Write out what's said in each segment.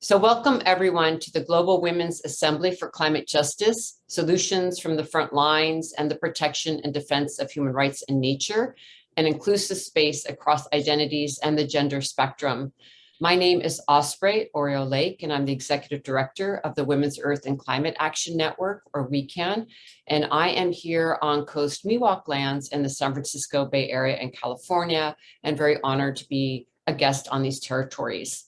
So welcome everyone to the Global Women's Assembly for Climate Justice, Solutions from the Frontlines and the Protection and Defense of Human Rights and Nature, an inclusive space across identities and the gender spectrum. My name is Osprey Oriole Lake, and I'm the Executive Director of the Women's Earth and Climate Action Network, or WECAN, and I am here on Coast Miwok lands in the San Francisco Bay Area in California, and very honored to be a guest on these territories.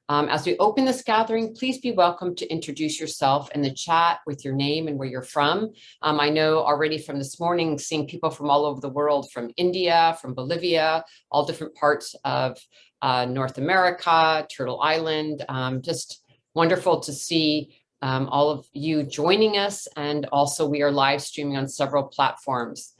As we open this gathering, please be welcome to introduce yourself in the chat with your name and where you're from. I know already from this morning, seeing people from all over the world, from India, from Bolivia, all different parts of North America, Turtle Island. Just wonderful to see all of you joining us. And also we are live streaming on several platforms.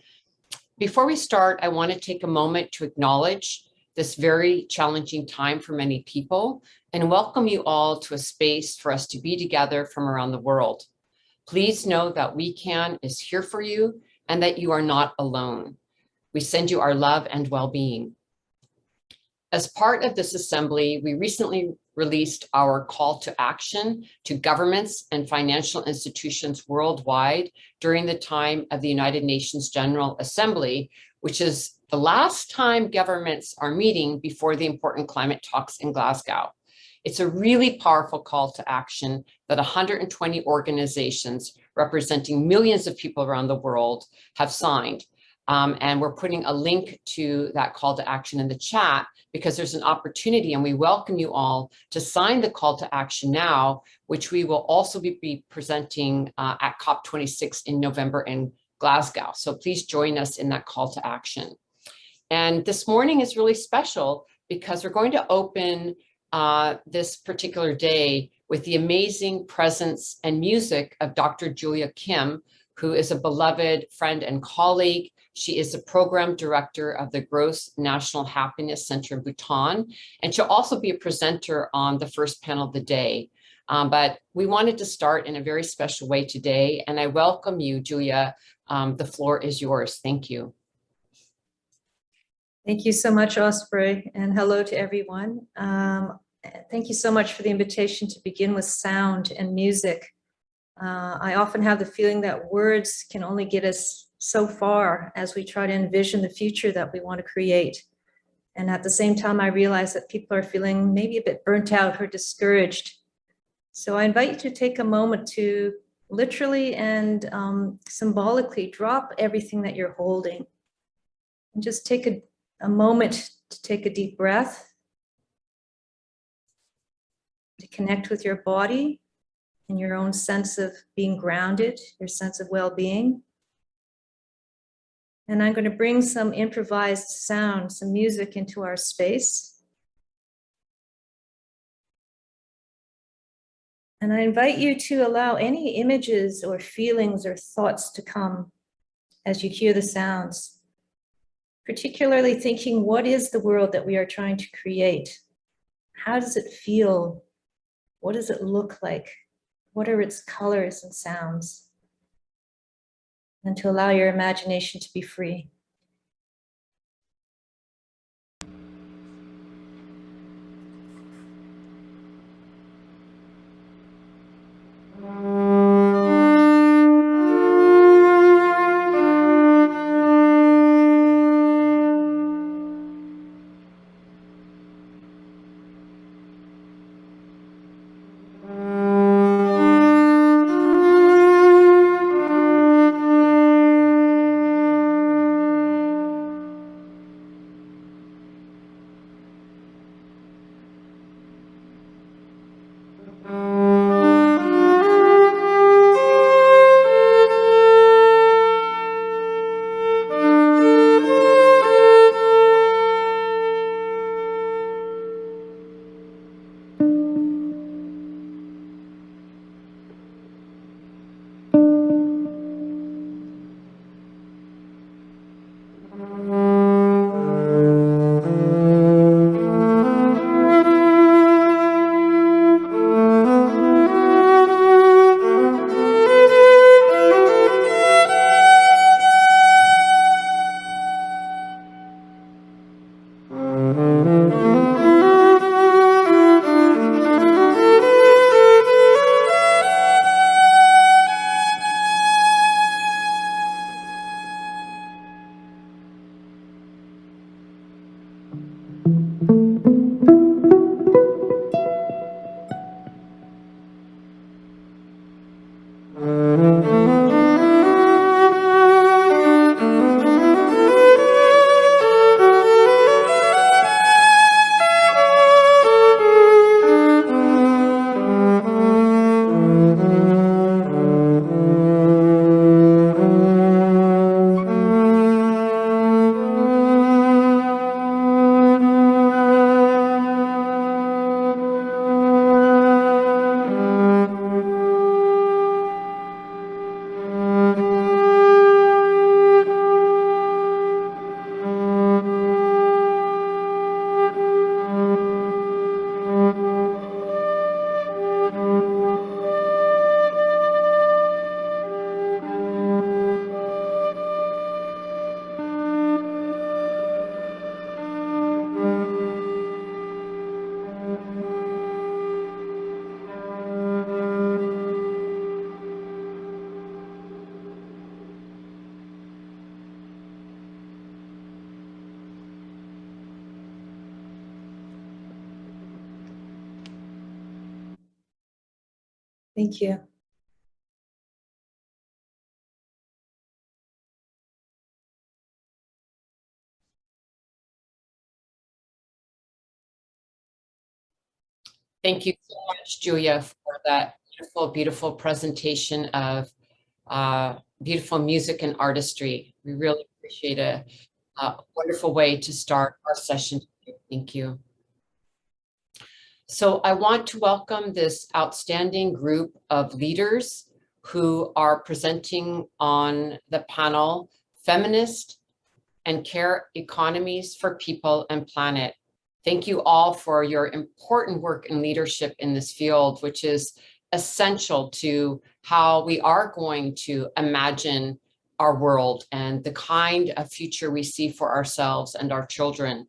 Before we start, I want to take a moment to acknowledge this very challenging time for many people and welcome you all to a space for us to be together from around the world. Please know that WECAN is here for you and that you are not alone. We send you our love and well-being. As part of this assembly, we recently released our call to action to governments and financial institutions worldwide during the time of the United Nations General Assembly, which is the last time governments are meeting before the important climate talks in Glasgow. It's a really powerful call to action that 120 organizations representing millions of people around the world have signed. And we're putting a link to that call to action in the chat because there's an opportunity, and we welcome you all to sign the call to action now, which we will also be presenting at COP26 in November in Glasgow. So please join us in that call to action. And this morning is really special because we're going to open this particular day with the amazing presence and music of Dr. Julia Kim, who is a beloved friend and colleague. She is the program director of the Gross National Happiness Center in Bhutan, and she'll also be a presenter on the first panel of the day. But we wanted to start in a very special way today, and I welcome you, Julia. The floor is yours. Thank you. Thank you so much, Osprey, and hello to everyone. Thank you so much for the invitation to begin with sound and music. I often have the feeling that words can only get us so far as we try to envision the future that we want to create. And at the same time, I realize that people are feeling maybe a bit burnt out or discouraged. So I invite you to take a moment to literally and symbolically drop everything that you're holding and just take a moment to take a deep breath, to connect with your body and your own sense of being grounded, your sense of well-being. And I'm going to bring some improvised sound, some music into our space. And I invite you to allow any images or feelings or thoughts to come as you hear the sounds, particularly thinking, what is the world that we are trying to create? How does it feel? What does it look like? What are its colors and sounds? And to allow your imagination to be free. Thank you. Thank you so much, Julia, for that beautiful, beautiful presentation of beautiful music and artistry. We really appreciate a wonderful way to start our session. Thank you. So I want to welcome this outstanding group of leaders who are presenting on the panel, Feminist and Care Economies for People and Planet. Thank you all for your important work and leadership in this field, which is essential to how we are going to imagine our world and the kind of future we see for ourselves and our children.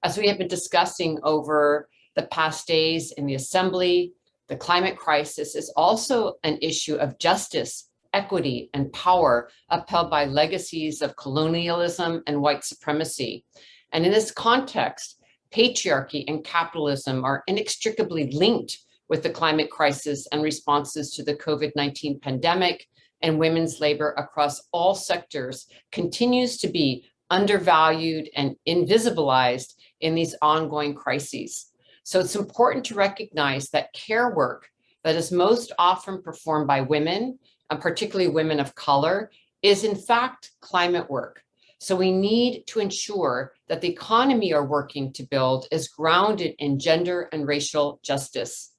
As we have been discussing over the past days in the Assembly, the climate crisis is also an issue of justice, equity, and power upheld by legacies of colonialism and white supremacy. And in this context, patriarchy and capitalism are inextricably linked with the climate crisis and responses to the COVID-19 pandemic, and women's labor across all sectors continues to be undervalued and invisibilized in these ongoing crises. So it's important to recognize that care work that is most often performed by women, and particularly women of color, is in fact climate work. So we need to ensure that the economy we are working to build is grounded in gender and racial justice.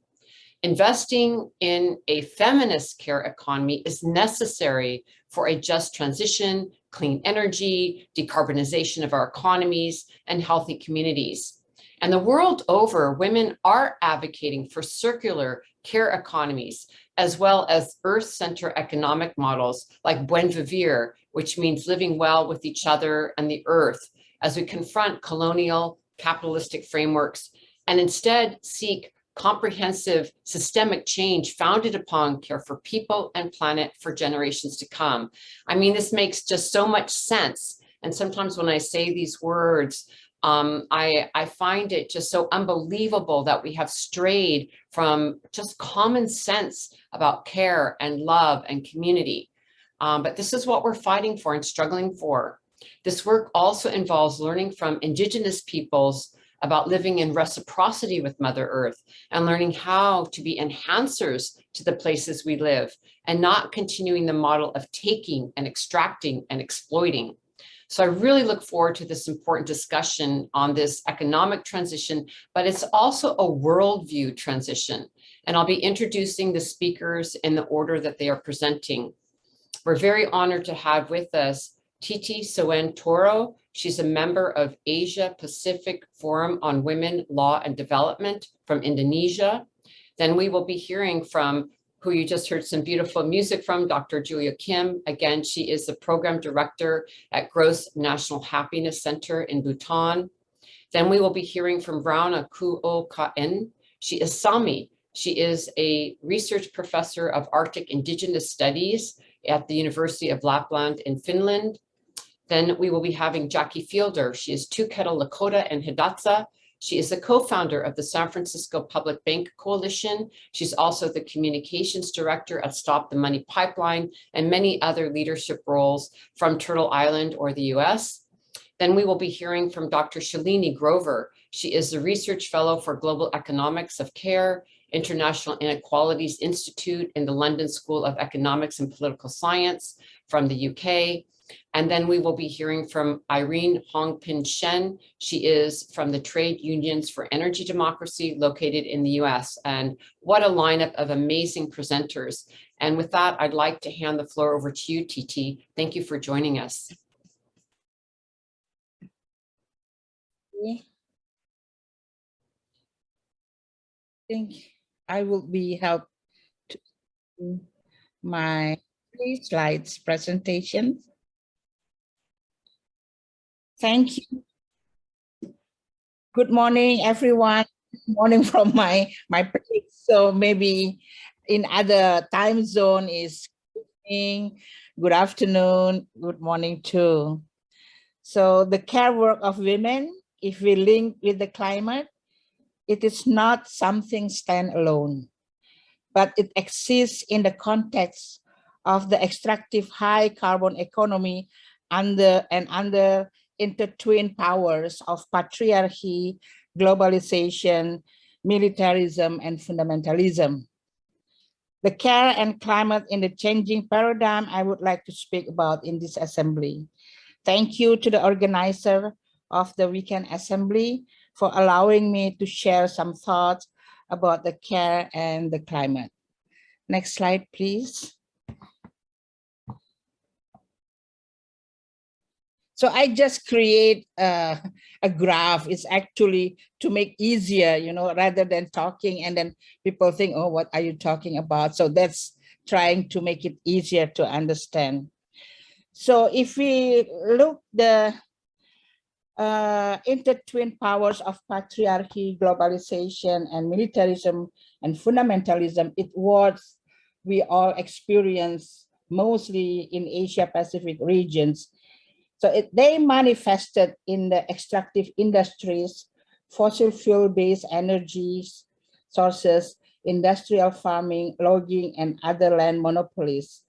Investing in a feminist care economy is necessary for a just transition, clean energy, decarbonization of our economies, and healthy communities. And the world over, women are advocating for circular care economies, as well as earth-centered economic models like buen vivir, which means living well with each other and the earth, as we confront colonial capitalistic frameworks and instead seek comprehensive systemic change founded upon care for people and planet for generations to come. I mean, this makes just so much sense. And sometimes when I say these words, I find it just so unbelievable that we have strayed from just common sense about care and love and community. But this is what we're fighting for and struggling for. This work also involves learning from Indigenous peoples about living in reciprocity with Mother Earth and learning how to be enhancers to the places we live and not continuing the model of taking and extracting and exploiting. So I really look forward to this important discussion on this economic transition, but it's also a worldview transition. And I'll be introducing the speakers in the order that they are presenting. We're very honored to have with us Titi Soen Toro. She's a member of Asia Pacific Forum on Women, Law and Development from Indonesia. Then we will be hearing from who you just heard some beautiful music from, Dr. Julia Kim. Again, she is the program director at Gross National Happiness Center in Bhutan. Then we will be hearing from Brauna Kuo Kaen. She is Sami. She is a research professor of Arctic Indigenous Studies at the University of Lapland in Finland. Then we will be having Jackie Fielder. She is Tuketa Lakota and Hidatsa. She is the co-founder of the San Francisco Public Bank Coalition. She's also the communications director at Stop the Money Pipeline and many other leadership roles from Turtle Island or the US. Then we will be hearing from Dr. Shalini Grover. She is the research fellow for Global Economics of Care, International Inequalities Institute in the London School of Economics and Political Science from the UK. And then we will be hearing from Irene Hongpin Shen. She is from the Trade Unions for Energy Democracy located in the US. And what a lineup of amazing presenters. And with that, I'd like to hand the floor over to you, Titi. Thank you for joining us. I think I will be helped to do my 3 slides presentation. Thank you. Good morning, everyone. Good morning from my place. So maybe in other time zone is good evening, good afternoon, good morning too. So the care work of women, if we link with the climate, it is not something standalone. but it exists in the context of the extractive high carbon economy under intertwined powers of patriarchy, globalization, militarism, and fundamentalism. The care and climate in the changing paradigm I would like to speak about in this assembly. Thank you to the organizer of the WECAN Assembly for allowing me to share some thoughts about the care and the climate. Next slide, please. So I just create a graph. It's actually to make easier, rather than talking and then people think, oh, what are you talking about? So that's trying to make it easier to understand. So if we look the intertwined powers of patriarchy, globalization, and militarism and fundamentalism, it was we all experience mostly in Asia Pacific regions. So they manifested in the extractive industries, fossil fuel-based energies, sources, industrial farming, logging, and other land monopolies.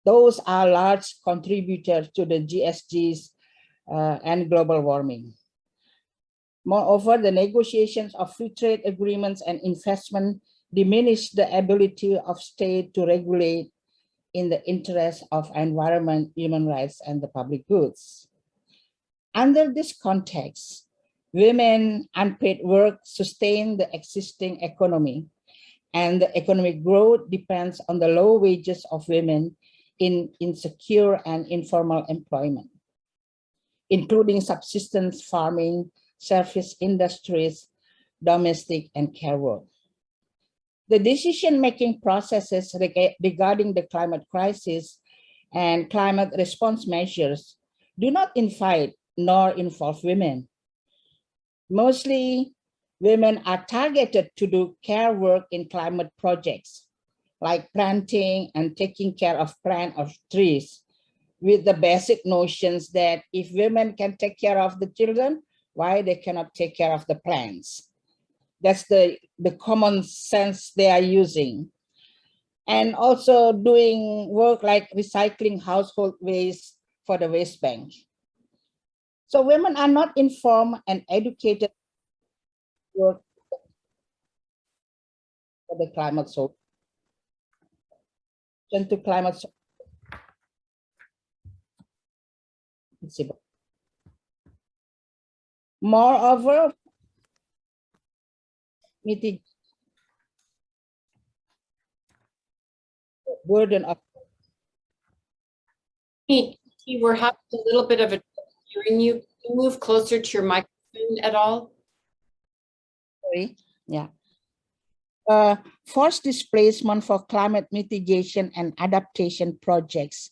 Those are large contributors to the GSGs and global warming. Moreover, the negotiations of free trade agreements and investment diminish the ability of state to regulate in the interest of environment, human rights, and the public goods. Under this context, women unpaid work sustain the existing economy, and the economic growth depends on the low wages of women in insecure and informal employment, including subsistence farming, service industries, domestic and care work. The decision-making processes regarding the climate crisis and climate response measures do not invite nor involve women. Mostly, women are targeted to do care work in climate projects, like planting and taking care of plants or trees, with the basic notions that if women can take care of the children, why they cannot take care of the plants? That's the common sense they are using. And also doing work like recycling household waste for the waste bank. So women are not informed and educated work for the climate solution. To climate solution. Moreover, mitigate burden of. We're having a little bit of a hearing you. Can you move closer to your microphone at all? Sorry, yeah. Forced displacement for climate mitigation and adaptation projects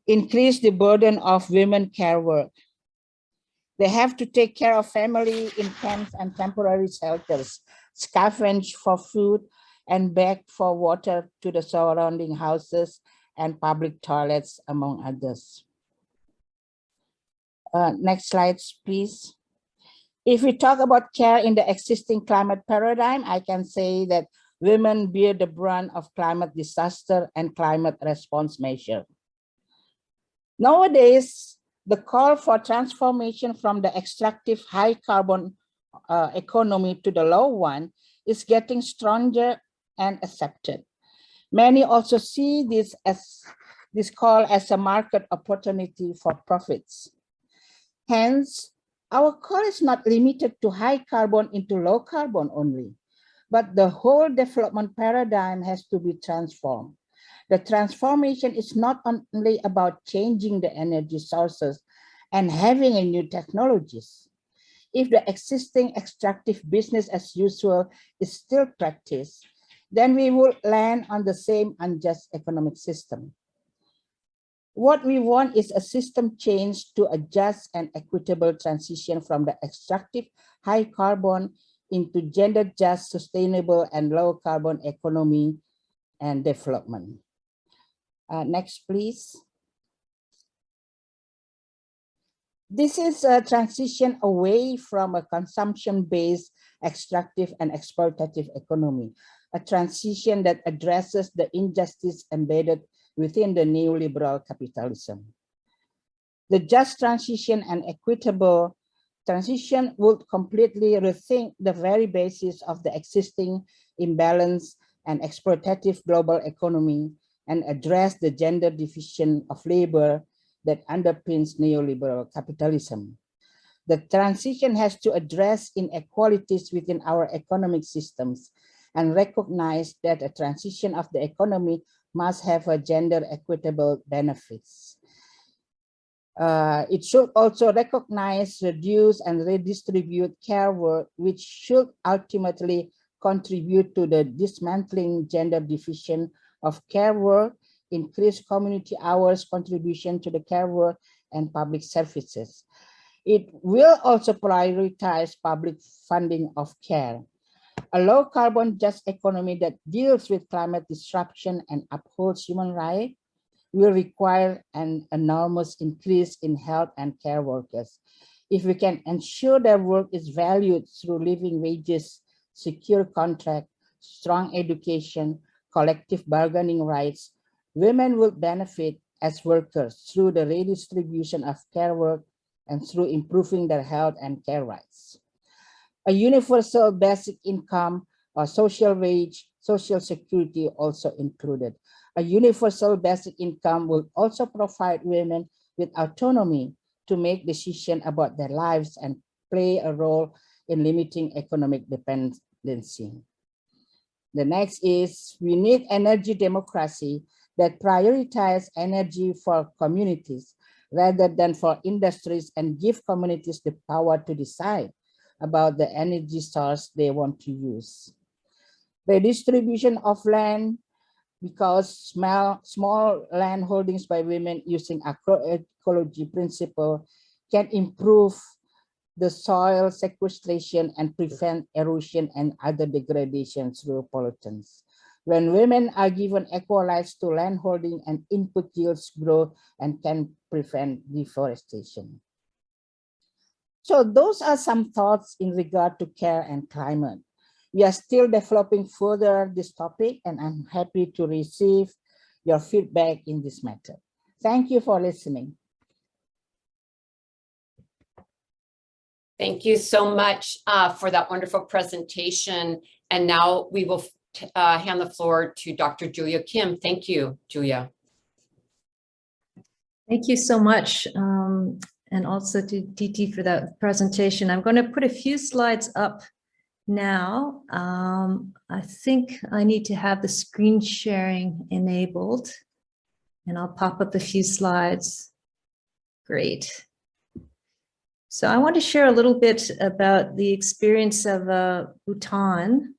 increase the burden of women care work. They have to take care of family in camps and temporary shelters, scavenge for food, and beg for water to the surrounding houses and public toilets, among others. Next slide, please. If we talk about care in the existing climate paradigm, I can say that women bear the brunt of climate disaster and climate response measure. Nowadays, the call for transformation from the extractive high carbon economy to the low one is getting stronger and accepted. Many also see this call as a market opportunity for profits. Hence, our call is not limited to high carbon into low carbon only, but the whole development paradigm has to be transformed. The transformation is not only about changing the energy sources and having a new technologies. If the existing extractive business as usual is still practiced, then we will land on the same unjust economic system. What we want is a system change to a just and equitable transition from the extractive high carbon into gender just, sustainable, and low carbon economy and development. Next, please. This is a transition away from a consumption-based, extractive and exploitative economy, a transition that addresses the injustice embedded within the neoliberal capitalism. The just transition and equitable transition would completely rethink the very basis of the existing imbalance and exploitative global economy and address the gender division of labor that underpins neoliberal capitalism. The transition has to address inequalities within our economic systems and recognize that a transition of the economy must have a gender equitable benefits. It should also recognize, reduce, and redistribute care work, which should ultimately contribute to the dismantling gender division of care work, increase community hours contribution to the care work and public services. It will also prioritize public funding of care. A low carbon just economy that deals with climate disruption and upholds human rights will require an enormous increase in health and care workers. If we can ensure their work is valued through living wages, secure contract, strong education, collective bargaining rights, women will benefit as workers through the redistribution of care work and through improving their health and care rights. A universal basic income or social wage, social security also included. A universal basic income will also provide women with autonomy to make decisions about their lives and play a role in limiting economic dependency. The next is, we need energy democracy that prioritize energy for communities rather than for industries and give communities the power to decide about the energy source they want to use. Redistribution of land, because small land holdings by women using agroecology principle can improve the soil sequestration and prevent erosion and other degradation through pollutants. When women are given equal rights to land holding and input yields grow and can prevent deforestation. So those are some thoughts in regard to care and climate. We are still developing further this topic, and I'm happy to receive your feedback in this matter. Thank you for listening. Thank you so much for that wonderful presentation. And now we will hand the floor to Dr. Julia Kim. Thank you, Julia. Thank you so much. And also to DT for that presentation. I'm going to put a few slides up now. I think I need to have the screen sharing enabled, and I'll pop up a few slides. Great. So I want to share a little bit about the experience of Bhutan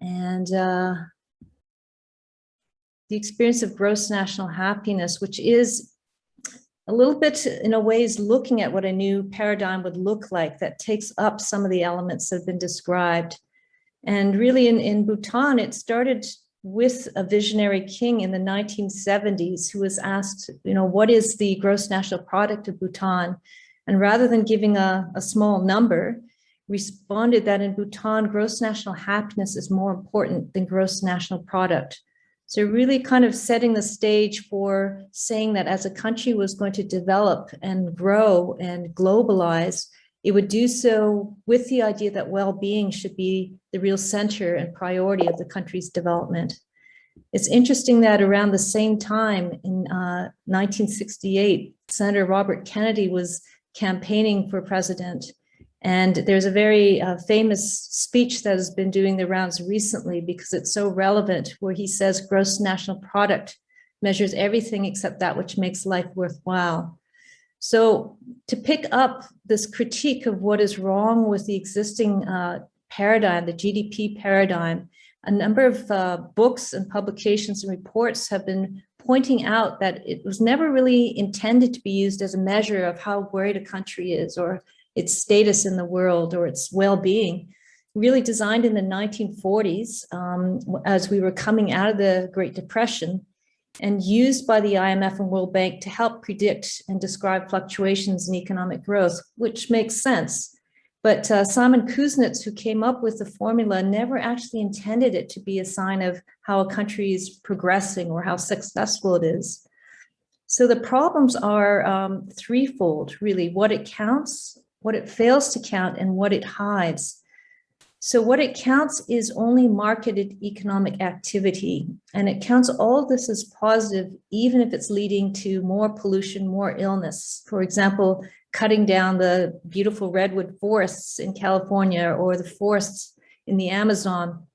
and the experience of gross national happiness, which is a little bit, in a way, is looking at what a new paradigm would look like that takes up some of the elements that have been described. And really in Bhutan, it started with a visionary king in the 1970s who was asked, what is the gross national product of Bhutan? And rather than giving a small number, responded that in Bhutan, gross national happiness is more important than gross national product. So really kind of setting the stage for saying that as a country was going to develop and grow and globalize, it would do so with the idea that well-being should be the real center and priority of the country's development. It's interesting that around the same time in 1968, Senator Robert Kennedy was campaigning for president. And there's a very famous speech that has been doing the rounds recently because it's so relevant, where he says gross national product measures everything except that which makes life worthwhile. So to pick up this critique of what is wrong with the existing paradigm, the GDP paradigm, a number of books and publications and reports have been pointing out that it was never really intended to be used as a measure of how great a country is or its status in the world or its well-being. Really designed in the 1940s as we were coming out of the Great Depression. and used by the IMF and World Bank to help predict and describe fluctuations in economic growth, which makes sense. But Simon Kuznets, who came up with the formula, never actually intended it to be a sign of how a country is progressing or how successful it is. So the problems are threefold, really: what it counts, what it fails to count, and what it hides. So what it counts is only marketed economic activity, and it counts all this as positive, even if it's leading to more pollution, more illness. For example, cutting down the beautiful redwood forests in California or the forests in the Amazon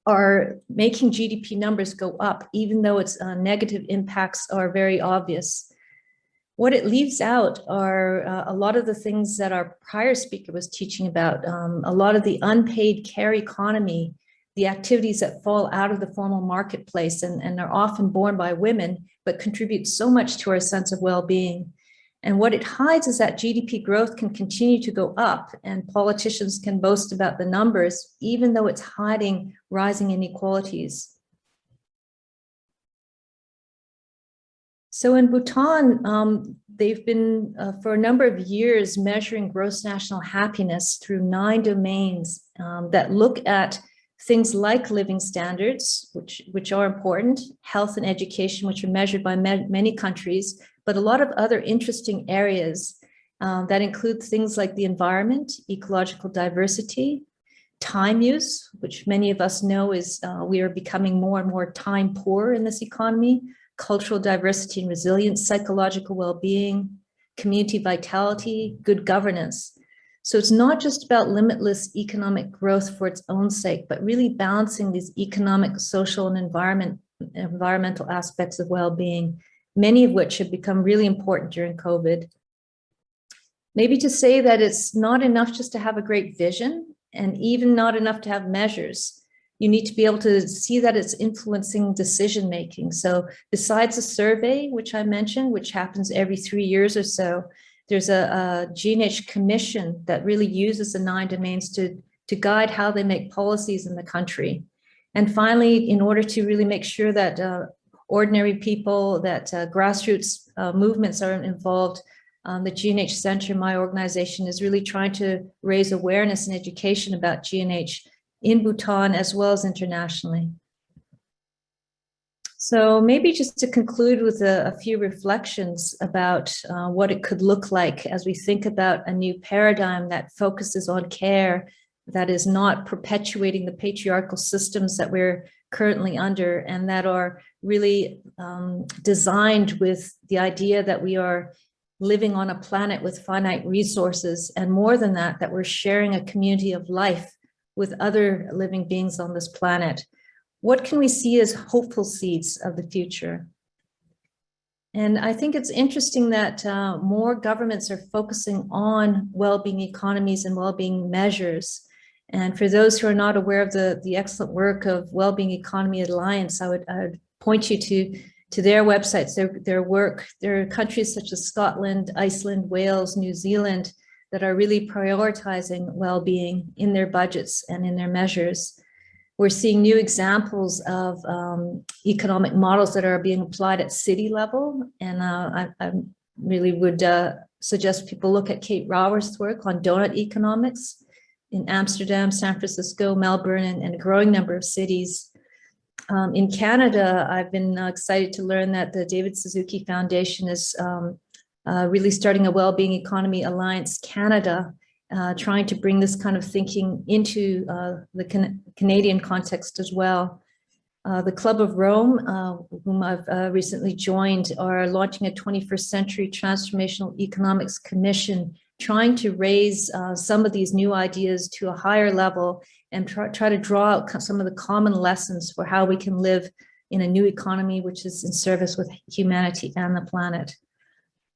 are making GDP numbers go up, even though its negative impacts are very obvious. What it leaves out are a lot of the things that our prior speaker was teaching about, a lot of the unpaid care economy, the activities that fall out of the formal marketplace and are often borne by women, but contribute so much to our sense of well-being. And what it hides is that GDP growth can continue to go up and politicians can boast about the numbers, even though it's hiding rising inequalities. So in Bhutan, they've been for a number of years measuring gross national happiness through 9 domains that look at things like living standards, which are important, health and education, which are measured by many countries, but a lot of other interesting areas that include things like the environment, ecological diversity, time use, which many of us know is we are becoming more and more time poor in this economy, cultural diversity and resilience, psychological well-being, community vitality, good governance. So it's not just about limitless economic growth for its own sake, but really balancing these economic, social, and environmental aspects of well-being, many of which have become really important during COVID. Maybe to say that it's not enough just to have a great vision, and even not enough to have measures. You need to be able to see that it's influencing decision-making. So besides a survey, which I mentioned, which happens every 3 years or so, there's a G&H commission that really uses the 9 domains to guide how they make policies in the country. And finally, in order to really make sure that ordinary people, that grassroots movements are involved, the G&H Center, my organization, is really trying to raise awareness and education about G&H in Bhutan as well as internationally. So maybe just to conclude with a few reflections about what it could look like as we think about a new paradigm that focuses on care, that is not perpetuating the patriarchal systems that we're currently under, and that are really designed with the idea that we are living on a planet with finite resources, and more than that, that we're sharing a community of life with other living beings on this planet. What can we see as hopeful seeds of the future? And I think it's interesting that more governments are focusing on well-being economies and well-being measures. And for those who are not aware of the excellent work of Wellbeing Economy Alliance, I would point you to their websites, their work. There are countries such as Scotland, Iceland, Wales, New Zealand, that are really prioritizing well-being in their budgets and in their measures. We're seeing new examples of economic models that are being applied at city level. And I really would suggest people look at Kate Raworth's work on donut economics in Amsterdam, San Francisco, Melbourne, and a growing number of cities. In Canada, I've been excited to learn that the David Suzuki Foundation is really starting a Wellbeing Economy Alliance Canada, trying to bring this kind of thinking into the Canadian context as well. The Club of Rome, whom I've recently joined, are launching a 21st Century Transformational Economics Commission, trying to raise some of these new ideas to a higher level and try to draw out some of the common lessons for how we can live in a new economy which is in service with humanity and the planet.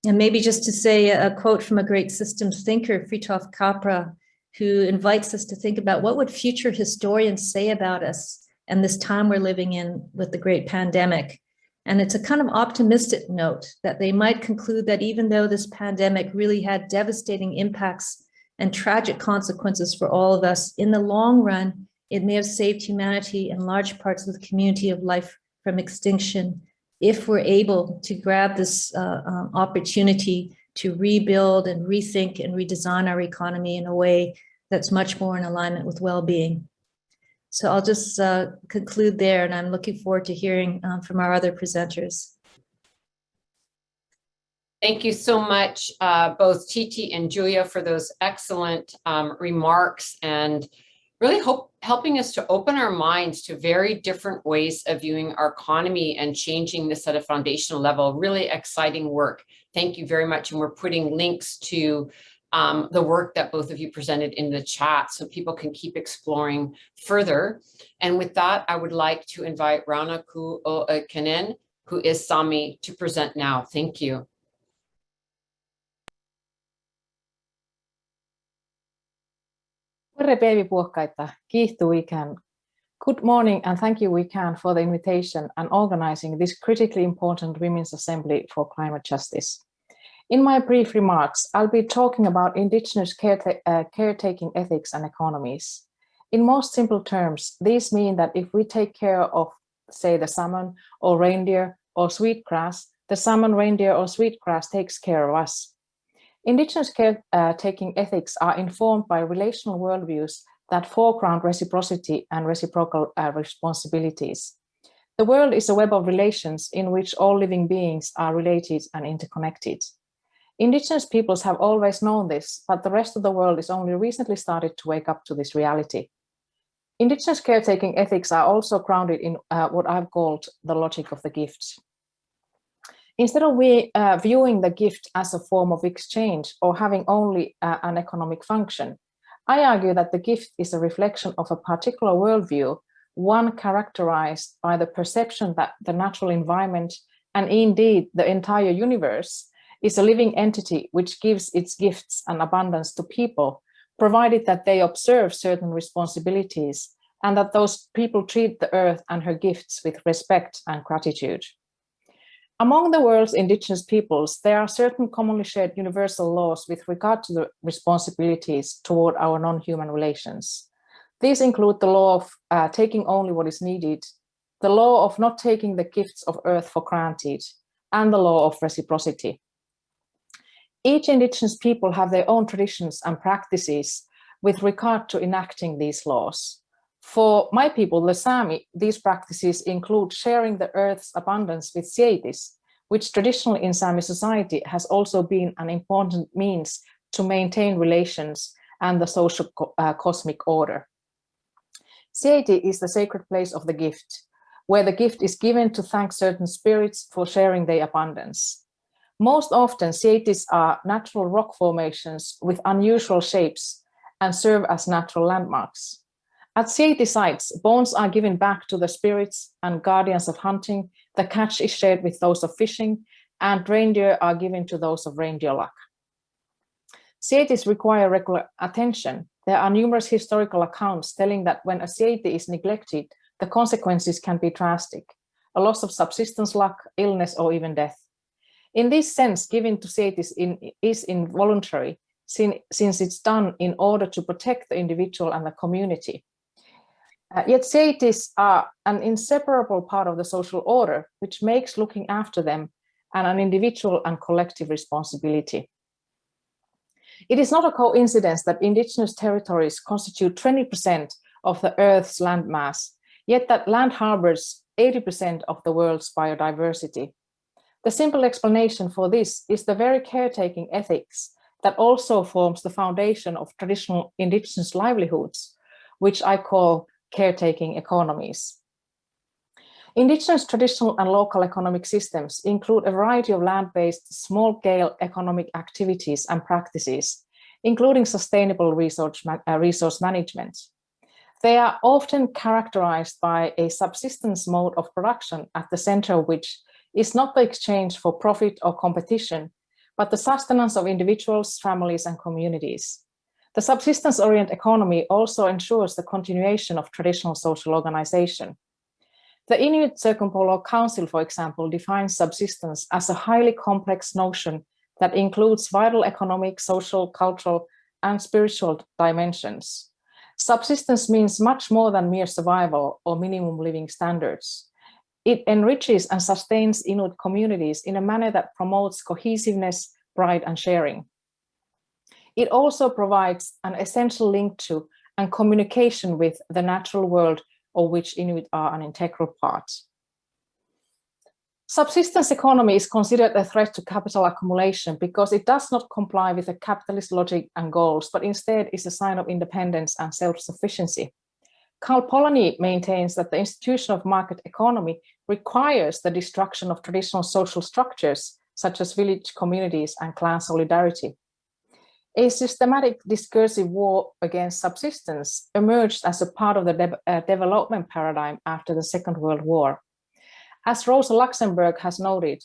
And maybe just to say a quote from a great systems thinker, Fritjof Capra, who invites us to think about what would future historians say about us and this time we're living in with the great pandemic. And it's a kind of optimistic note that they might conclude that even though this pandemic really had devastating impacts and tragic consequences for all of us, in the long run, it may have saved humanity and large parts of the community of life from extinction if we're able to grab this opportunity to rebuild and rethink and redesign our economy in a way that's much more in alignment with well-being. So I'll just conclude there, and I'm looking forward to hearing from our other presenters. Thank you so much, both Titi and Julia, for those excellent remarks, and really helping us to open our minds to very different ways of viewing our economy and changing this at a foundational level. Really exciting work. Thank you very much. And we're putting links to the work that both of you presented in the chat so people can keep exploring further. And with that, I would like to invite Rana Ku-o-Kenen, who is Sami, to present now. Thank you. Good morning, and thank you, WECAN, for the invitation and organizing this critically important Women's Assembly for Climate Justice. In my brief remarks, I'll be talking about Indigenous caretaking ethics and economies. In most simple terms, these mean that if we take care of, say, the salmon or reindeer or sweetgrass, the salmon, reindeer, or sweetgrass takes care of us. Indigenous caretaking ethics are informed by relational worldviews that foreground reciprocity and reciprocal responsibilities. The world is a web of relations in which all living beings are related and interconnected. Indigenous peoples have always known this, but the rest of the world is only recently started to wake up to this reality. Indigenous caretaking ethics are also grounded in what I've called the logic of the gift. Instead of viewing the gift as a form of exchange or having only an economic function, I argue that the gift is a reflection of a particular worldview, one characterized by the perception that the natural environment, and indeed the entire universe, is a living entity which gives its gifts and abundance to people, provided that they observe certain responsibilities and that those people treat the earth and her gifts with respect and gratitude. Among the world's indigenous peoples, there are certain commonly shared universal laws with regard to the responsibilities toward our non-human relations. These include the law of taking only what is needed, the law of not taking the gifts of earth for granted, and the law of reciprocity. Each indigenous people have their own traditions and practices with regard to enacting these laws. For my people, the Sami, these practices include sharing the earth's abundance with Sietis, which traditionally in Sami society has also been an important means to maintain relations and the social cosmic order. Sieti is the sacred place of the gift, where the gift is given to thank certain spirits for sharing their abundance. Most often, Sietis are natural rock formations with unusual shapes and serve as natural landmarks. At Sieti sites, bones are given back to the spirits and guardians of hunting, the catch is shared with those of fishing, and reindeer are given to those of reindeer luck. Sietis require regular attention. There are numerous historical accounts telling that when a Sieti is neglected, the consequences can be drastic: a loss of subsistence luck, illness, or even death. In this sense, giving to Sietis is involuntary, since it's done in order to protect the individual and the community. Yet Sietis are an inseparable part of the social order, which makes looking after them an individual and collective responsibility. It is not a coincidence that indigenous territories constitute 20% of the Earth's land mass, yet that land harbors 80% of the world's biodiversity. The simple explanation for this is the very caretaking ethics that also forms the foundation of traditional indigenous livelihoods, which I call caretaking economies. Indigenous traditional and local economic systems include a variety of land-based small-scale economic activities and practices, including sustainable resource management. They are often characterized by a subsistence mode of production at the center of which is not the exchange for profit or competition, but the sustenance of individuals, families, and communities. The subsistence-oriented economy also ensures the continuation of traditional social organization. The Inuit Circumpolar Council, for example, defines subsistence as a highly complex notion that includes vital economic, social, cultural, and spiritual dimensions. Subsistence means much more than mere survival or minimum living standards. It enriches and sustains Inuit communities in a manner that promotes cohesiveness, pride, and sharing. It also provides an essential link to and communication with the natural world of which Inuit are an integral part. Subsistence economy is considered a threat to capital accumulation because it does not comply with the capitalist logic and goals, but instead is a sign of independence and self-sufficiency. Carl Polanyi maintains that the institution of market economy requires the destruction of traditional social structures, such as village communities and clan solidarity. A systematic discursive war against subsistence emerged as a part of the development paradigm after the Second World War. As Rosa Luxemburg has noted,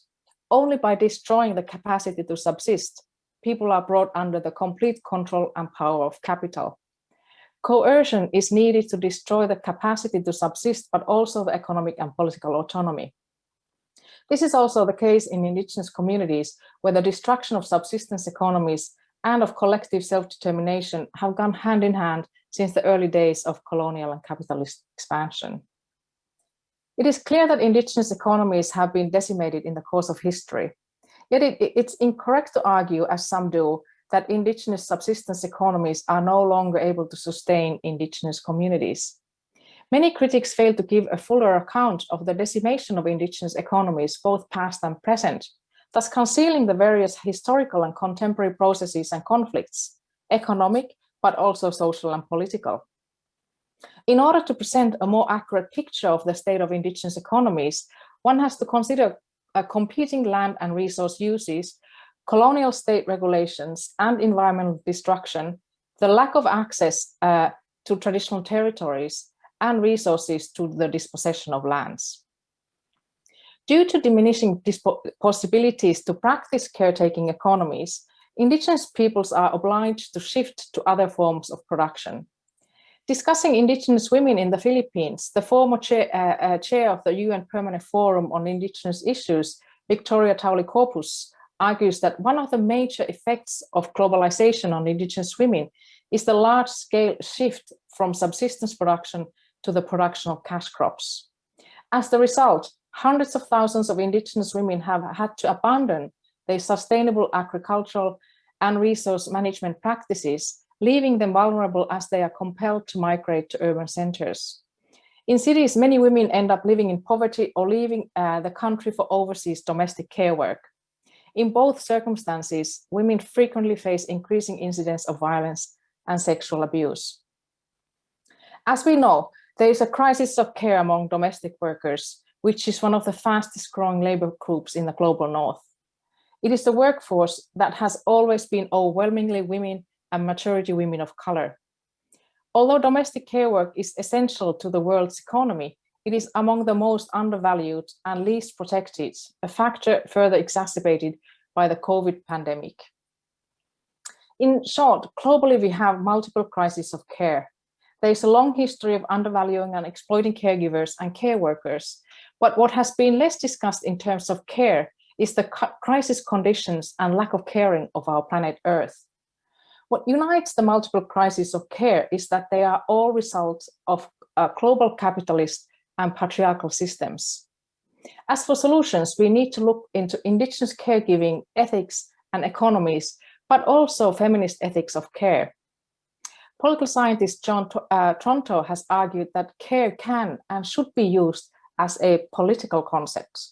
only by destroying the capacity to subsist, people are brought under the complete control and power of capital. Coercion is needed to destroy the capacity to subsist, but also the economic and political autonomy. This is also the case in Indigenous communities, where the destruction of subsistence economies and of collective self-determination have gone hand in hand since the early days of colonial and capitalist expansion. It is clear that Indigenous economies have been decimated in the course of history. Yet it's incorrect to argue, as some do, that Indigenous subsistence economies are no longer able to sustain Indigenous communities. Many critics fail to give a fuller account of the decimation of Indigenous economies, both past and present, thus concealing the various historical and contemporary processes and conflicts, economic, but also social and political. In order to present a more accurate picture of the state of Indigenous economies, one has to consider competing land and resource uses, colonial state regulations and environmental destruction, the lack of access to traditional territories and resources to the dispossession of lands. Due to diminishing possibilities to practice caretaking economies, Indigenous peoples are obliged to shift to other forms of production. Discussing Indigenous women in the Philippines, the former chair of the UN Permanent Forum on Indigenous Issues, Victoria Taulikopoulos, argues that one of the major effects of globalization on Indigenous women is the large-scale shift from subsistence production to the production of cash crops. As the result, hundreds of thousands of Indigenous women have had to abandon their sustainable agricultural and resource management practices, leaving them vulnerable as they are compelled to migrate to urban centers. In cities, many women end up living in poverty or leaving the country for overseas domestic care work. In both circumstances, women frequently face increasing incidents of violence and sexual abuse. As we know, there is a crisis of care among domestic workers, which is one of the fastest growing labor groups in the global north. It is the workforce that has always been overwhelmingly women and majority women of color. Although domestic care work is essential to the world's economy, it is among the most undervalued and least protected, a factor further exacerbated by the COVID pandemic. In short, globally, we have multiple crises of care. There is a long history of undervaluing and exploiting caregivers and care workers, but what has been less discussed in terms of care is the crisis conditions and lack of caring of our planet Earth. What unites the multiple crises of care is that they are all results of global capitalist and patriarchal systems. As for solutions, we need to look into Indigenous caregiving, ethics, and economies, but also feminist ethics of care. Political scientist John Tronto has argued that care can and should be used as a political concept.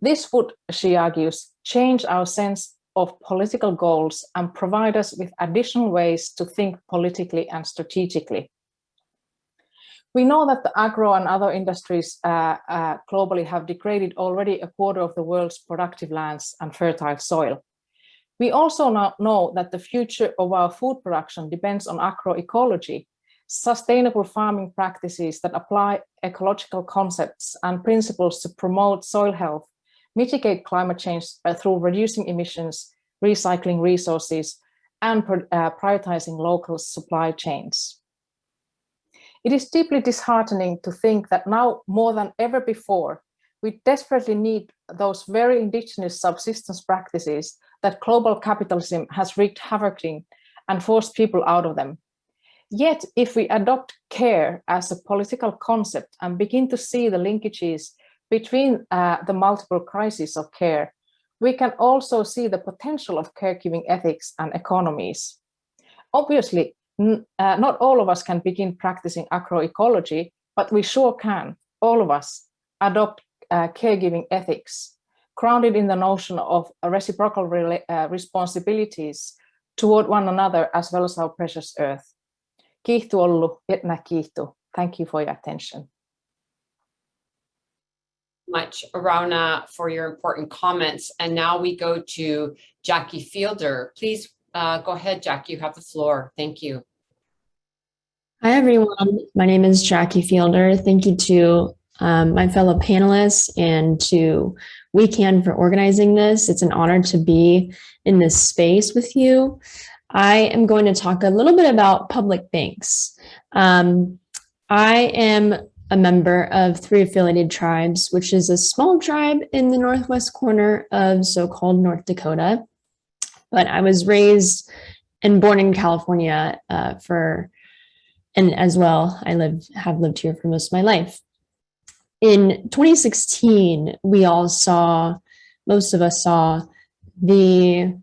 This would, she argues, change our sense of political goals and provide us with additional ways to think politically and strategically. We know that the agro and other industries globally have degraded already a quarter of the world's productive lands and fertile soil. We also now know that the future of our food production depends on agroecology, sustainable farming practices that apply ecological concepts and principles to promote soil health, mitigate climate change through reducing emissions, recycling resources, and prioritizing local supply chains. It is deeply disheartening to think that now more than ever before, we desperately need those very indigenous subsistence practices that global capitalism has wreaked havoc in and forced people out of them. Yet, if we adopt care as a political concept and begin to see the linkages between the multiple crises of care, we can also see the potential of caregiving ethics and economies. Obviously, not all of us can begin practicing agroecology, but we sure can, all of us, adopt caregiving ethics, grounded in the notion of reciprocal responsibilities toward one another as well as our precious earth. Kiihtu ollu, etnä kiihtu. Thank you for your attention. Much, Arauna, for your important comments. And now we go to Jackie Fielder. Please go ahead, Jackie, you have the floor. Thank you. Hi, everyone. My name is Jackie Fielder. Thank you to my fellow panelists and to WECAN for organizing this. It's an honor to be in this space with you. I am going to talk a little bit about public banks. I am a member of 3 affiliated tribes, which is a small tribe in the northwest corner of so-called North Dakota. But I was raised and born in California and as well, I have lived here for most of my life. In 2016, most of us saw the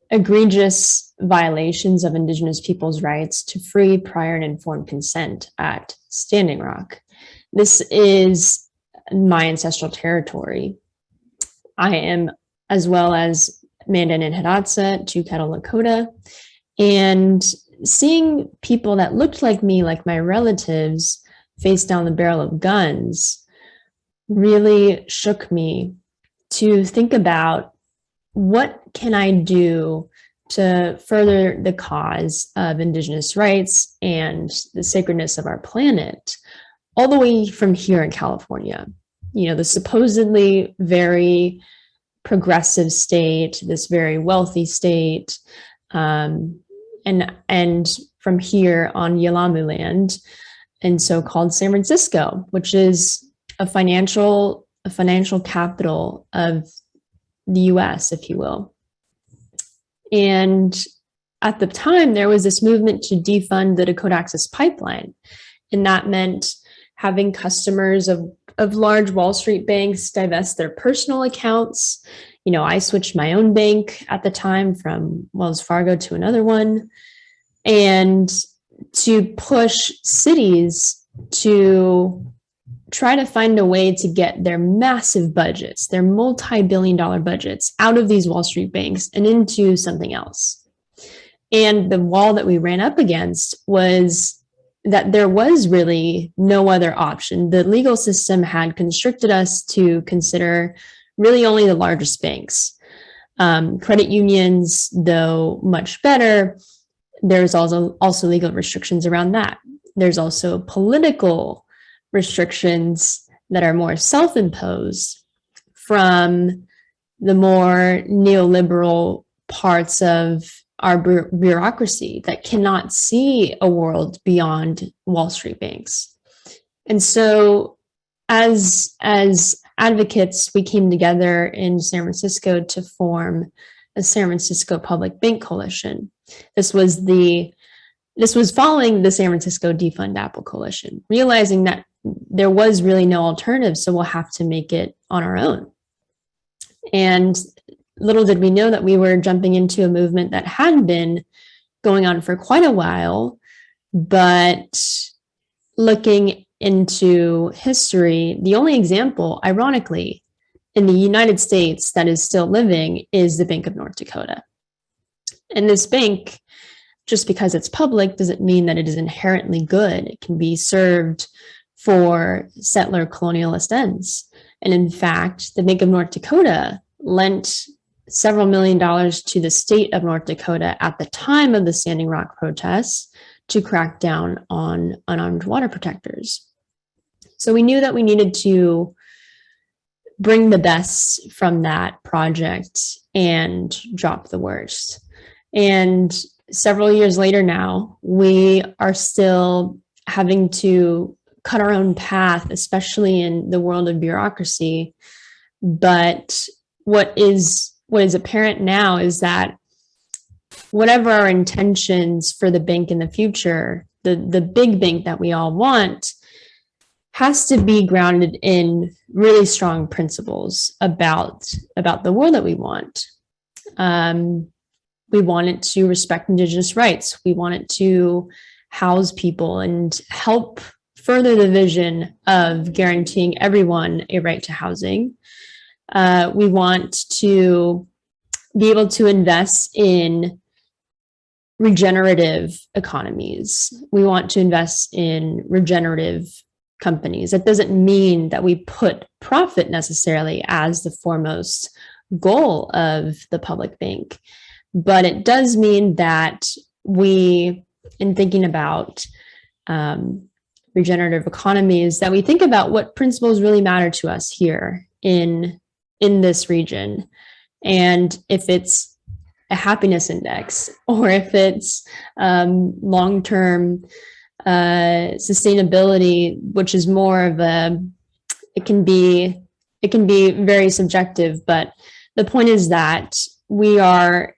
egregious violations of Indigenous people's rights to free, prior, and informed consent at Standing Rock. This is my ancestral territory. I am, as well as Mandan and Hidatsa, to Kettle Lakota, and seeing people that looked like me, like my relatives, face down the barrel of guns really shook me to think about what can I do to further the cause of Indigenous rights and the sacredness of our planet, all the way from here in California. You know, the supposedly very progressive state, this very wealthy state, and from here on Yelamu land in so-called San Francisco, which is a financial capital of the US, if you will. And at the time, there was this movement to defund the Dakota Access Pipeline. And that meant having customers of large Wall Street banks divest their personal accounts. You know, I switched my own bank at the time from Wells Fargo to another one, and to push cities to try to find a way to get their massive budgets, their multi-billion-dollar budgets out of these Wall Street banks and into something else. And the wall that we ran up against was that there was really no other option. The legal system had constricted us to consider really only the largest banks. Credit unions, though much better, there's also legal restrictions around that. There's also political restrictions that are more self-imposed from the more neoliberal parts of our bureaucracy that cannot see a world beyond Wall Street banks. And so as advocates, we came together in San Francisco to form a San Francisco Public Bank Coalition. This was following the San Francisco Defund Apple Coalition, realizing that there was really no alternative, so we'll have to make it on our own. And little did we know that we were jumping into a movement that had been going on for quite a while, but looking into history, the only example, ironically, in the United States that is still living is the Bank of North Dakota. And this bank, just because it's public, doesn't mean that it is inherently good. It can be served for settler colonialist ends. And in fact, the Bank of North Dakota lent several $1 million to the state of North Dakota at the time of the Standing Rock protests to crack down on unarmed water protectors. So we knew that we needed to bring the best from that project and drop the worst. And several years later now, we are still having to cut our own path, especially in the world of bureaucracy. But what is apparent now is that whatever our intentions for the bank in the future, the big bank that we all want, has to be grounded in really strong principles about the world that we want. We want it to respect Indigenous rights. We want it to house people and help further the vision of guaranteeing everyone a right to housing. We want to be able to invest in regenerative economies. We want to invest in regenerative companies. That doesn't mean that we put profit necessarily as the foremost goal of the public bank, but it does mean that we, in thinking about regenerative economies, that we think about what principles really matter to us here in this region. And if it's a happiness index, or if it's long-term sustainability, which is more of it can be very subjective, but the point is that we are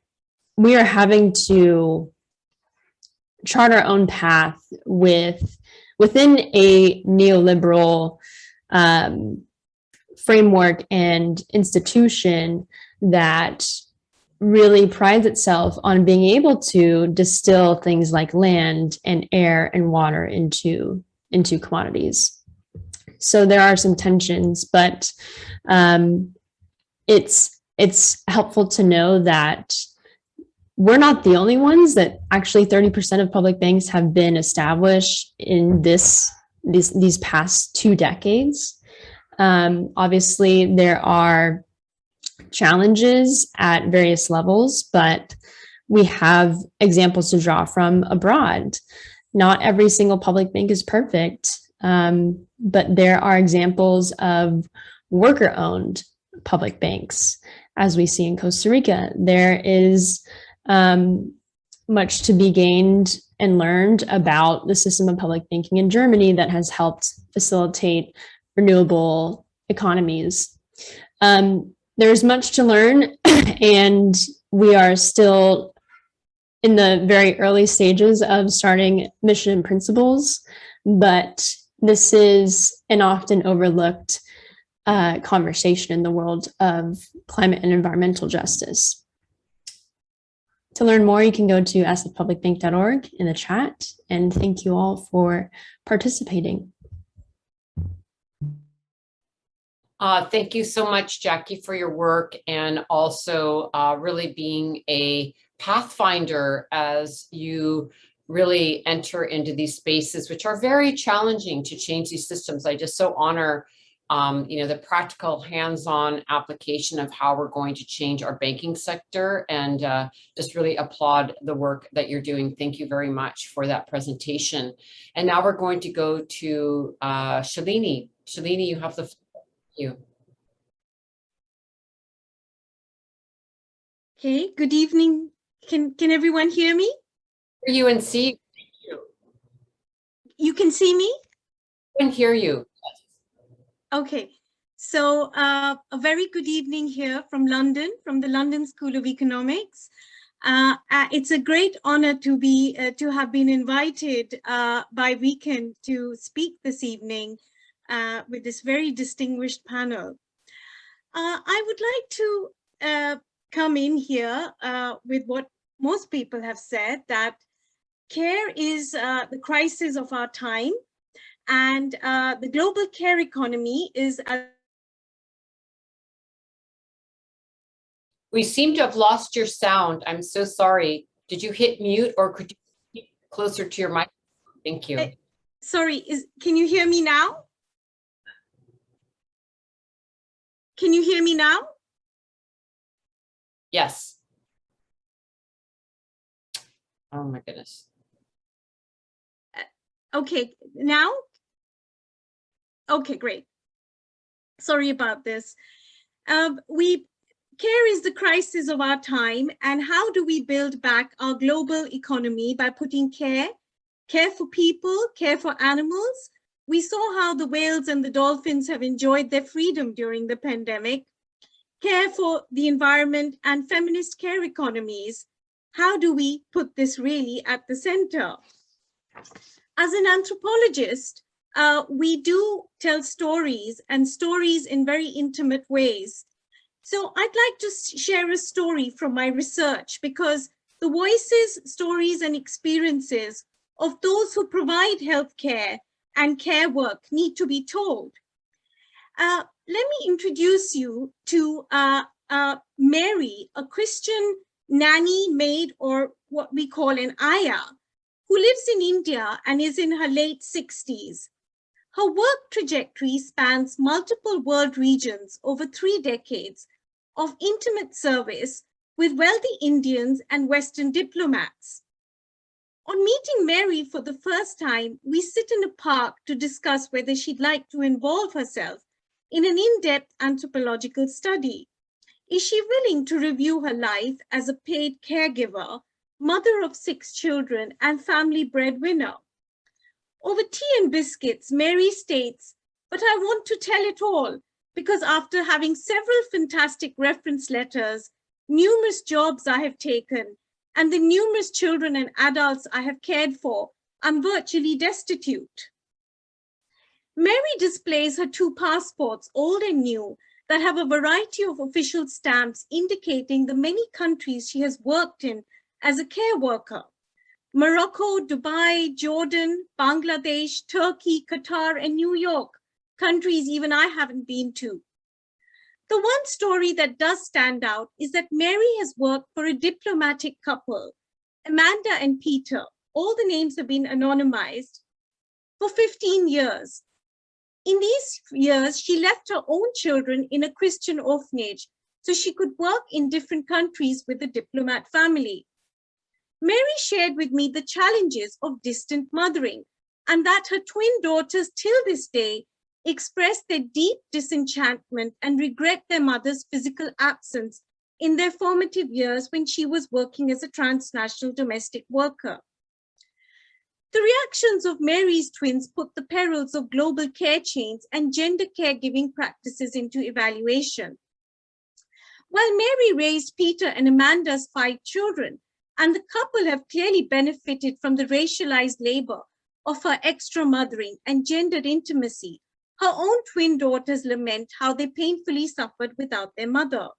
having to chart our own path within a neoliberal framework and institution that really prides itself on being able to distill things like land and air and water into commodities. So there are some tensions, but it's helpful to know that we're not the only ones, that actually 30% of public banks have been established in these past 2 decades. Obviously, there are challenges at various levels, but we have examples to draw from abroad. Not every single public bank is perfect, but there are examples of worker-owned public banks, as we see in Costa Rica. There is much to be gained and learned about the system of public banking in Germany that has helped facilitate renewable economies. There's much to learn, and we are still in the very early stages of starting mission and principles, but this is an often overlooked conversation in the world of climate and environmental justice. To learn more, you can go to assetpublicbank.org in the chat, and thank you all for participating. Thank you so much, Jackie, for your work, and also really being a pathfinder as you really enter into these spaces, which are very challenging to change these systems. I just so honor the practical hands-on application of how we're going to change our banking sector, and just really applaud the work that you're doing. Thank you very much for that presentation. And now we're going to go to Shalini. Shalini, you have the floor. You. Okay, good evening. Can everyone hear me? Hear you and see you. You can see me? I can hear you. Okay, so a very good evening here from London, from the London School of Economics. It's a great honor to have been invited by WECAN to speak this evening with this very distinguished panel. I would like to come in here with what most people have said, that care is the crisis of our time, and the global care economy is We seem to have lost your sound. I'm so sorry. Did you hit mute, or could you speak closer to your mic? Thank you. Sorry, can you hear me now? Can you hear me now? Yes. Oh my goodness. Okay, now? Okay, great. Sorry about this. Care is the crisis of our time, and how do we build back our global economy? By putting care for people, care for animals. We saw how the whales and the dolphins have enjoyed their freedom during the pandemic. Care for the environment and feminist care economies. How do we put this really at the center? As an anthropologist, we do tell stories, and stories in very intimate ways. So I'd like to share a story from my research, because the voices, stories, and experiences of those who provide healthcare and care work need to be told. Let me introduce you to Mary, a Christian nanny, maid, or what we call an ayah, who lives in India and is in her late 60s. Her work trajectory spans multiple world regions over 3 decades of intimate service with wealthy Indians and Western diplomats. On meeting Mary for the first time, we sit in a park to discuss whether she'd like to involve herself in an in-depth anthropological study. Is she willing to review her life as a paid caregiver, mother of 6 children, and family breadwinner? Over tea and biscuits, Mary states, "But I want to tell it all, because after having several fantastic reference letters, numerous jobs I have taken, and the numerous children and adults I have cared for, I'm virtually destitute." Mary displays her 2 passports, old and new, that have a variety of official stamps indicating the many countries she has worked in as a care worker: Morocco, Dubai, Jordan, Bangladesh, Turkey, Qatar, and New York, countries even I haven't been to. The one story that does stand out is that Mary has worked for a diplomatic couple, Amanda and Peter, all the names have been anonymized, for 15 years. In these years, she left her own children in a Christian orphanage so she could work in different countries with the diplomat family. Mary shared with me the challenges of distant mothering, and that her twin daughters till this day express their deep disenchantment and regret their mother's physical absence in their formative years when she was working as a transnational domestic worker. The reactions of Mary's twins put the perils of global care chains and gender caregiving practices into evaluation. While Mary raised Peter and Amanda's 5 children, and the couple have clearly benefited from the racialized labor of her extra mothering and gendered intimacy, her own twin daughters lament how they painfully suffered without their mother.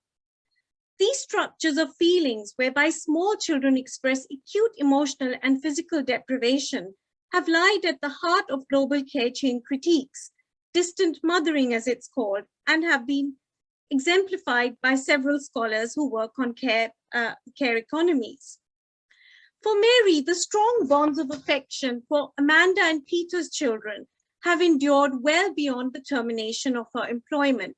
These structures of feelings whereby small children express acute emotional and physical deprivation have lied at the heart of global care chain critiques, distant mothering as it's called, and have been exemplified by several scholars who work on care economies. For Mary, the strong bonds of affection for Amanda and Peter's children have endured well beyond the termination of her employment.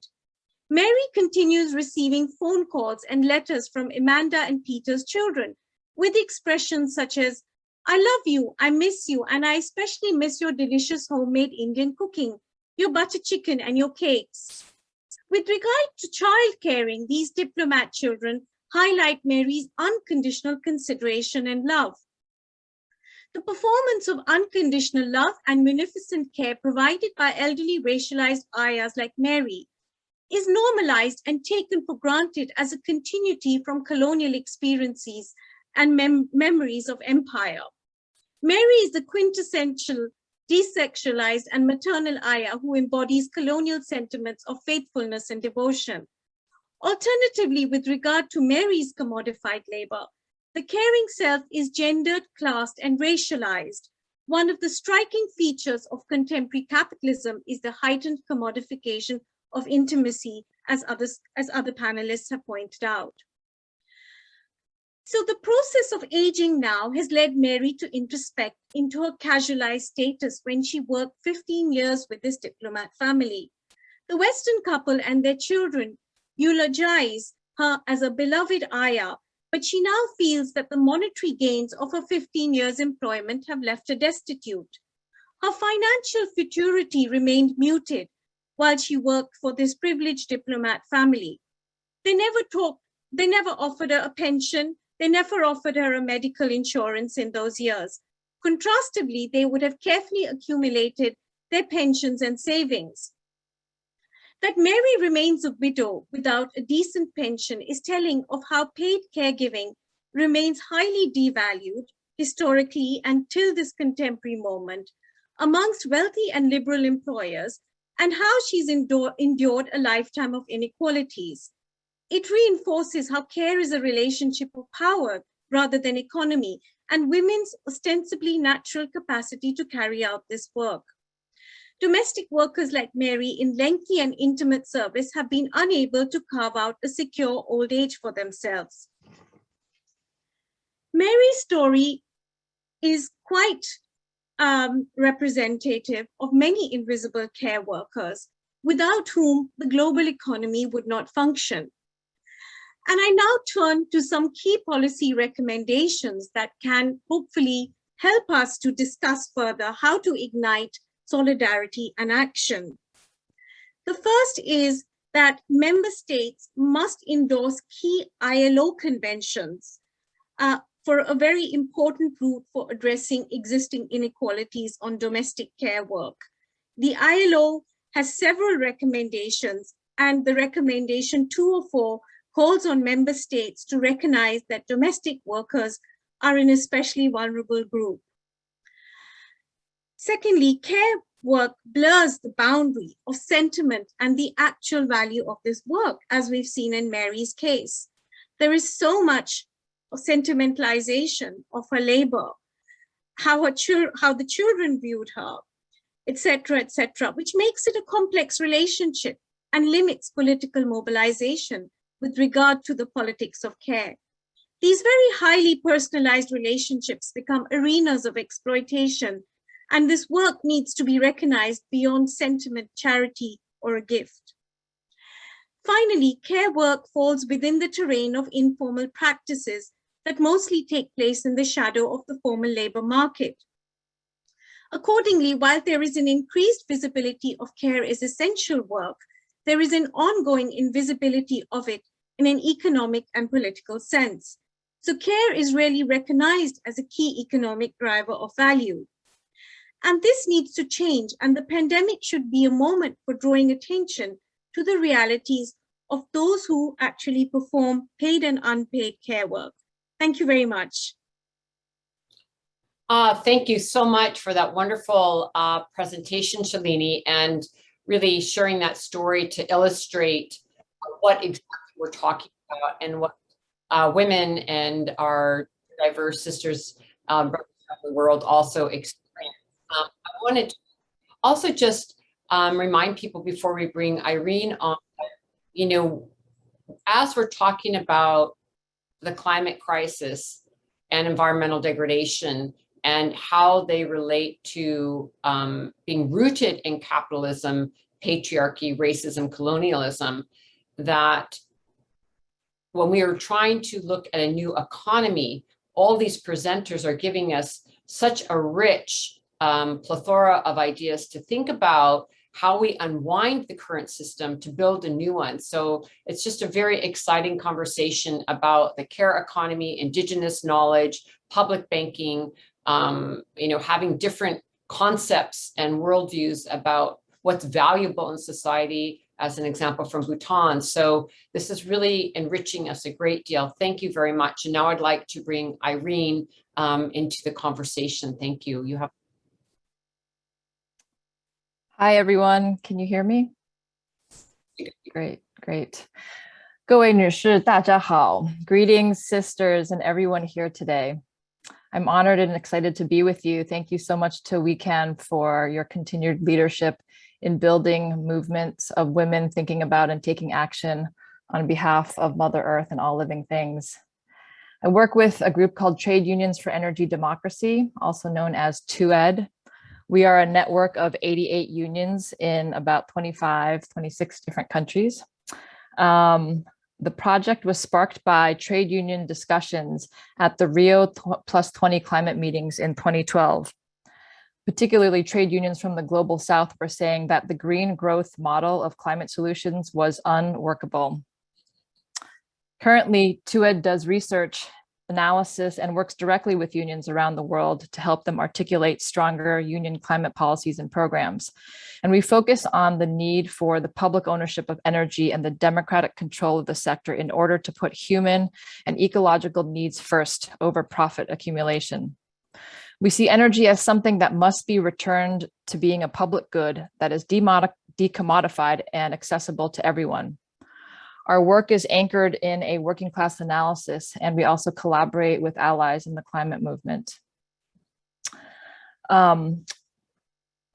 Mary continues receiving phone calls and letters from Amanda and Peter's children with expressions such as, "I love you, I miss you, and I especially miss your delicious homemade Indian cooking, your butter chicken and your cakes." With regard to child caring, these diplomat children highlight Mary's unconditional consideration and love. The performance of unconditional love and munificent care provided by elderly racialized ayahs like Mary is normalized and taken for granted as a continuity from colonial experiences and memories of empire. Mary is the quintessential desexualized and maternal ayah who embodies colonial sentiments of faithfulness and devotion. Alternatively, with regard to Mary's commodified labor, the caring self is gendered, classed, and racialized. One of the striking features of contemporary capitalism is the heightened commodification of intimacy, as other panelists have pointed out. So the process of aging now has led Mary to introspect into her casualized status when she worked 15 years with this diplomat family. The Western couple and their children eulogize her as a beloved ayah, but she now feels that the monetary gains of her 15 years employment have left her destitute. Her financial futurity remained muted while she worked for this privileged diplomat family. They never offered her a pension, they never offered her a medical insurance in those years. Contrastively, they would have carefully accumulated their pensions and savings. That Mary remains a widow without a decent pension is telling of how paid caregiving remains highly devalued historically and till this contemporary moment, amongst wealthy and liberal employers, and how she's endured a lifetime of inequalities. It reinforces how care is a relationship of power rather than economy, and women's ostensibly natural capacity to carry out this work. Domestic workers like Mary in lengthy and intimate service have been unable to carve out a secure old age for themselves. Mary's story is quite representative of many invisible care workers, without whom the global economy would not function. And I now turn to some key policy recommendations that can hopefully help us to discuss further how to ignite solidarity and action. The first is that member states must endorse key ILO conventions for a very important route for addressing existing inequalities on domestic care work. The ILO has several recommendations, and the recommendation 204 calls on member states to recognize that domestic workers are an especially vulnerable group. Secondly, care work blurs the boundary of sentiment and the actual value of this work, as we've seen in Mary's case. There is so much sentimentalization of her labor, how the children viewed her, etc., which makes it a complex relationship and limits political mobilization with regard to the politics of care. These very highly personalized relationships become arenas of exploitation, and this work needs to be recognized beyond sentiment, charity, or a gift. Finally, care work falls within the terrain of informal practices that mostly take place in the shadow of the formal labor market. Accordingly, while there is an increased visibility of care as essential work, there is an ongoing invisibility of it in an economic and political sense. So care is rarely recognized as a key economic driver of value. And this needs to change, and the pandemic should be a moment for drawing attention to the realities of those who actually perform paid and unpaid care work. Thank you very much. Thank you so much for that wonderful presentation, Shalini, and really sharing that story to illustrate what exactly we're talking about and what women and our diverse sisters around the world also experience. I wanted to also just remind people before we bring Irene on, you know, as we're talking about the climate crisis and environmental degradation and how they relate to being rooted in capitalism, patriarchy, racism, colonialism, that when we are trying to look at a new economy, all these presenters are giving us such a rich plethora of ideas to think about how we unwind the current system to build a new one. So it's just a very exciting conversation about the care economy, indigenous knowledge, public banking, you know, having different concepts and worldviews about what's valuable in society, as an example from Bhutan. So this is really enriching us a great deal. Thank you very much. And now I'd like to bring Irene into the conversation. Thank you. You have. Hi, everyone. Can you hear me? Great, great. 各位女士，大家好. Greetings, sisters, and everyone here today. I'm honored and excited to be with you. Thank you so much to WECAN for your continued leadership in building movements of women thinking about and taking action on behalf of Mother Earth and all living things. I work with a group called Trade Unions for Energy Democracy, also known as TUED. We are a network of 88 unions in about 26 different countries. The project was sparked by trade union discussions at the Rio +20 climate meetings in 2012. Particularly, trade unions from the global south were saying that the green growth model of climate solutions was unworkable. Currently, TUED does research, analysis, and works directly with unions around the world to help them articulate stronger union climate policies and programs. And we focus on the need for the public ownership of energy and the democratic control of the sector in order to put human and ecological needs first over profit accumulation. We see energy as something that must be returned to being a public good that is decommodified and accessible to everyone. Our work is anchored in a working class analysis, and we also collaborate with allies in the climate movement. I'd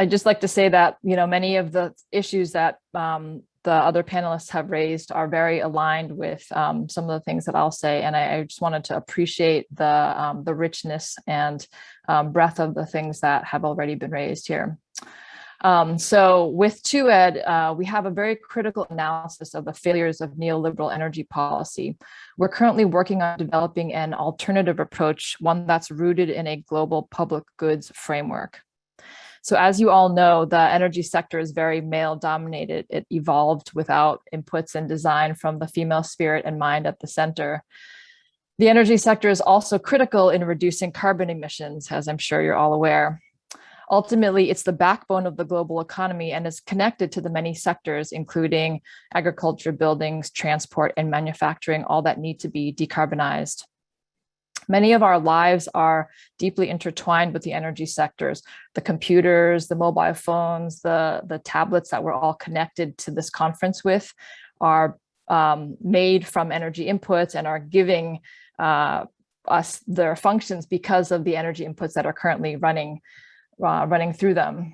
just like to say that, many of the issues that the other panelists have raised are very aligned with some of the things that I'll say, and I just wanted to appreciate the richness and breadth of the things that have already been raised here. So with TUED, we have a very critical analysis of the failures of neoliberal energy policy. We're currently working on developing an alternative approach, one that's rooted in a global public goods framework. So as you all know, the energy sector is very male dominated. It evolved without inputs and design from the female spirit and mind at the center. The energy sector is also critical in reducing carbon emissions, as I'm sure you're all aware. Ultimately, it's the backbone of the global economy and is connected to the many sectors, including agriculture, buildings, transport, and manufacturing, all that need to be decarbonized. Many of our lives are deeply intertwined with the energy sectors, the computers, the mobile phones, the tablets that we're all connected to this conference with are made from energy inputs and are giving us their functions because of the energy inputs that are currently running through them.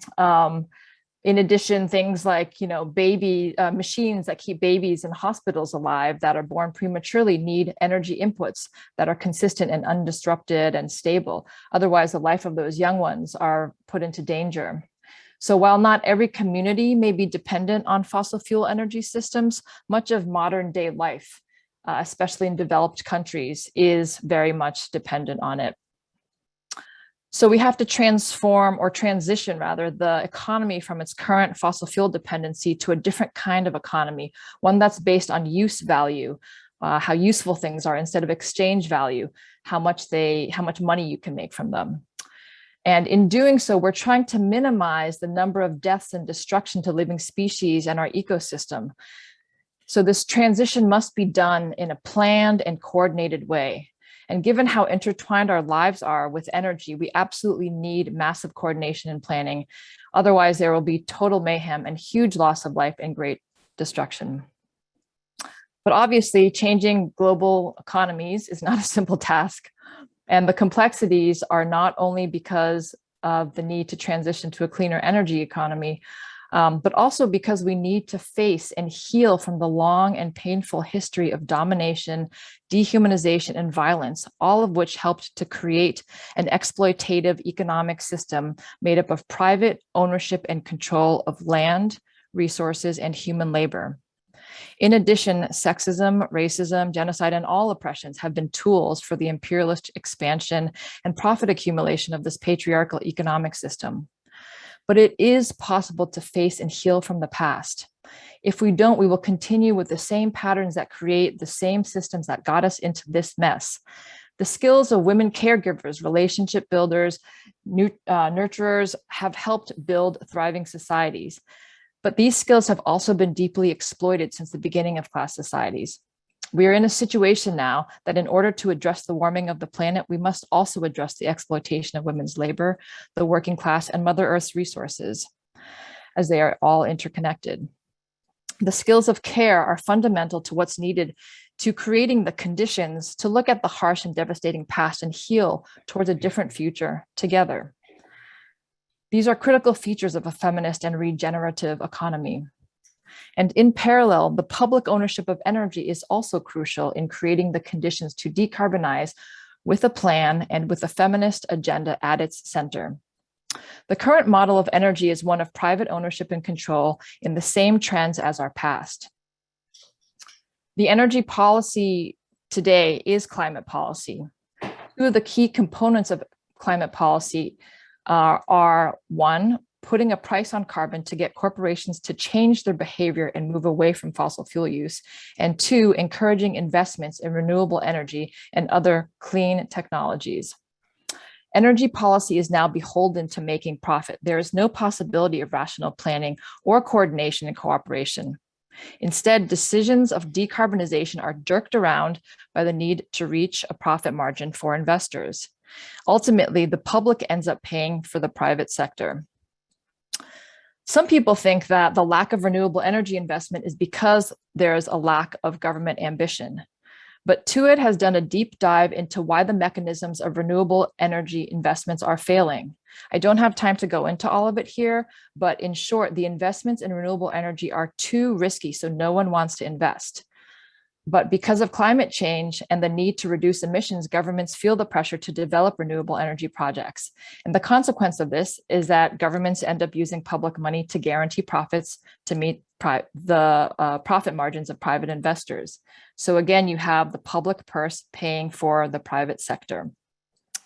In addition, things like, baby machines that keep babies in hospitals alive that are born prematurely need energy inputs that are consistent and undisrupted and stable. Otherwise, the life of those young ones are put into danger. So while not every community may be dependent on fossil fuel energy systems, much of modern day life, especially in developed countries, is very much dependent on it. So we have to transition the economy from its current fossil fuel dependency to a different kind of economy, one that's based on use value, how useful things are instead of exchange value, how much money you can make from them. And in doing so, we're trying to minimize the number of deaths and destruction to living species and our ecosystem. So this transition must be done in a planned and coordinated way. And given how intertwined our lives are with energy, we absolutely need massive coordination and planning. Otherwise, there will be total mayhem and huge loss of life and great destruction. But obviously, changing global economies is not a simple task. And the complexities are not only because of the need to transition to a cleaner energy economy, but also because we need to face and heal from the long and painful history of domination, dehumanization, and violence, all of which helped to create an exploitative economic system made up of private ownership and control of land, resources, and human labor. In addition, sexism, racism, genocide, and all oppressions have been tools for the imperialist expansion and profit accumulation of this patriarchal economic system. But it is possible to face and heal from the past. If we don't, we will continue with the same patterns that create the same systems that got us into this mess. The skills of women caregivers, relationship builders, nurturers have helped build thriving societies. But these skills have also been deeply exploited since the beginning of class societies. We are in a situation now that in order to address the warming of the planet, we must also address the exploitation of women's labor, the working class, and Mother Earth's resources, as they are all interconnected. The skills of care are fundamental to what's needed to creating the conditions to look at the harsh and devastating past and heal towards a different future together. These are critical features of a feminist and regenerative economy. And in parallel, the public ownership of energy is also crucial in creating the conditions to decarbonize with a plan and with a feminist agenda at its center. The current model of energy is one of private ownership and control in the same trends as our past. The energy policy today is climate policy. Two of the key components of climate policy are one, putting a price on carbon to get corporations to change their behavior and move away from fossil fuel use, and two, encouraging investments in renewable energy and other clean technologies. Energy policy is now beholden to making profit. There is no possibility of rational planning or coordination and cooperation. Instead, decisions of decarbonization are jerked around by the need to reach a profit margin for investors. Ultimately, the public ends up paying for the private sector. Some people think that the lack of renewable energy investment is because there's a lack of government ambition. But TUID has done a deep dive into why the mechanisms of renewable energy investments are failing. I don't have time to go into all of it here, but in short, the investments in renewable energy are too risky, so no one wants to invest. But because of climate change and the need to reduce emissions, governments feel the pressure to develop renewable energy projects. And the consequence of this is that governments end up using public money to guarantee profits to meet the profit margins of private investors. So again, you have the public purse paying for the private sector.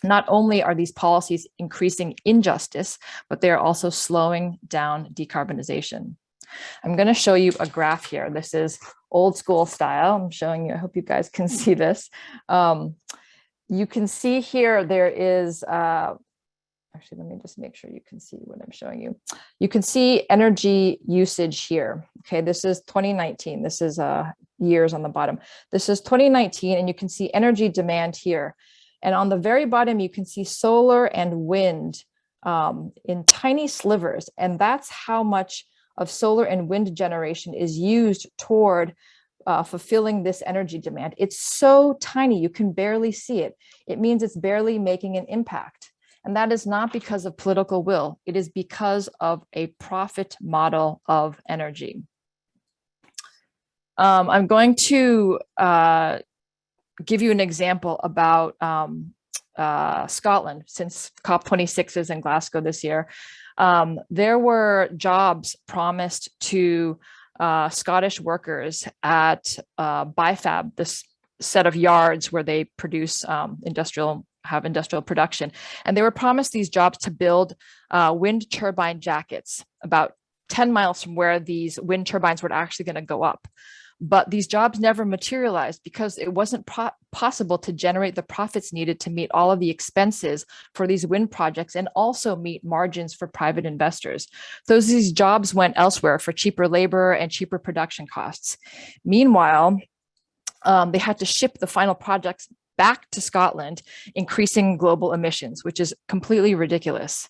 Not only are these policies increasing injustice, but they are also slowing down decarbonization. I'm going to show you a graph here. This is old school style. I'm showing you, I hope you guys can see this. You can see here, there is, actually, let me just make sure you can see what I'm showing you. You can see energy usage here. Okay, this is 2019. This is years on the bottom. This is 2019, and you can see energy demand here. And on the very bottom, you can see solar and wind in tiny slivers. And that's how much of solar and wind generation is used toward fulfilling this energy demand. It's so tiny, you can barely see it. It means it's barely making an impact. And that is not because of political will. It is because of a profit model of energy. I'm going to give you an example about Scotland, since COP26 is in Glasgow this year. There were jobs promised to Scottish workers at BIFAB, this set of yards where they produce industrial production. And they were promised these jobs to build wind turbine jackets about 10 miles from where these wind turbines were actually going to go up. But these jobs never materialized because it wasn't possible to generate the profits needed to meet all of the expenses for these wind projects and also meet margins for private investors. So these jobs went elsewhere for cheaper labor and cheaper production costs. Meanwhile, they had to ship the final projects back to Scotland, increasing global emissions, which is completely ridiculous.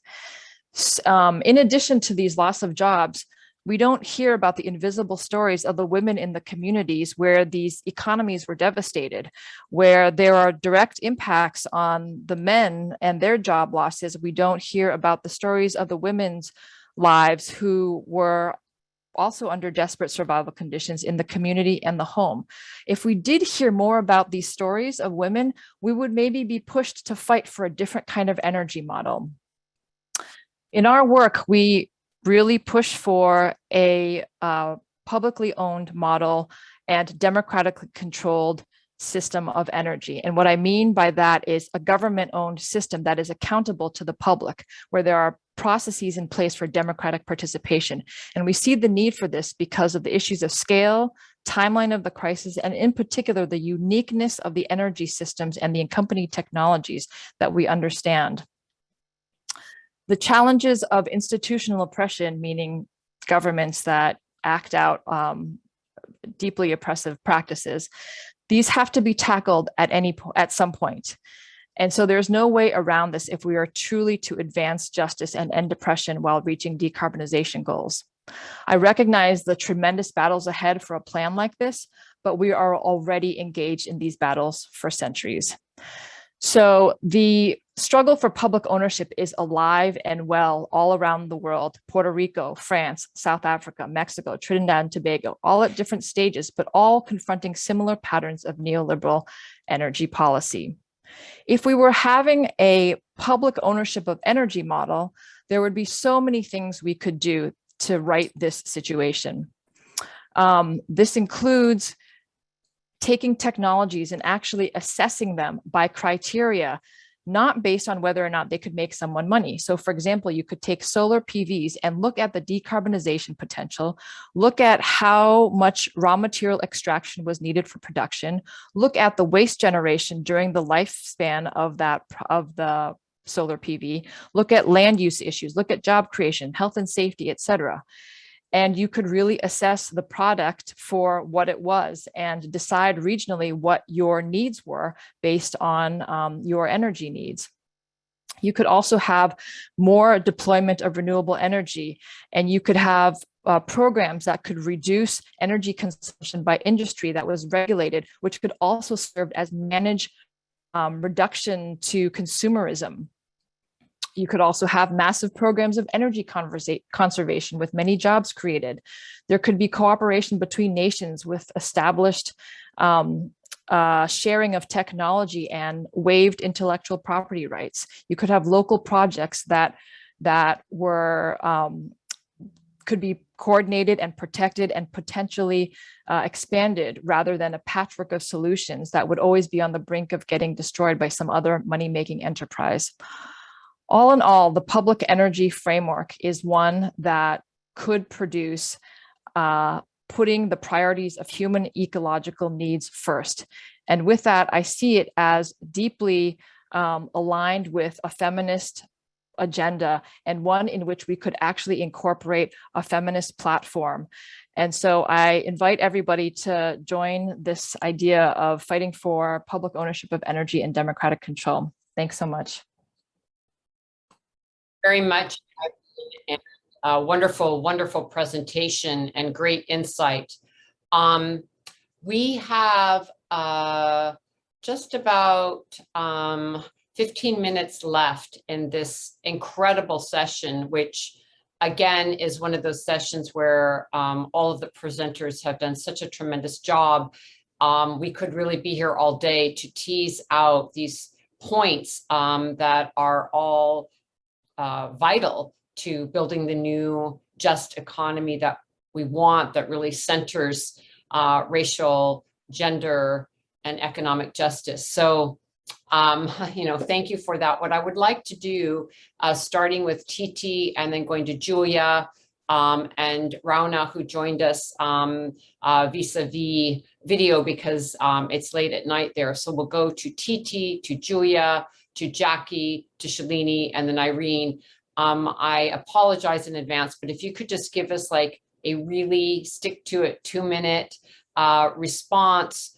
In addition to these loss of jobs, we don't hear about the invisible stories of the women in the communities where these economies were devastated, where there are direct impacts on the men and their job losses. We don't hear about the stories of the women's lives who were also under desperate survival conditions in the community and the home. If we did hear more about these stories of women, we would maybe be pushed to fight for a different kind of energy model. In our work, we really push for a publicly owned model and democratically controlled system of energy. And what I mean by that is a government-owned system that is accountable to the public, where there are processes in place for democratic participation. And we see the need for this because of the issues of scale, timeline of the crisis, and in particular, the uniqueness of the energy systems and the accompanying technologies that we understand. The challenges of institutional oppression, meaning governments that act out deeply oppressive practices, these have to be tackled at some point. And so there's no way around this if we are truly to advance justice and end oppression while reaching decarbonization goals. I recognize the tremendous battles ahead for a plan like this, but we are already engaged in these battles for centuries. So the struggle for public ownership is alive and well all around the world: Puerto Rico, France, South Africa, Mexico, Trinidad and Tobago, all at different stages, but all confronting similar patterns of neoliberal energy policy. If we were having a public ownership of energy model, there would be so many things we could do to right this situation. This includes taking technologies and actually assessing them by criteria, not based on whether or not they could make someone money. So for example, you could take solar PVs and look at the decarbonization potential, look at how much raw material extraction was needed for production, look at the waste generation during the lifespan of the solar PV, look at land use issues, look at job creation, health and safety, etc. and you could really assess the product for what it was and decide regionally what your needs were based on your energy needs. You could also have more deployment of renewable energy, and you could have programs that could reduce energy consumption by industry that was regulated, which could also serve as managed reduction to consumerism. You could also have massive programs of energy conservation with many jobs created. There could be cooperation between nations with established sharing of technology and waived intellectual property rights. You could have local projects that were could be coordinated and protected and potentially expanded, rather than a patchwork of solutions that would always be on the brink of getting destroyed by some other money-making enterprise. All in all, the public energy framework is one that could produce putting the priorities of human ecological needs first. And with that, I see it as deeply aligned with a feminist agenda, and one in which we could actually incorporate a feminist platform. And so I invite everybody to join this idea of fighting for public ownership of energy and democratic control. Thanks so much. Very much. Wonderful, wonderful presentation and great insight. We have just about 15 minutes left in this incredible session, which again is one of those sessions where all of the presenters have done such a tremendous job. We could really be here all day to tease out these points that are all vital to building the new just economy that we want, that really centers racial, gender, and economic justice. So, thank you for that. What I would like to do, starting with Titi and then going to Julia and Rauna, who joined us vis-a-vis video because it's late at night there. So we'll go to Titi, to Julia, to Jackie, to Shalini, and then Irene. I apologize in advance, but if you could just give us like a really stick to it 2-minute response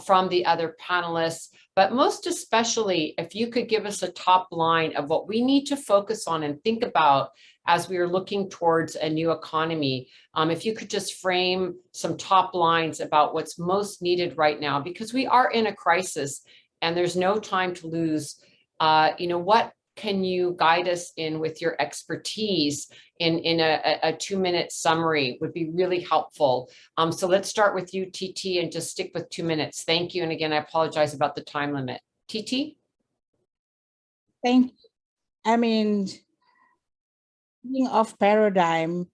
from the other panelists, but most especially if you could give us a top line of what we need to focus on and think about as we are looking towards a new economy. If you could just frame some top lines about what's most needed right now, because we are in a crisis and there's no time to lose. What can you guide us in with your expertise in a 2-minute summary would be really helpful. So let's start with you, TT, and just stick with 2 minutes. Thank you. And again, I apologize about the time limit. TT? Thank you. I mean, thinking of paradigm,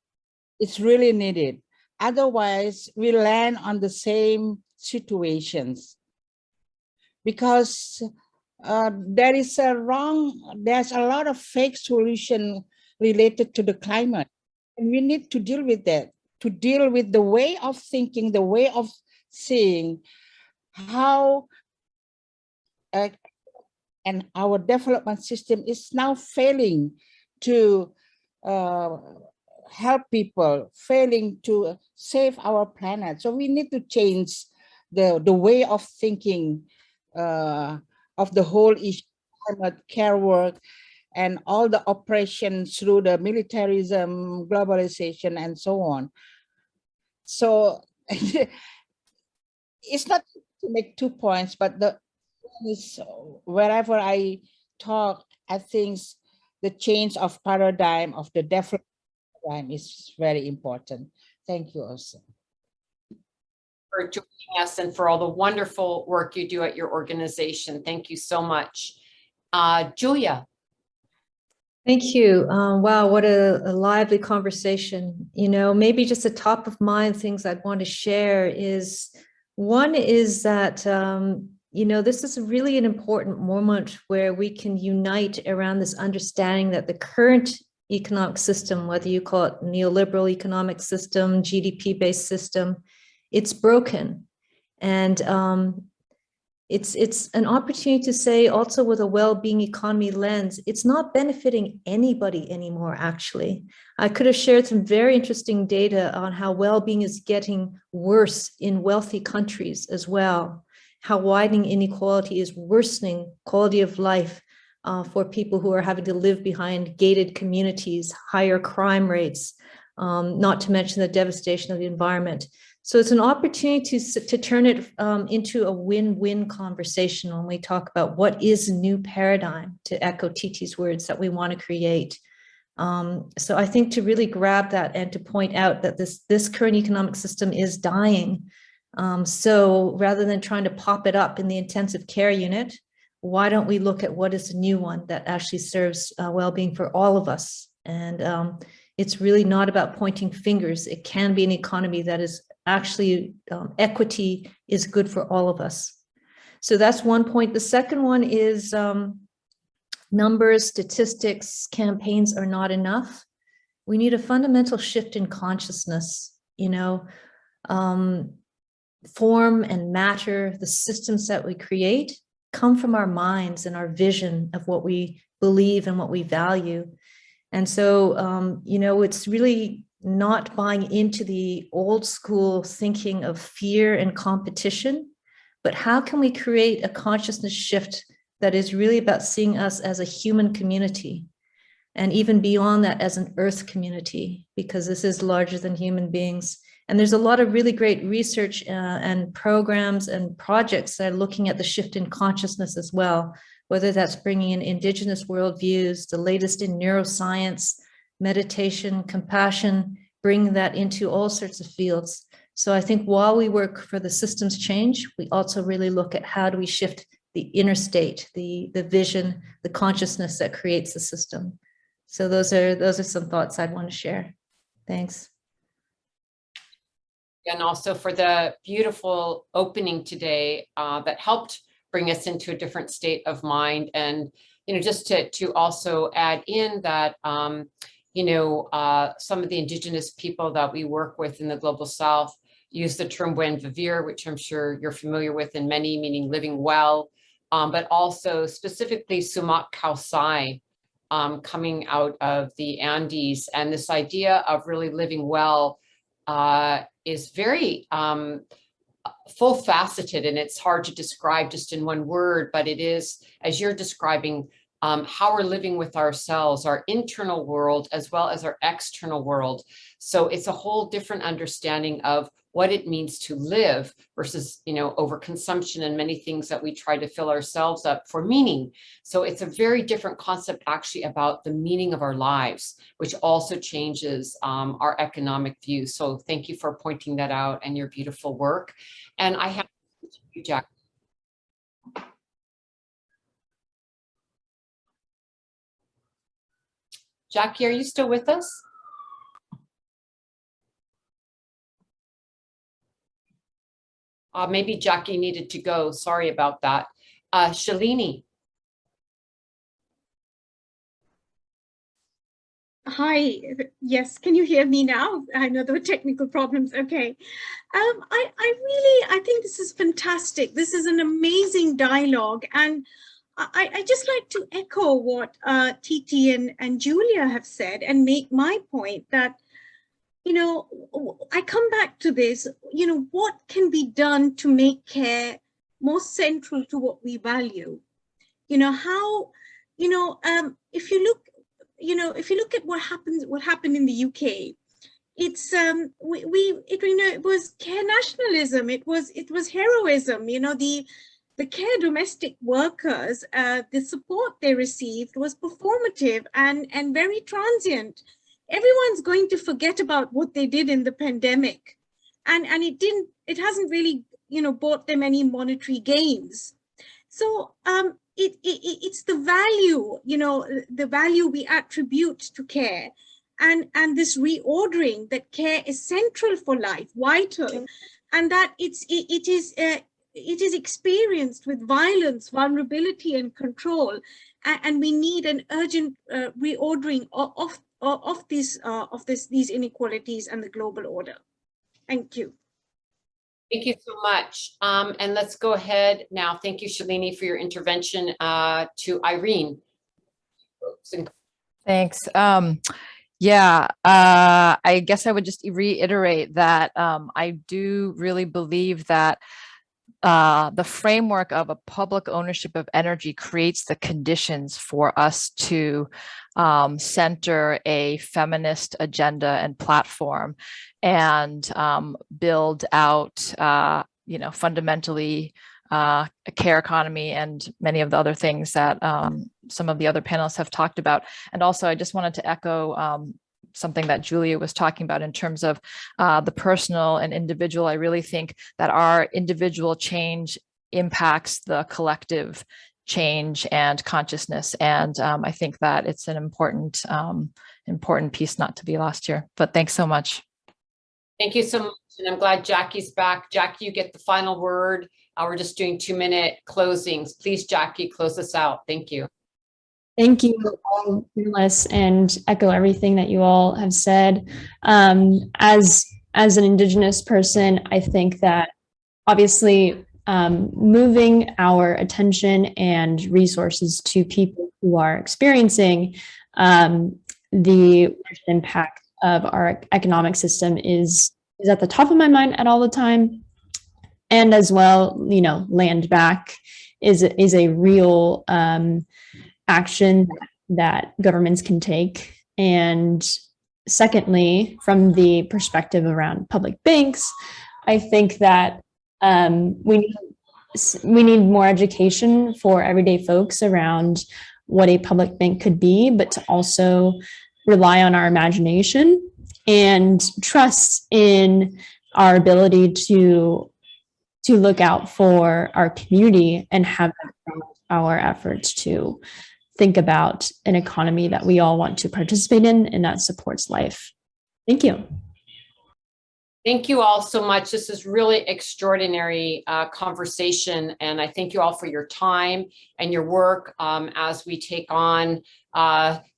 it's really needed. Otherwise, we land on the same situations. Because there's a lot of fake solution related to the climate. And we need to deal with that, to deal with the way of thinking, the way of seeing how and our development system is now failing to help people, failing to save our planet. So we need to change the way of thinking of the whole issue, climate care work, and all the oppression through the militarism, globalization, and so on. So it's not to make 2 points, but wherever I talk, I think the change of paradigm, of the development paradigm is very important. Thank you also. For joining us and for all the wonderful work you do at your organization. Thank you so much. Julia. Thank you. Wow, what a lively conversation. Maybe just the top of mind things I'd want to share is, one is that, this is really an important moment where we can unite around this understanding that the current economic system, whether you call it neoliberal economic system, GDP-based system, it's broken. And It's an opportunity to say also with a well-being economy lens, it's not benefiting anybody anymore, actually. I could have shared some very interesting data on how well-being is getting worse in wealthy countries as well, how widening inequality is worsening quality of life for people who are having to live behind gated communities, higher crime rates, not to mention the devastation of the environment. So it's an opportunity to turn it into a win-win conversation when we talk about what is a new paradigm, to echo Titi's words, that we want to create. So I think to really grab that and to point out that this current economic system is dying. So rather than trying to pop it up in the intensive care unit, why don't we look at what is a new one that actually serves well-being for all of us? And it's really not about pointing fingers. It can be an economy that is actually equity is good for all of us. So that's one point. The second one is numbers, statistics, campaigns are not enough. We need a fundamental shift in consciousness, you know, form and matter, the systems that we create come from our minds and our vision of what we believe and what we value. And so, you know, it's really not buying into the old school thinking of fear and competition, but how can we create a consciousness shift that is really about seeing us as a human community, and even beyond that as an earth community, because this is larger than human beings. And there's a lot of really great research and programs and projects that are looking at the shift in consciousness as well, whether that's bringing in indigenous worldviews, the latest in neuroscience, meditation, compassion, bring that into all sorts of fields. So I think while we work for the systems change, we also really look at how do we shift the inner state, the vision, the consciousness that creates the system. So those are some thoughts I'd want to share. Thanks. And also for the beautiful opening today that helped bring us into a different state of mind. And, you know, just to also add in that, you know, some of the indigenous people that we work with in the Global South use the term buen vivir, which I'm sure you're familiar with, in many, meaning living well, but also specifically Sumak Kausai, coming out of the Andes. And this idea of really living well is very full faceted, and it's hard to describe just in one word, but it is, as you're describing, how we're living with ourselves, our internal world, as well as our external world. So it's a whole different understanding of what it means to live versus, you know, overconsumption and many things that we try to fill ourselves up for meaning. So it's a very different concept actually about the meaning of our lives, which also changes our economic view. So thank you for pointing that out and your beautiful work. And I have you, Jack. Jackie, are you still with us? Maybe Jackie needed to go. Sorry about that. Shalini. Hi, yes, can you hear me now? I know there were technical problems. Okay. I think this is fantastic. This is an amazing dialogue. And I just like to echo what Titi and Julia have said and make my point that, you know, I come back to this, you know, what can be done to make care more central to what we value? You know, how, you know, if you look at what happened in the UK, it's it was care nationalism, it was heroism, you know, the care domestic workers, the support they received was performative and very transient. Everyone's going to forget about what they did in the pandemic, and it hasn't really, you know, bought them any monetary gains. So it's the value, you know, the value we attribute to care, and this reordering that care is central for life, vital, and that it is experienced with violence, vulnerability, and control, and we need an urgent reordering of these inequalities and the global order. Thank you. Thank you so much. And let's go ahead now. Thank you, Shalini, for your intervention, to Irene. Thanks. I guess I would just reiterate that I do really believe that the framework of a public ownership of energy creates the conditions for us to center a feminist agenda and platform and build out, fundamentally a care economy and many of the other things that some of the other panelists have talked about. And also, I just wanted to echo something that Julia was talking about in terms of the personal and individual. I really think that our individual change impacts the collective change and consciousness. And I think that it's an important piece not to be lost here. But thanks so much. Thank you so much. And I'm glad Jackie's back. Jackie, you get the final word. We're just doing 2-minute closings. Please, Jackie, close us out. Thank you. Thank you, all panelists, and echo everything that you all have said. As an Indigenous person, I think that obviously moving our attention and resources to people who are experiencing the impact of our economic system is at the top of my mind at all the time. And as well, landback is a real action that governments can take. And secondly, from the perspective around public banks, I think that we need more education for everyday folks around what a public bank could be, but to also rely on our imagination and trust in our ability to look out for our community and have our efforts to think about an economy that we all want to participate in and that supports life. Thank you. Thank you all so much. This is really extraordinary conversation, and I thank you all for your time and your work as we take on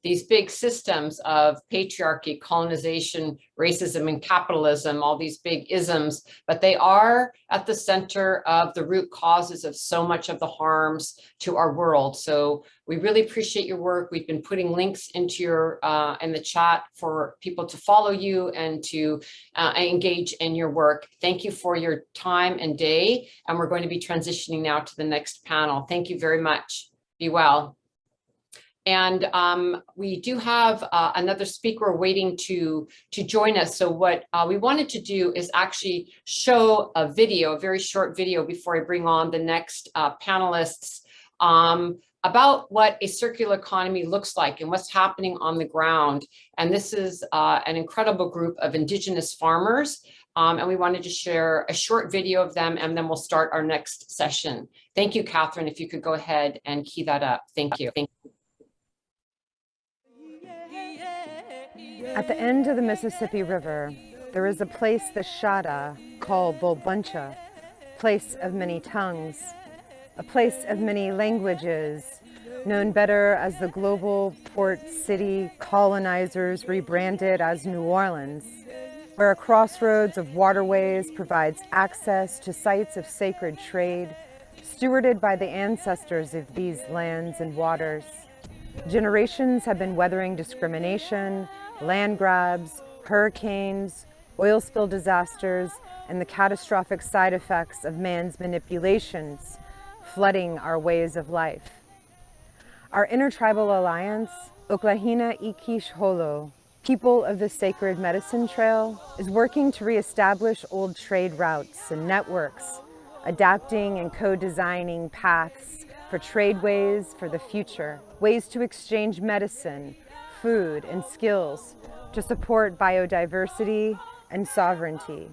these big systems of patriarchy, colonization, racism, and capitalism, all these big isms, but they are at the center of the root causes of so much of the harms to our world. So we really appreciate your work. We've been putting links into your in the chat for people to follow you and to engage in your work. Thank you for your time and day. And we're going to be transitioning now to the next panel. Thank you very much. Be well. And we do have another speaker waiting to join us. So what we wanted to do is actually show a video, a very short video before I bring on the next panelists about what a circular economy looks like and what's happening on the ground. And this is an incredible group of Indigenous farmers. And we wanted to share a short video of them, and then we'll start our next session. Thank you, Catherine. If you could go ahead and key that up. Thank you. Thank you. At the end of the Mississippi River, there is a place, the Shada, called Bolbuncha, place of many tongues, a place of many languages, known better as the global port city colonizers rebranded as New Orleans, where a crossroads of waterways provides access to sites of sacred trade, stewarded by the ancestors of these lands and waters. Generations have been weathering discrimination, land grabs, hurricanes, oil spill disasters, and the catastrophic side effects of man's manipulations, flooding our ways of life. Our intertribal alliance, Oklahina Ikish Holo, People of the Sacred Medicine Trail, is working to reestablish old trade routes and networks, adapting and co-designing paths for tradeways for the future, ways to exchange medicine, food, and skills to support biodiversity and sovereignty.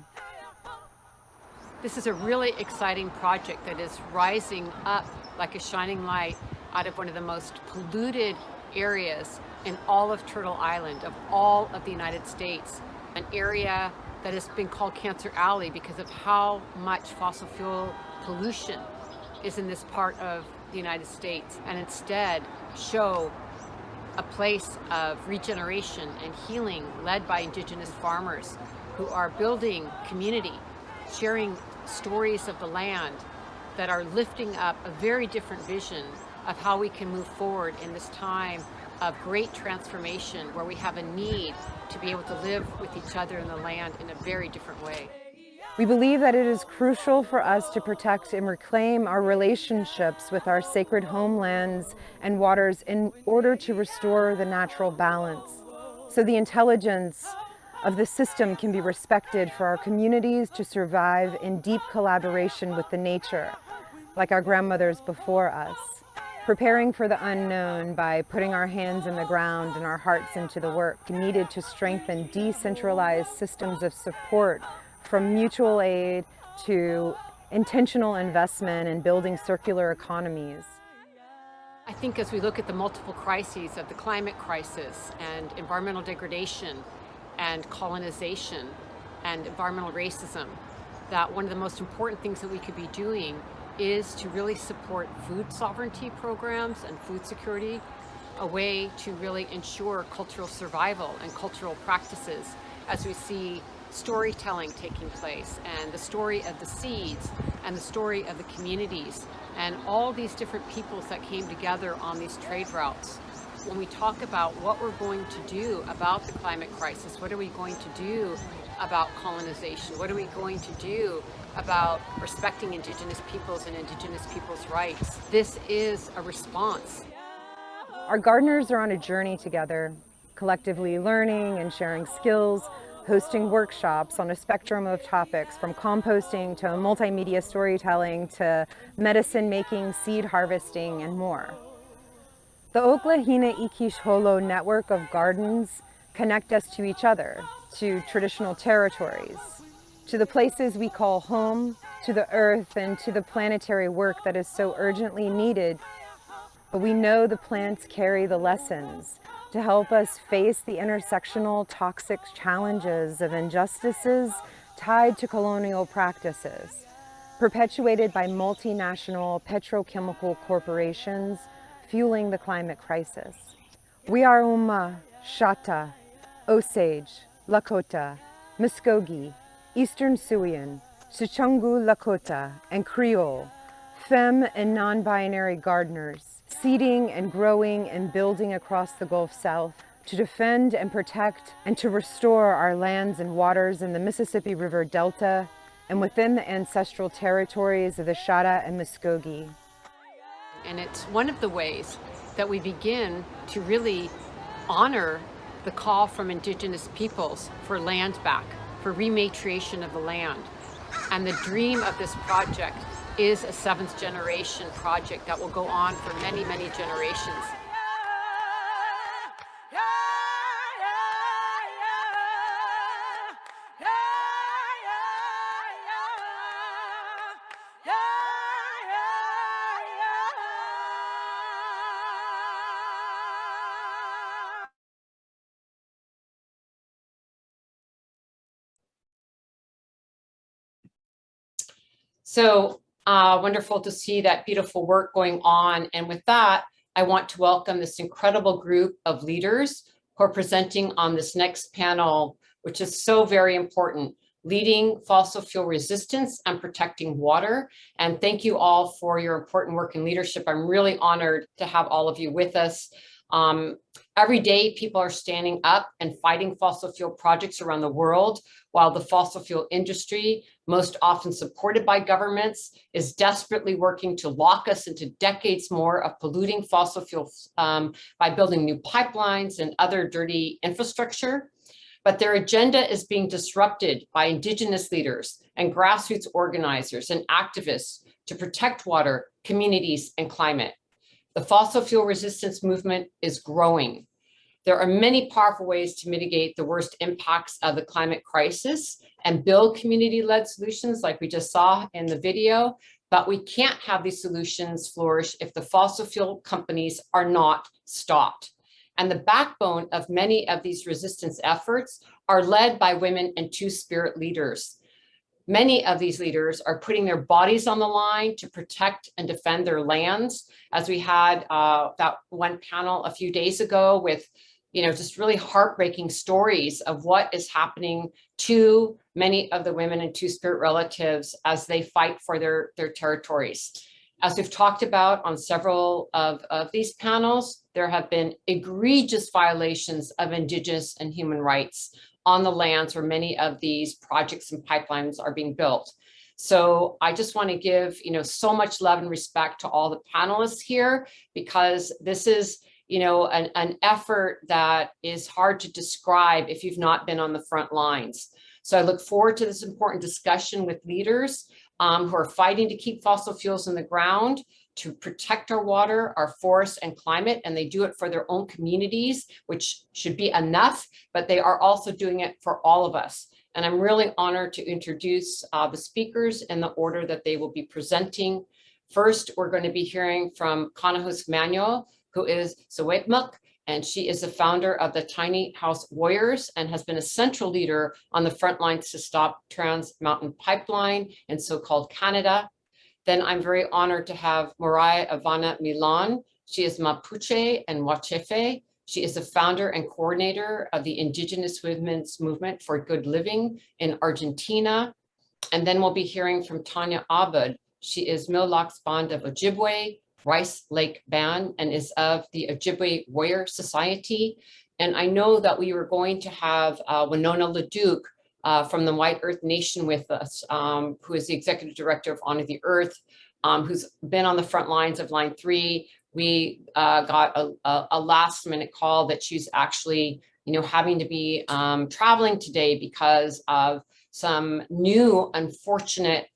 This is a really exciting project that is rising up like a shining light out of one of the most polluted areas in all of Turtle Island, of all of the United States, an area that has been called Cancer Alley because of how much fossil fuel pollution is in this part of the United States, and instead show a place of regeneration and healing led by Indigenous farmers who are building community, sharing stories of the land that are lifting up a very different vision of how we can move forward in this time of great transformation, where we have a need to be able to live with each other in the land in a very different way. We believe that it is crucial for us to protect and reclaim our relationships with our sacred homelands and waters in order to restore the natural balance, so the intelligence of the system can be respected for our communities to survive in deep collaboration with the nature, like our grandmothers before us, preparing for the unknown by putting our hands in the ground and our hearts into the work needed to strengthen decentralized systems of support, from mutual aid to intentional investment in building circular economies. I think as we look at the multiple crises of the climate crisis and environmental degradation and colonization and environmental racism, that one of the most important things that we could be doing is to really support food sovereignty programs and food security, a way to really ensure cultural survival and cultural practices as we see storytelling taking place, and the story of the seeds and the story of the communities and all these different peoples that came together on these trade routes. When we talk about what we're going to do about the climate crisis, what are we going to do about colonization, what are we going to do about respecting Indigenous peoples and Indigenous peoples' rights, this is a response. Our gardeners are on a journey together, collectively learning and sharing skills, hosting workshops on a spectrum of topics, from composting to multimedia storytelling to medicine making, seed harvesting, and more. The Oklahina Ikish Holo network of gardens connect us to each other, to traditional territories, to the places we call home, to the earth, and to the planetary work that is so urgently needed. But we know the plants carry the lessons to help us face the intersectional toxic challenges of injustices tied to colonial practices, perpetuated by multinational petrochemical corporations fueling the climate crisis. We are Uma, Shata, Osage, Lakota, Muskogee, Eastern Siouan, Sichungu Lakota, and Creole, femme and non-binary gardeners, seeding and growing and building across the Gulf South to defend and protect and to restore our lands and waters in the Mississippi River Delta and within the ancestral territories of the Shata and Muskogee. And it's one of the ways that we begin to really honor the call from Indigenous peoples for land back, for rematriation of the land. And the dream of this project is a seventh generation project that will go on for many, many generations. So wonderful to see that beautiful work going on. And with that, I want to welcome this incredible group of leaders who are presenting on this next panel, which is so very important: leading fossil fuel resistance and protecting water. And thank you all for your important work and leadership. I'm really honored to have all of you with us. Every day, people are standing up and fighting fossil fuel projects around the world, while the fossil fuel industry, most often supported by governments, is desperately working to lock us into decades more of polluting fossil fuels by building new pipelines and other dirty infrastructure. But their agenda is being disrupted by Indigenous leaders and grassroots organizers and activists to protect water, communities, and climate. The fossil fuel resistance movement is growing. There are many powerful ways to mitigate the worst impacts of the climate crisis and build community-led solutions like we just saw in the video, but we can't have these solutions flourish if the fossil fuel companies are not stopped. And the backbone of many of these resistance efforts are led by women and two-spirit leaders. Many of these leaders are putting their bodies on the line to protect and defend their lands, as we had that one panel a few days ago with just really heartbreaking stories of what is happening to many of the women and Two-Spirit relatives as they fight for their territories. As we've talked about on several of these panels, there have been egregious violations of Indigenous and human rights on the lands where many of these projects and pipelines are being built. So I just want to give, so much love and respect to all the panelists here, because this is, an effort that is hard to describe if you've not been on the front lines. So I look forward to this important discussion with leaders who are fighting to keep fossil fuels in the ground, to protect our water, our forests and climate, and they do it for their own communities, which should be enough, but they are also doing it for all of us. And I'm really honored to introduce the speakers in the order that they will be presenting. First, we're going to be hearing from Kanahus Manuel, who is Sewetmuk, and she is the founder of the Tiny House Warriors and has been a central leader on the front lines to stop Trans Mountain Pipeline in so-called Canada. Then I'm very honored to have Mariah Ivana Milan. She is Mapuche and Wachefe. She is the founder and coordinator of the Indigenous Women's Movement for Good Living in Argentina. And then we'll be hearing from Tanya Abud. She is Milox Band of Ojibwe, Rice Lake Band, and is of the Ojibwe Warrior Society. And I know that we were going to have Winona Leduc from the White Earth Nation with us, who is the executive director of Honor the Earth, who's been on the front lines of Line 3. We got a last minute call that she's actually, having to be traveling today because of some new unfortunate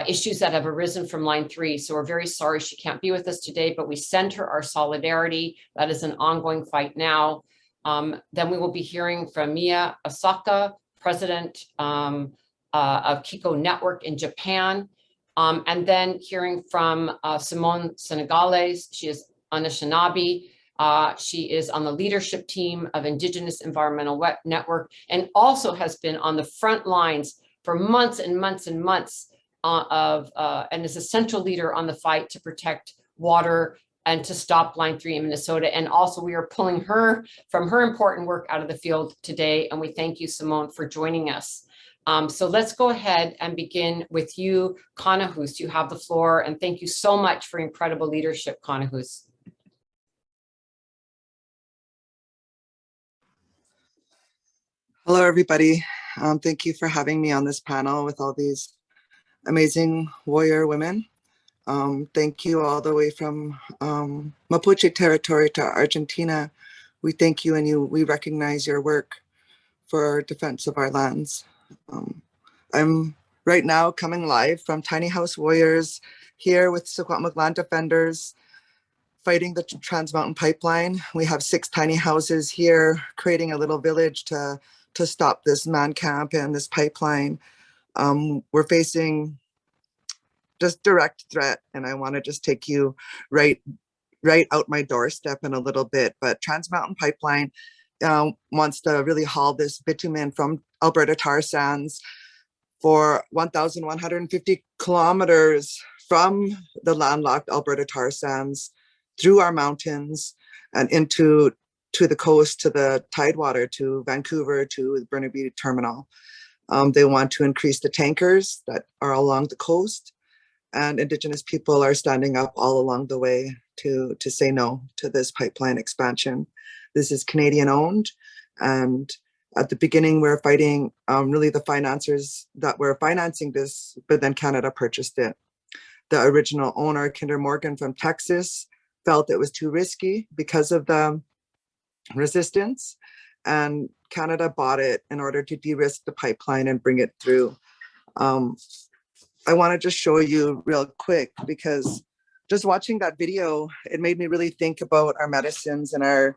issues that have arisen from Line 3. So we're very sorry she can't be with us today, but we send her our solidarity. That is an ongoing fight now. Then we will be hearing from Mia Osaka, president of Kiko Network in Japan. And then hearing from Simone Senegales. She is Anishinaabe. She is on the leadership team of Indigenous Environmental Network and also has been on the front lines for months and months and months and is a central leader on the fight to protect water and to stop Line 3 in Minnesota. And also we are pulling her from her important work out of the field today. And we thank you, Simone, for joining us. So let's go ahead and begin with you, Kanahus. You have the floor, and thank you so much for incredible leadership, Kanahus. Hello, everybody. Thank you for having me on this panel with all these amazing warrior women. Thank you all the way from Mapuche territory to Argentina. We thank you, and we recognize your work for defense of our lands. I'm right now coming live from Tiny House Warriors here with Secwepemc Land Defenders fighting the Trans Mountain Pipeline. We have 6 tiny houses here creating a little village to stop this man camp and this pipeline. We're facing just direct threat, and I want to just take you right out my doorstep in a little bit. But Trans Mountain Pipeline wants to really haul this bitumen from Alberta tar sands for 1,150 kilometers from the landlocked Alberta tar sands through our mountains and into the coast, to the tidewater, to Vancouver, to the Burnaby terminal. They want to increase the tankers that are along the coast, and Indigenous people are standing up all along the way to say no to this pipeline expansion. This is Canadian owned, and at the beginning we're fighting really the financiers that were financing this, but then Canada purchased it. The original owner, Kinder Morgan from Texas, felt it was too risky because of the resistance, and Canada bought it in order to de-risk the pipeline and bring it through. I want to just show you real quick, because just watching that video, it made me really think about our medicines and our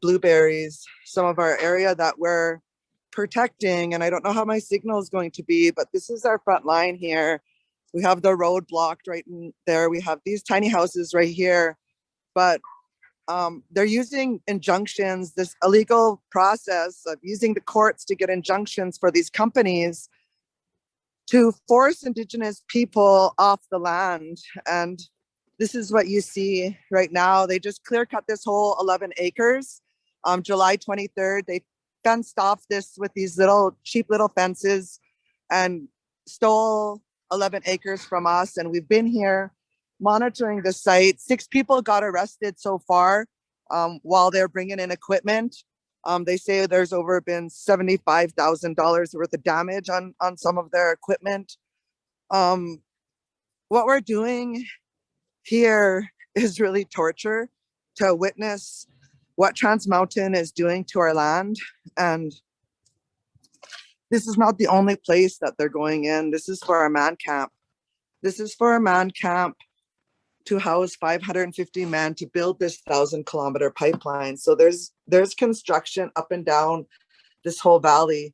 blueberries, some of our area that we're protecting. And I don't know how my signal is going to be, but this is our front line here. We have the road blocked right in there. We have these tiny houses right here, but they're using injunctions, this illegal process of using the courts to get injunctions for these companies to force Indigenous people off the land. And this is what you see right now. They just clear cut this whole 11 acres. July 23rd, they fenced off this with these cheap little fences and stole 11 acres from us. And we've been here monitoring the site. 6 people got arrested so far while they're bringing in equipment. They say there's been $75,000 worth of damage on some of their equipment. What we're doing here is really torture, to witness what Trans Mountain is doing to our land. And this is not the only place that they're going in. This is for our man camp. This is for a man camp to house 550 men to build this 1,000-kilometer pipeline. So there's construction up and down this whole valley.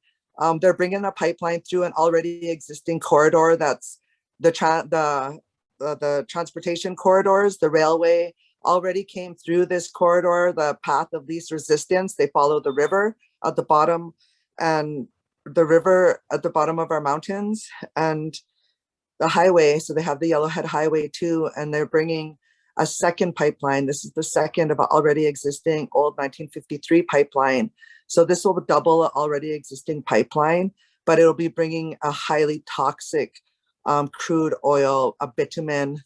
They're bringing a pipeline through an already existing corridor. That's the transportation corridors. The railway already came through this corridor, the path of least resistance. They follow the river at the bottom, and the river at the bottom of our mountains, and the highway. So they have the Yellowhead Highway too, and they're bringing a second pipeline. This is the second of an already existing old 1953 pipeline. So this will double an already existing pipeline, but it'll be bringing a highly toxic crude oil, a bitumen,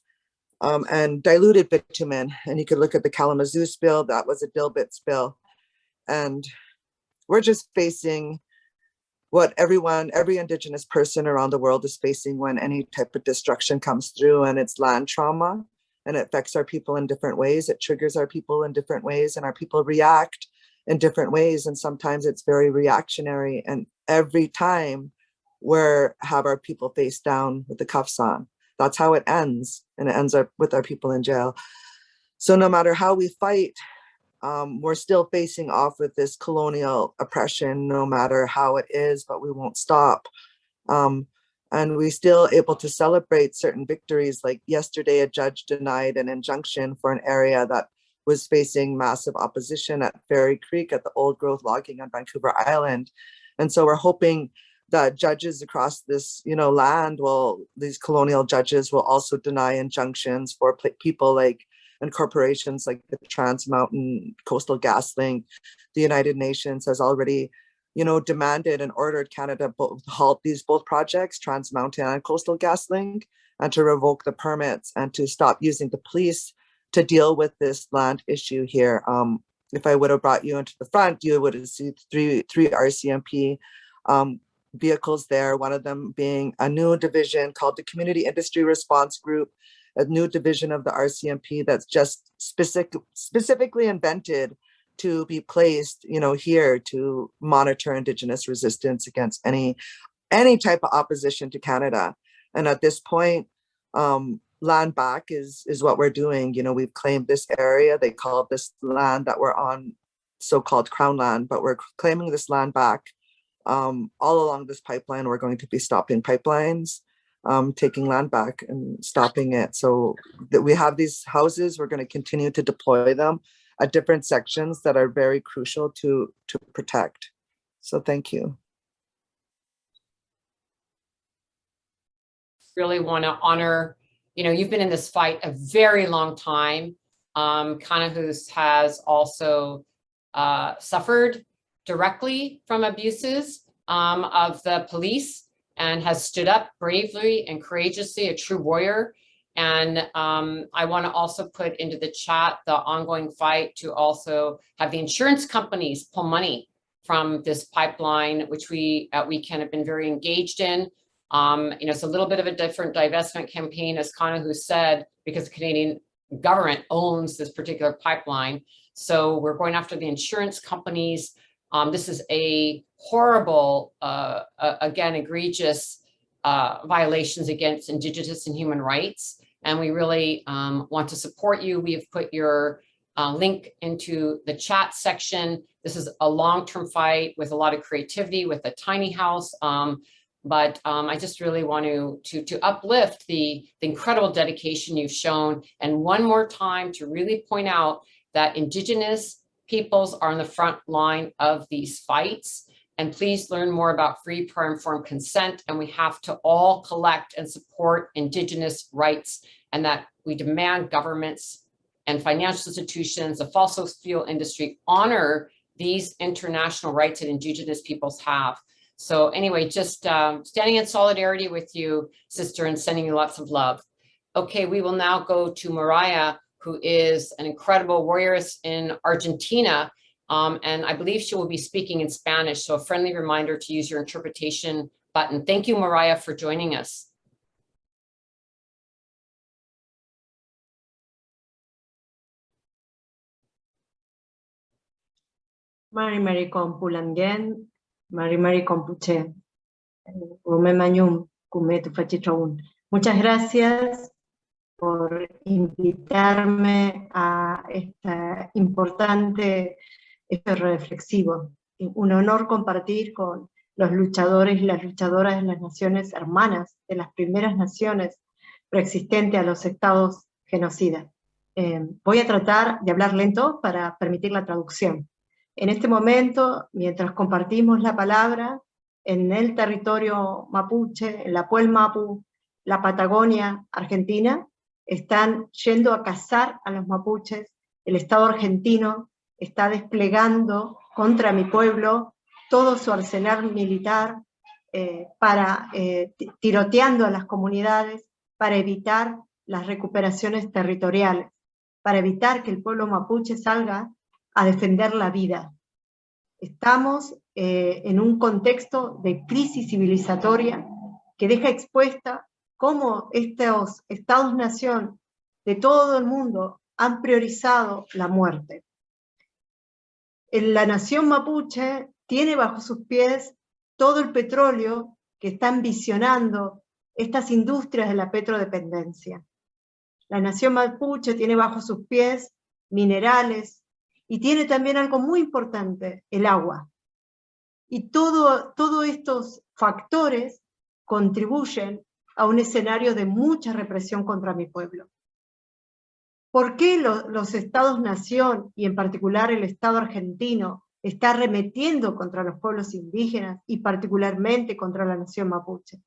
and diluted bitumen. And you could look at the Kalamazoo spill, that was a Dilbit spill. And we're just facing what every Indigenous person around the world is facing when any type of destruction comes through, and it's land trauma, and it affects our people in different ways. It triggers our people in different ways, and our people react in different ways. And sometimes it's very reactionary. And every time have our people face down with the cuffs on. That's how it ends. And it ends up with our people in jail. So no matter how we fight, we're still facing off with this colonial oppression, no matter how it is, but we won't stop. And we're still able to celebrate certain victories. Like yesterday, a judge denied an injunction for an area that was facing massive opposition at Fairy Creek at the old growth logging on Vancouver Island. And so we're hoping that judges across this, land these colonial judges will also deny injunctions for people like, and corporations like the Trans Mountain Coastal GasLink. The United Nations has already, demanded and ordered Canada to halt both projects, Trans Mountain and Coastal GasLink, and to revoke the permits and to stop using the police to deal with this land issue here. If I would have brought you into the front, you would have seen three RCMP vehicles there, one of them being a new division called the Community Industry Response Group, a new division of the RCMP that's just specifically invented to be placed, here to monitor Indigenous resistance against any type of opposition to Canada. And at this point, land back is what we're doing. We've claimed this area. They call this land that we're on so-called Crown land, but we're claiming this land back. All along this pipeline, we're going to be stopping pipelines, taking land back and stopping it. So that we have these houses, we're going to continue to deploy them at different sections that are very crucial to protect. So thank you. Really want to honor, you've been in this fight a very long time. Kanahus has also suffered directly from abuses of the police and has stood up bravely and courageously, a true warrior. And I want to also put into the chat the ongoing fight to also have the insurance companies pull money from this pipeline, which we at WECAN have been very engaged in. It's a little bit of a different divestment campaign, as Kanahu said, because the Canadian government owns this particular pipeline. So we're going after the insurance companies. This is a horrible, again, egregious violations against Indigenous and human rights. And we really want to support you. We have put your link into the chat section. This is a long-term fight with a lot of creativity, with a tiny house. But I just really want to uplift the incredible dedication you've shown. And one more time to really point out that Indigenous peoples are on the front line of these fights. And please learn more about free prior informed consent. And we have to all collect and support Indigenous rights, and that we demand governments and financial institutions, the fossil fuel industry, honor these international rights that Indigenous peoples have. So anyway, just standing in solidarity with you, sister, and sending you lots of love. Okay, we will now go to Mariah, who is an incredible warrioress in Argentina. And I believe she will be speaking in Spanish. So a friendly reminder to use your interpretation button. Thank you, Mariah, for joining us. Mari Kompulangen, Mari Kompuche, Rumemanyum, Kumetu Fachitraun. Muchas gracias por invitarme a esta importante reflexivo. Un honor compartir con los luchadores y las luchadoras de las naciones hermanas, de las primeras naciones preexistentes a los estados genocidas. Voy a tratar de hablar lento para permitir la traducción. En este momento, mientras compartimos la palabra, en el territorio mapuche, en la Puel Mapu, la Patagonia Argentina, están yendo a cazar a los mapuches. El Estado argentino está desplegando contra mi pueblo todo su arsenal militar, tiroteando a las comunidades para evitar las recuperaciones territoriales, para evitar que el pueblo mapuche salga a defender la vida. Estamos en un contexto de crisis civilizatoria que deja expuesta cómo estos estados-nación de todo el mundo han priorizado la muerte. La nación mapuche tiene bajo sus pies todo el petróleo que están visionando estas industrias de la petrodependencia. La nación mapuche tiene bajo sus pies minerales, y tiene también algo muy importante, el agua. Y todos estos factores contribuyen a un escenario de mucha represión contra mi pueblo. ¿Por qué los estados-nación, y en particular el Estado argentino, está arremetiendo contra los pueblos indígenas y particularmente contra la nación mapuche?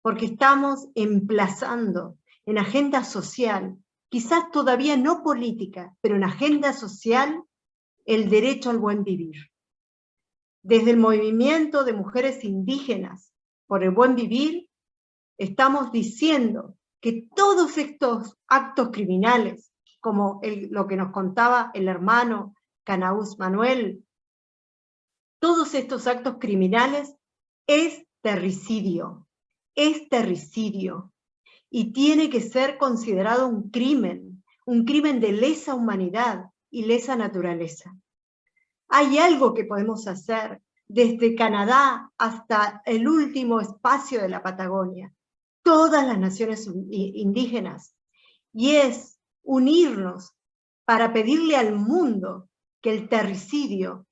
Porque estamos emplazando en agenda social, quizás todavía no política, pero en agenda social, el derecho al buen vivir. Desde el movimiento de mujeres indígenas por el buen vivir, estamos diciendo que todos estos actos criminales, como lo que nos contaba el hermano Canaús Manuel, todos estos actos criminales es terricidio, y tiene que ser considerado un crimen de lesa humanidad y lesa naturaleza. Hay algo que podemos hacer desde Canadá hasta el último espacio de la Patagonia, todas las naciones indígenas, y es unirnos para pedirle al mundo que el terricidio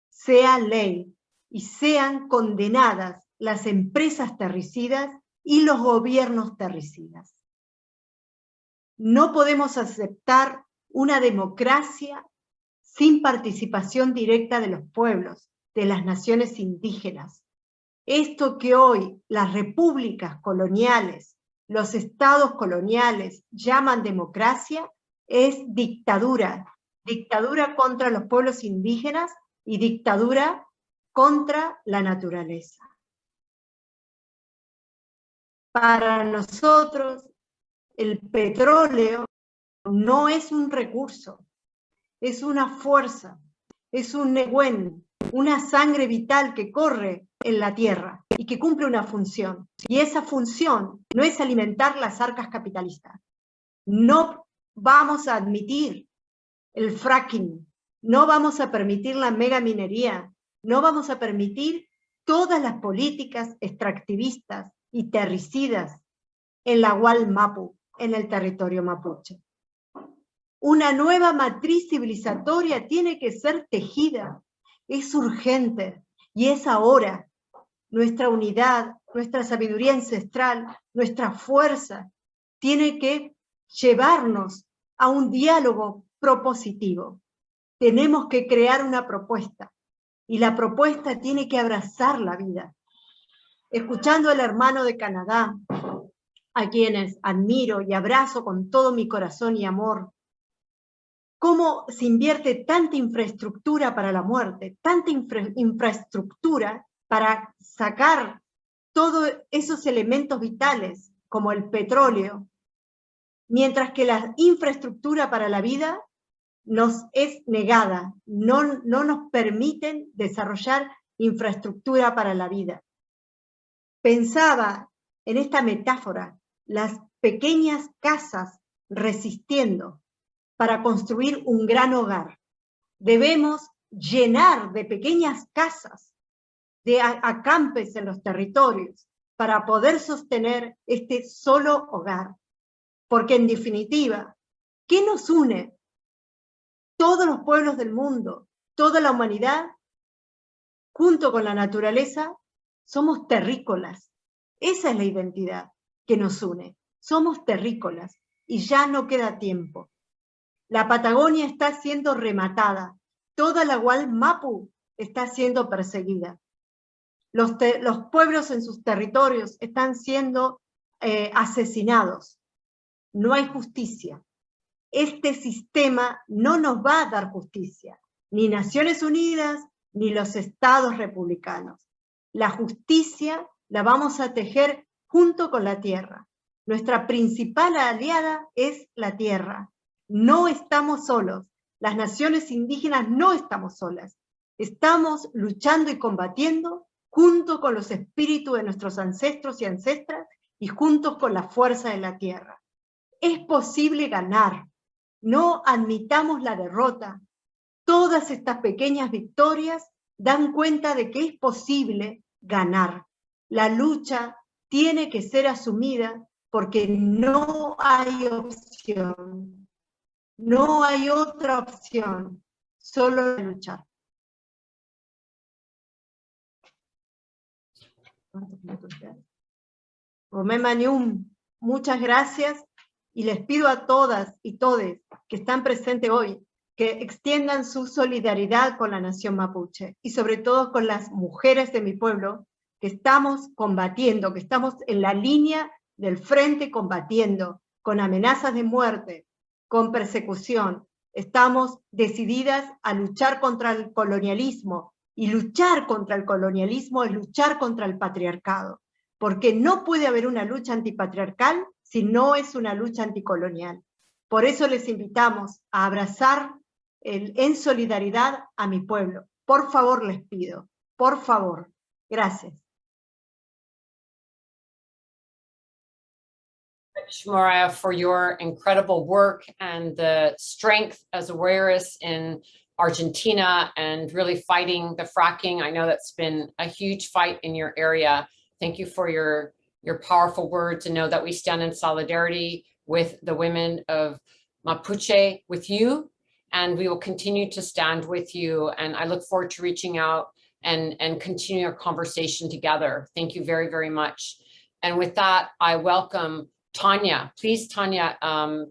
sea ley y sean condenadas las empresas terricidas y los gobiernos terricidas. No podemos aceptar una democracia sin participación directa de los pueblos, de las naciones indígenas. Esto que hoy las repúblicas coloniales, los estados coloniales llaman democracia, es dictadura. Dictadura contra los pueblos indígenas y dictadura contra la naturaleza. Para nosotros, el petróleo no es un recurso, es una fuerza, es un nehuen, una sangre vital que corre en la tierra y que cumple una función. Y esa función no es alimentar las arcas capitalistas. No vamos a admitir el fracking, no vamos a permitir la megaminería, no vamos a permitir todas las políticas extractivistas y terricidas en la Hual Mapu, en el territorio mapuche. Una nueva matriz civilizatoria tiene que ser tejida, es urgente, y es ahora. Nuestra unidad, nuestra sabiduría ancestral, nuestra fuerza, tiene que llevarnos a un diálogo propositivo. Tenemos que crear una propuesta. y la propuesta tiene que abrazar la vida. Escuchando al hermano de Canadá, a quienes admiro y abrazo con todo mi corazón y amor, cómo se invierte tanta infraestructura para la muerte, tanta infraestructura para sacar todos esos elementos vitales, como el petróleo, mientras que la infraestructura para la vida nos es negada, no nos permiten desarrollar infraestructura para la vida. Pensaba en esta metáfora, las pequeñas casas resistiendo para construir un gran hogar. Debemos llenar de pequeñas casas, de acampes en los territorios, para poder sostener este solo hogar. Porque en definitiva, ¿qué nos une? Todos los pueblos del mundo, toda la humanidad, junto con la naturaleza, somos terrícolas. Esa es la identidad que nos une. Somos terrícolas y ya no queda tiempo. La Patagonia está siendo rematada. Toda la Mapu está siendo perseguida. Los pueblos en sus territorios están siendo asesinados. No hay justicia. Este sistema no nos va a dar justicia, ni Naciones Unidas, ni los estados republicanos. La justicia la vamos a tejer junto con la tierra. Nuestra principal aliada es la tierra. No estamos solos. Las naciones indígenas no estamos solas. Estamos luchando y combatiendo junto con los espíritus de nuestros ancestros y ancestras y juntos con la fuerza de la tierra. Es posible ganar. No admitamos la derrota. Todas estas pequeñas victorias dan cuenta de que es posible ganar. La lucha tiene que ser asumida porque no hay opción. No hay otra opción, solo luchar. Romé Manium, muchas gracias y les pido a todas y todes que están presentes hoy que extiendan su solidaridad con la nación mapuche y sobre todo con las mujeres de mi pueblo que estamos combatiendo, que estamos en la línea del frente combatiendo con amenazas de muerte, con persecución. Estamos decididas a luchar contra el colonialismo, y luchar contra el colonialismo es luchar contra el patriarcado, porque no puede haber una lucha antipatriarcal si no es una lucha anticolonial. Por eso les invitamos a abrazar en solidaridad a mi pueblo. Por favor, les pido, por favor. Gracias. Mariah, for your incredible work and the strength as a warrioress in Argentina and really fighting the fracking. I know that's been a huge fight in your area. Thank you for your powerful words, and know that we stand in solidarity with the women of Mapuche, with you, and we will continue to stand with you. And I look forward to reaching out and continue our conversation together. Thank you very, very much. And with that, I welcome Tanya. Please, Tanya,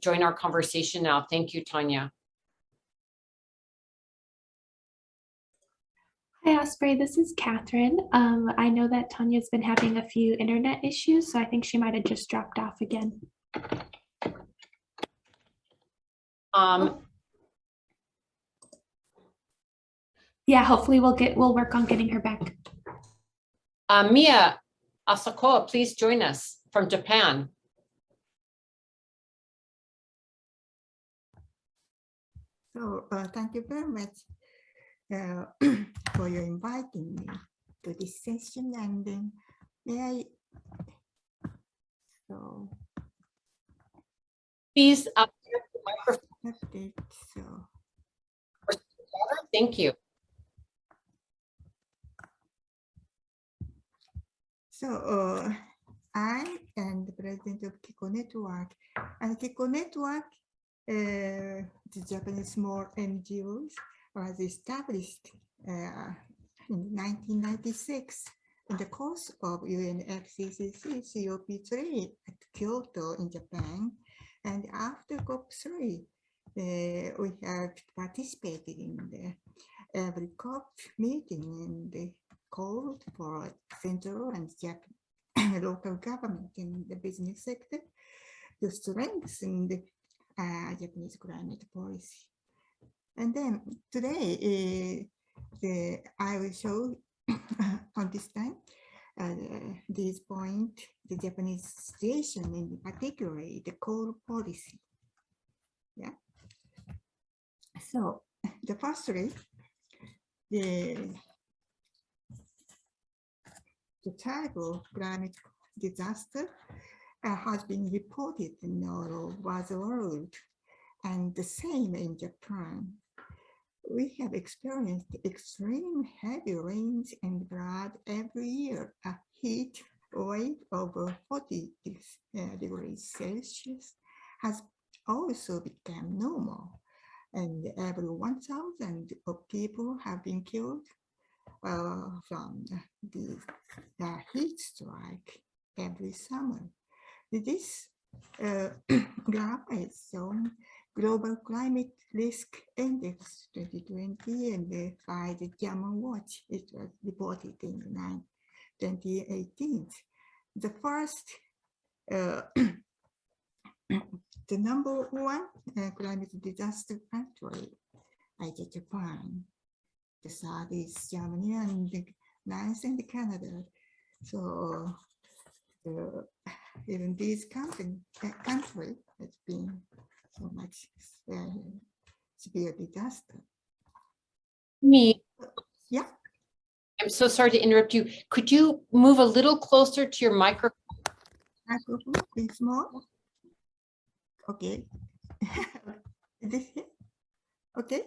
join our conversation now. Thank you, Tanya. Hi, Osprey. This is Catherine. I know that Tanya's been having a few internet issues, so I think she might have just dropped off again. Yeah, hopefully we'll work on getting her back. Mia Asakoa, please join us from Japan. So thank you very much for your inviting me to this session. And then may I, so please up the microphone. So thank you. So I am the president of Kiko Network, and Kiko Network, the Japanese small NGOs, was established in 1996 in the course of UNFCCC COP3 at Kyoto in Japan. And after COP3, we have participated in there. every COP meeting and they called for central and local government in the business sector to strengthen the Japanese climate policy. And then today, I will show on this time this point, the Japanese situation, in particular, the coal policy. Yeah. So the firstly, the terrible climate disaster has been reported in all over the world, and the same in Japan. We have experienced extreme heavy rains and flood every year. A heat wave over 40 degrees Celsius has also become normal, and every 1,000 of people have been killed from the heat strike every summer. This graph is shown Global Climate Risk Index 2020 and by the German Watch. It was reported in 2018. The first, the number one climate disaster country is Japan. The third is Germany, and the ninth is Canada. So even this country has been so much severe disaster. Me. Yeah. I'm so sorry to interrupt you. Could you move a little closer to your microphone? Microphone, please more. Okay. This here? Okay.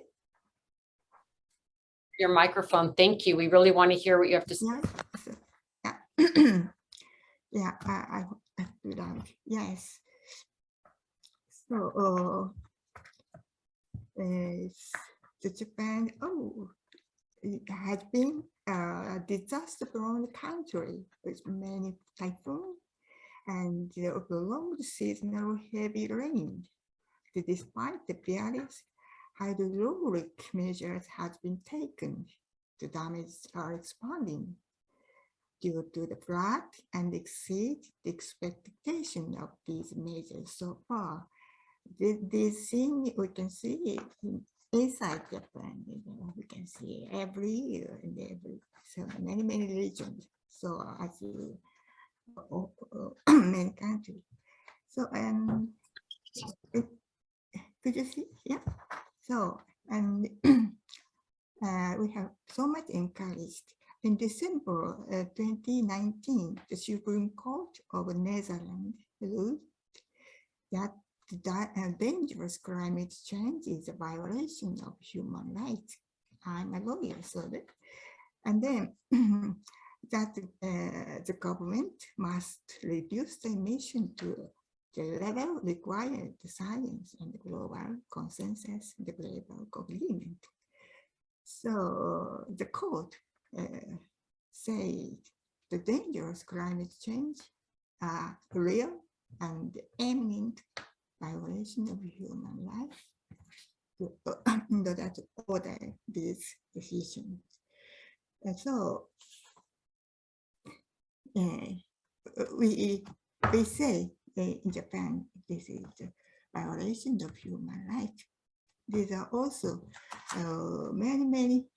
Your microphone. Thank you. We really want to hear what you have to say. Yeah. Yeah. Yeah, I do that. Yes. So the Japan, it has been a disaster-prone country with many typhoons and prolonged seasonal heavy rain. Despite the various hydraulic measures have been taken, the damage are expanding due to the flood and exceed the expectation of these measures so far. This thing we can see inside Japan, we can see every year in every so many regions. So as you many countries. So could you see? Yeah. So and we have so much encouraged. In December 2019, the Supreme Court of the Netherlands ruled that dangerous climate change is a violation of human rights. I'm a lawyer, so that, and then that the government must reduce the emission to the level required the science and the global consensus, the global agreement. So the court said the dangerous climate change are real and imminent violation of human life in order to order these decisions. And so we say in Japan, this is a violation of human rights. These are also many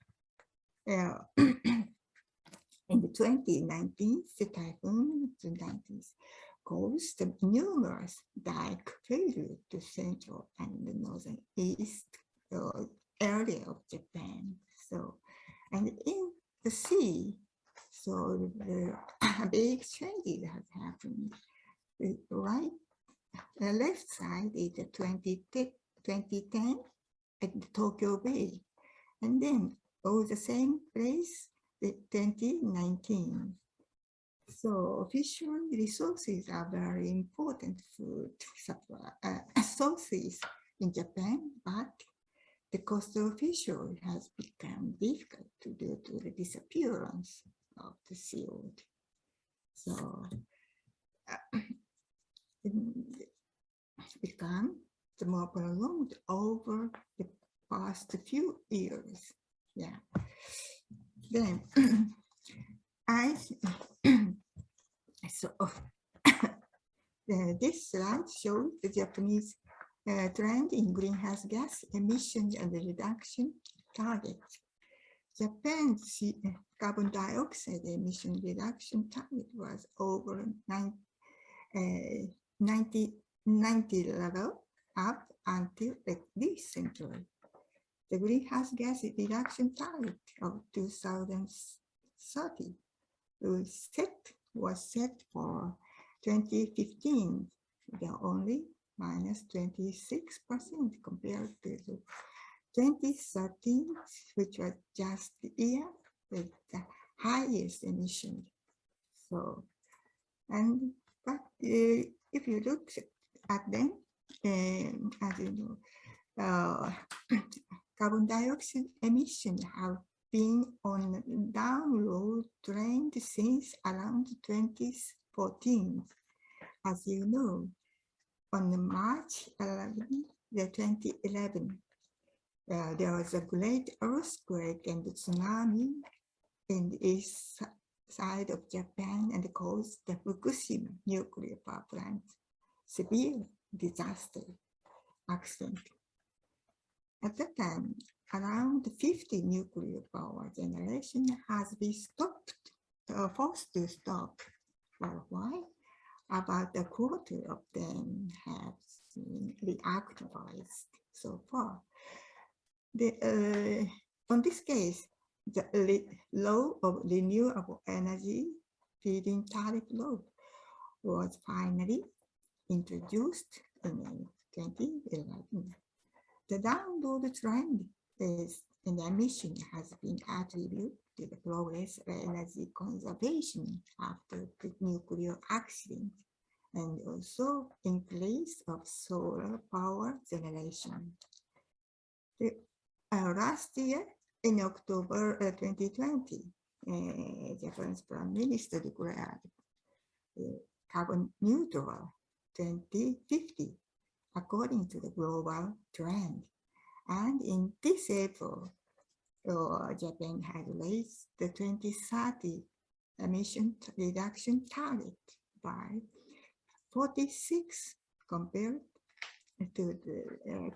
in the 2019, the typhoon in the 90s caused numerous dike failure to central and the northern east area of Japan. So, and in the sea, so the big changes have happened. The left side is the 2010 at the Tokyo Bay, and then all the same place, the 2019. So fishery resources are very important food sources in Japan, but the coastal fishery has become difficult due to the disappearance of the seaweed. So it become the more prolonged over the past few years. Yeah. Then so this slide shows the Japanese trend in greenhouse gas emission and reduction targets. Japan's carbon dioxide emission reduction target was over 90 level up until recently. The greenhouse gas reduction target of 2030 was set for 2015, the only minus 26% compared to the 2013, which was just the year with the highest emission. So, but if you look at them, as you know, carbon dioxide emissions have been on a downward trend since around 2014. As you know, on March 11, 2011, there was a great earthquake and tsunami in the east side of Japan and caused the Fukushima nuclear power plant severe disaster accident. At that time, around 50 nuclear power generation has been stopped, forced to stop. For a while, about a quarter of them have been reactivated so far. On this case, the law of renewable energy feed-in tariff law was finally introduced in 2011. The downward trend is in emission has been attributed to the progress of energy conservation after the nuclear accident and also increase of solar power generation. Last year, in October 2020, Japan's Prime Minister declared carbon neutral 2050 according to the global trend. And in this April, Japan had raised the 2030 emission reduction target by 46 compared to the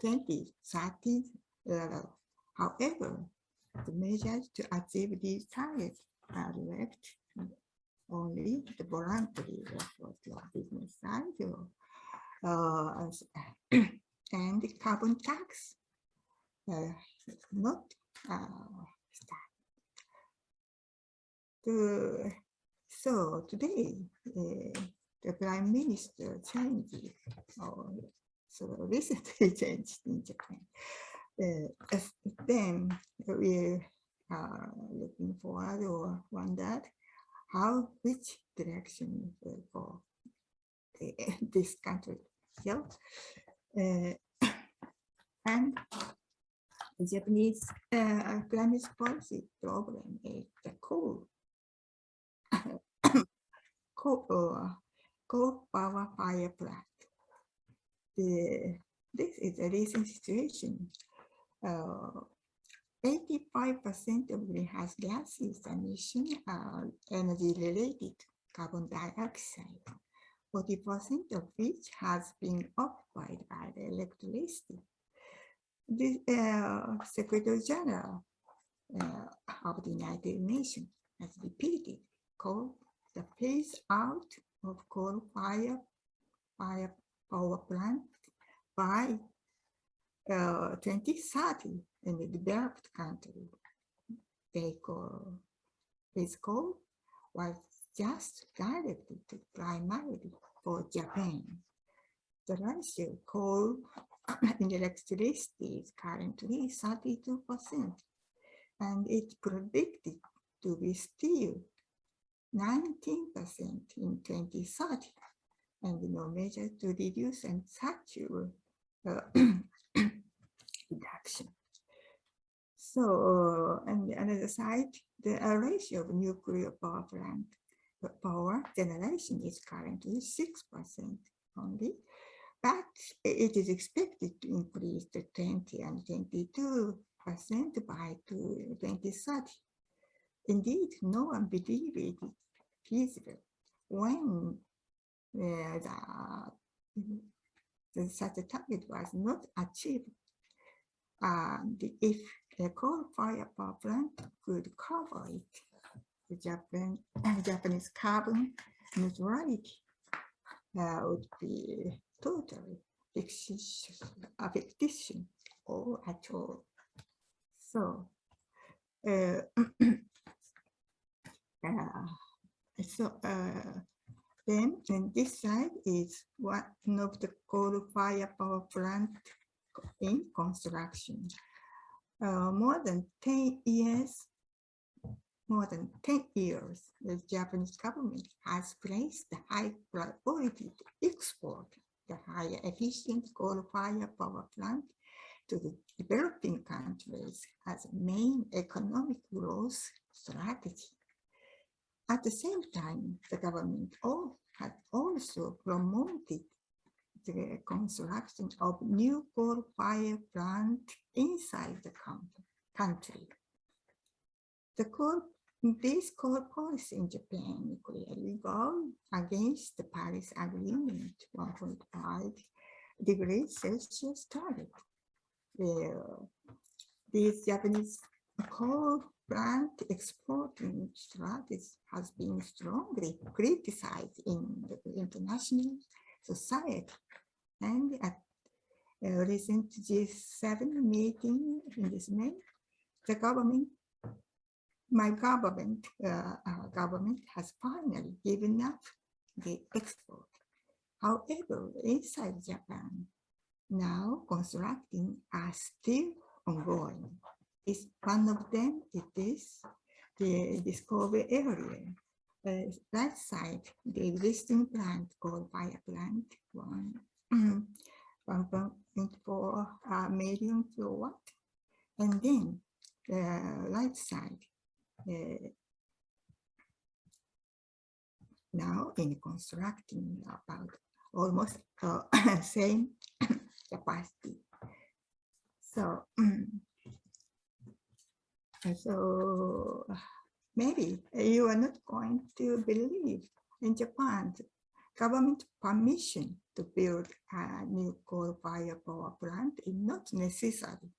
2030 level. However, the measures to achieve these targets are left only the voluntary effort of business side and the carbon tax not so today the Prime Minister changed, so recently changed in Japan. Then we are looking forward or wondered which direction will go this country. So, and the Japanese climate policy problem is the coal power fire plant. This is a recent situation. 85% of greenhouse gases emission are energy-related carbon dioxide, 40% of which has been occupied by the electricity. The Secretary General of the United Nations has repeated called the phase out of coal fire power plant by 2030 in the developed country. This call was just directed primarily for Japan. The ratio of coal in electricity is currently 32%, and it's predicted to be still 19% in 2030, and no measure to reduce and structural reduction. So, on the other side, the ratio of nuclear power plant power generation is currently 6% only, but it is expected to increase to 20 and 22% by 2030. Indeed, no one believed it feasible when such a target was not achieved. And if a coal-fired power plant could cover it, the Japanese carbon neutrality would be totally fictitious or at all. So, then this side is one of the coal-fired power plant in construction. More than 10 years, the Japanese government has placed the high priority to export the higher efficient coal-fired power plant to the developing countries as a main economic growth strategy. At the same time, the government had also promoted the construction of new coal-fired plants inside the country. This coal policy in Japan clearly go against the Paris Agreement 1.5 degrees Celsius target. These Japanese coal plant exporting strategy has been strongly criticized in the international society. And at a recent G7 meeting in this May, my government has finally given up the export. However, inside Japan, now constructing are still ongoing. One of them is the discovery area. Right side, the existing plant called coal-fired plant 1.4 million kilowatt, and then the right side now in constructing about almost same capacity. So so maybe you are not going to believe in Japan, government permission to build a new coal-fired power plant is not necessary.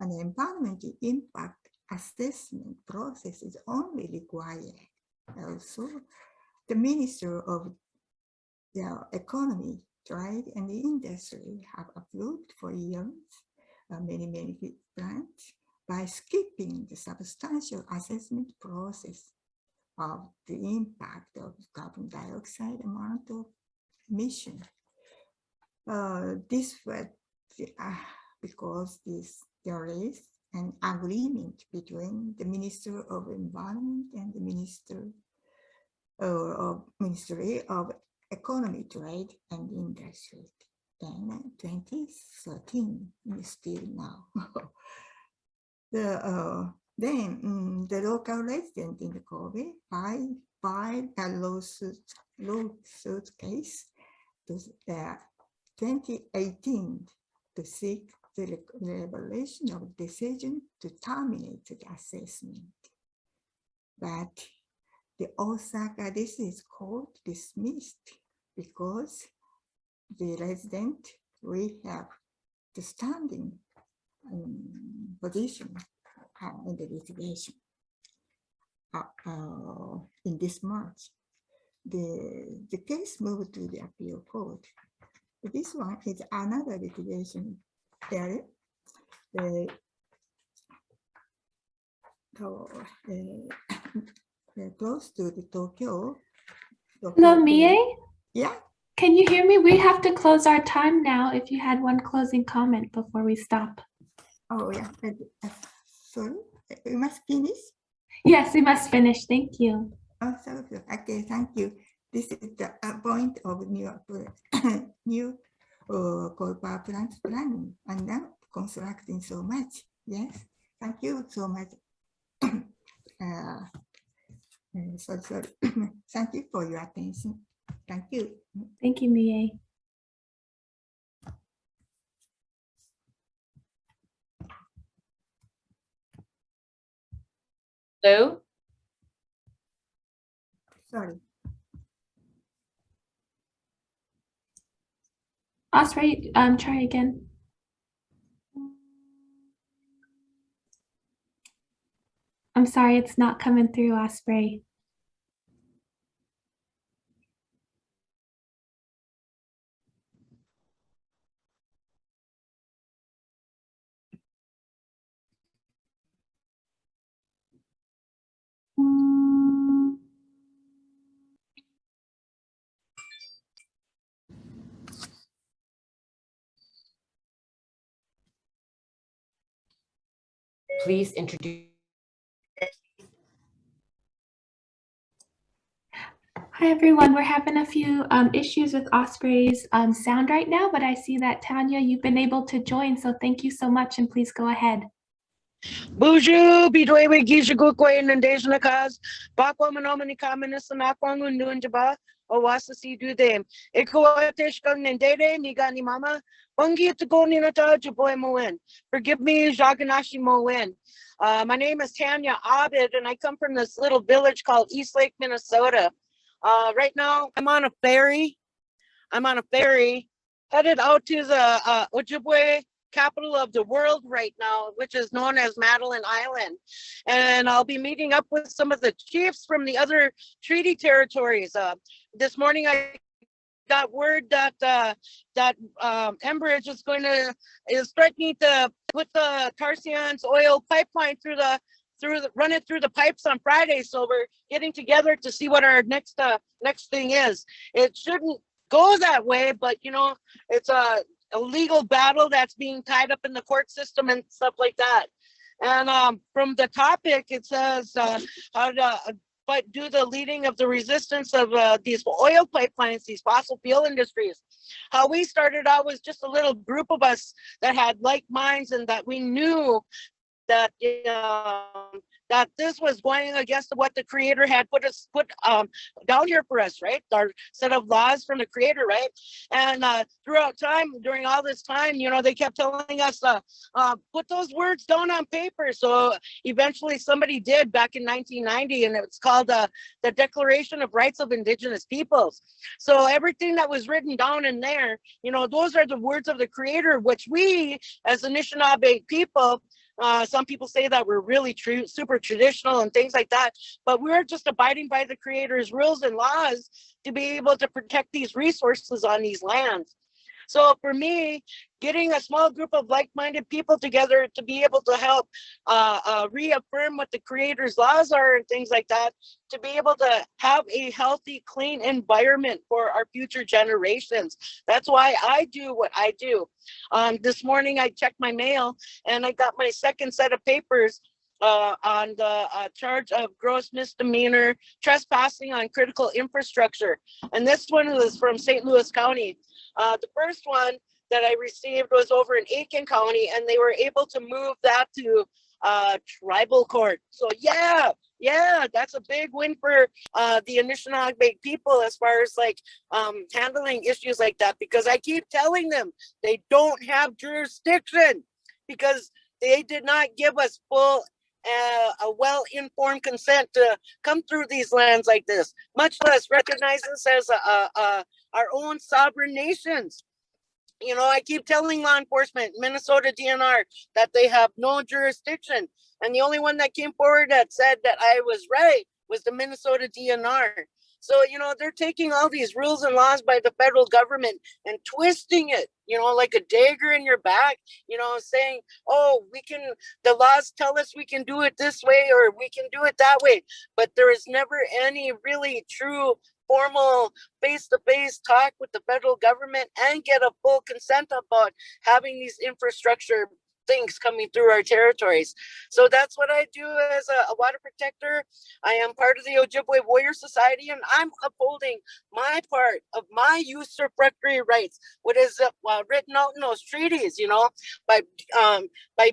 An environmental impact assessment process is only required. Also, the Minister of the Economy, Trade and Industry have approved for years many plants by skipping the substantial assessment process of the impact of carbon dioxide amount of emission. This was because there is an agreement between the Minister of Environment and the Ministry of Economy, Trade and Industry. Then 2013, still now. Then the local resident in the Kobe filed a lawsuit case to 2018 to seek the revelation of decision to terminate the assessment. But the Osaka District Court dismissed because the resident will have the standing position in the litigation. In this March, the case moved to the appeal court. This one is another litigation area. Close to the Tokyo. Hello, Mie? Yeah. Can you hear me? We have to close our time now if you had one closing comment before we stop. Oh, yeah. Sorry, we must finish? Yes, we must finish. Thank you. Oh, so good. Okay, thank you. This is the point of new coal power plant planning and now constructing so much. Yes, thank you so much. Sorry. Thank you for your attention. Thank you. Thank you, Mie. Hello? Sorry. Osprey, try again. I'm sorry, it's not coming through, Osprey. Please introduce. Hi, everyone. We're having a few issues with Osprey's sound right now, but I see that, Tanya, you've been able to join, so thank you so much, and please go ahead. Buju bidwewe gisha gukwe inundation cause bakwa manomani communist and akwangu nunjaba o wasa si do them. Equatish gun and dede nigani mama. Bungi to go ninata juboy moen. Forgive me, Jaganashi moen. My name is Tanya Abid, and I come from this little village called East Lake, Minnesota. Right now, I'm on a ferry headed out to the Ojibwe capital of the world right now, which is known as Madeline Island. And I'll be meeting up with some of the chiefs from the other treaty territories. This morning, I got word that Enbridge is threatening to put the tar sands oil pipeline run it through the pipes on Friday. So we're getting together to see what our next thing is. It shouldn't go that way, but you know, it's a legal battle that's being tied up in the court system and stuff like that. And from the topic, it says how to do the leading of the resistance of these oil pipelines, these fossil fuel industries. How we started out was just a little group of us that had like minds, and that we knew that that this was going against what the creator had put down here for us, right? Our set of laws from the creator, right? And throughout time, during all this time, you know, they kept telling us, put those words down on paper. So eventually somebody did back in 1990, and it's called the Declaration of Rights of Indigenous Peoples. So everything that was written down in there, you know, those are the words of the creator, which we as Anishinaabe people, some people say that we're really super traditional and things like that, but we're just abiding by the creator's rules and laws to be able to protect these resources on these lands. So for me, getting a small group of like-minded people together to be able to help reaffirm what the creator's laws are and things like that, to be able to have a healthy, clean environment for our future generations. That's why I do what I do. This morning, I checked my mail and I got my second set of papers on the charge of gross misdemeanor trespassing on critical infrastructure. And this one was from St. Louis County. The first one that I received was over in Aiken County, and they were able to move that to tribal court. So yeah, that's a big win for the Anishinaabe people as far as like handling issues like that, because I keep telling them they don't have jurisdiction because they did not give us full a well-informed consent to come through these lands like this, much less recognize us as our own sovereign nations. You know, I keep telling law enforcement, Minnesota DNR, that they have no jurisdiction. And the only one that came forward that said that I was right was the Minnesota DNR. So, you know, they're taking all these rules and laws by the federal government and twisting it, you know, like a dagger in your back, you know, saying, oh, the laws tell us we can do it this way or we can do it that way. But there is never any really true formal face-to-face talk with the federal government and get a full consent about having these infrastructure things coming through our territories. So that's what I do as a water protector. I am part of the Ojibwe Warrior Society, and I'm upholding my part of my usurpatory rights, what is written out in those treaties, you know, by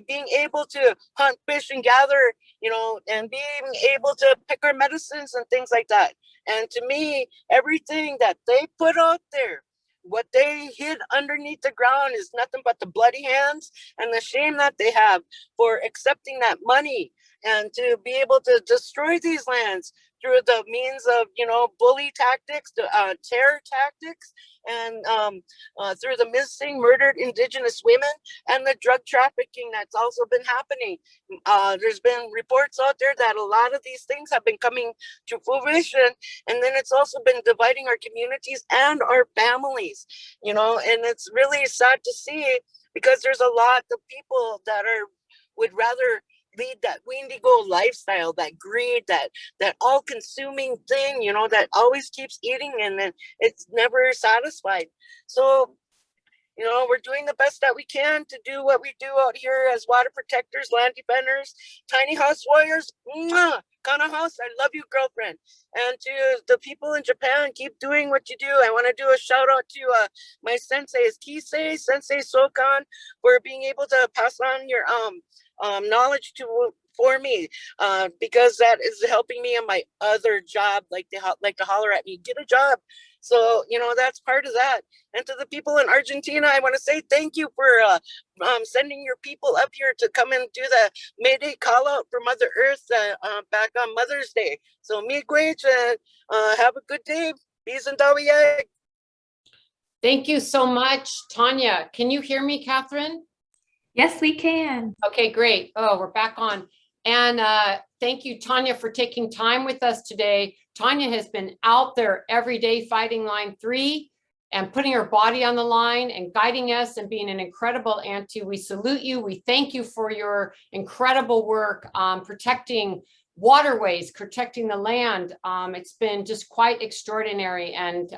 being able to hunt, fish, and gather, you know, and being able to pick our medicines and things like that. And to me, everything that they put out there, what they hid underneath the ground is nothing but the bloody hands and the shame that they have for accepting that money and to be able to destroy these lands through the means of, bully tactics, terror tactics, and through the missing, murdered Indigenous women, and the drug trafficking that's also been happening. There's been reports out there that a lot of these things have been coming to fruition, and then it's also been dividing our communities and our families, and it's really sad to see, because there's a lot of people that would rather lead that Wendigo lifestyle, that greed, that all-consuming thing, that always keeps eating, and then it's never satisfied. So, we're doing the best that we can to do what we do out here as water protectors, land defenders, tiny house warriors. Mwah! Kana house, I love you, girlfriend. And to the people in Japan, keep doing what you do. I want to do a shout out to my senseis, Kisei, Sensei Sokan, for being able to pass on your knowledge for me, because that is helping me in my other job. Like to holler at me, get a job. So, that's part of that. And to the people in Argentina, I want to say thank you for sending your people up here to come and do the Mayday call out for Mother Earth back on Mother's Day. So, miigwech, have a good day. Peace and Dawiye. Thank you so much, Tanya. Can you hear me, Catherine? Yes, we can. Okay, great. Oh, we're back on. And thank you, Tanya, for taking time with us today. Tanya has been out there every day fighting line 3 and putting her body on the line and guiding us and being an incredible auntie. We salute you. We thank you for your incredible work protecting waterways, protecting the land. It's been just quite extraordinary. And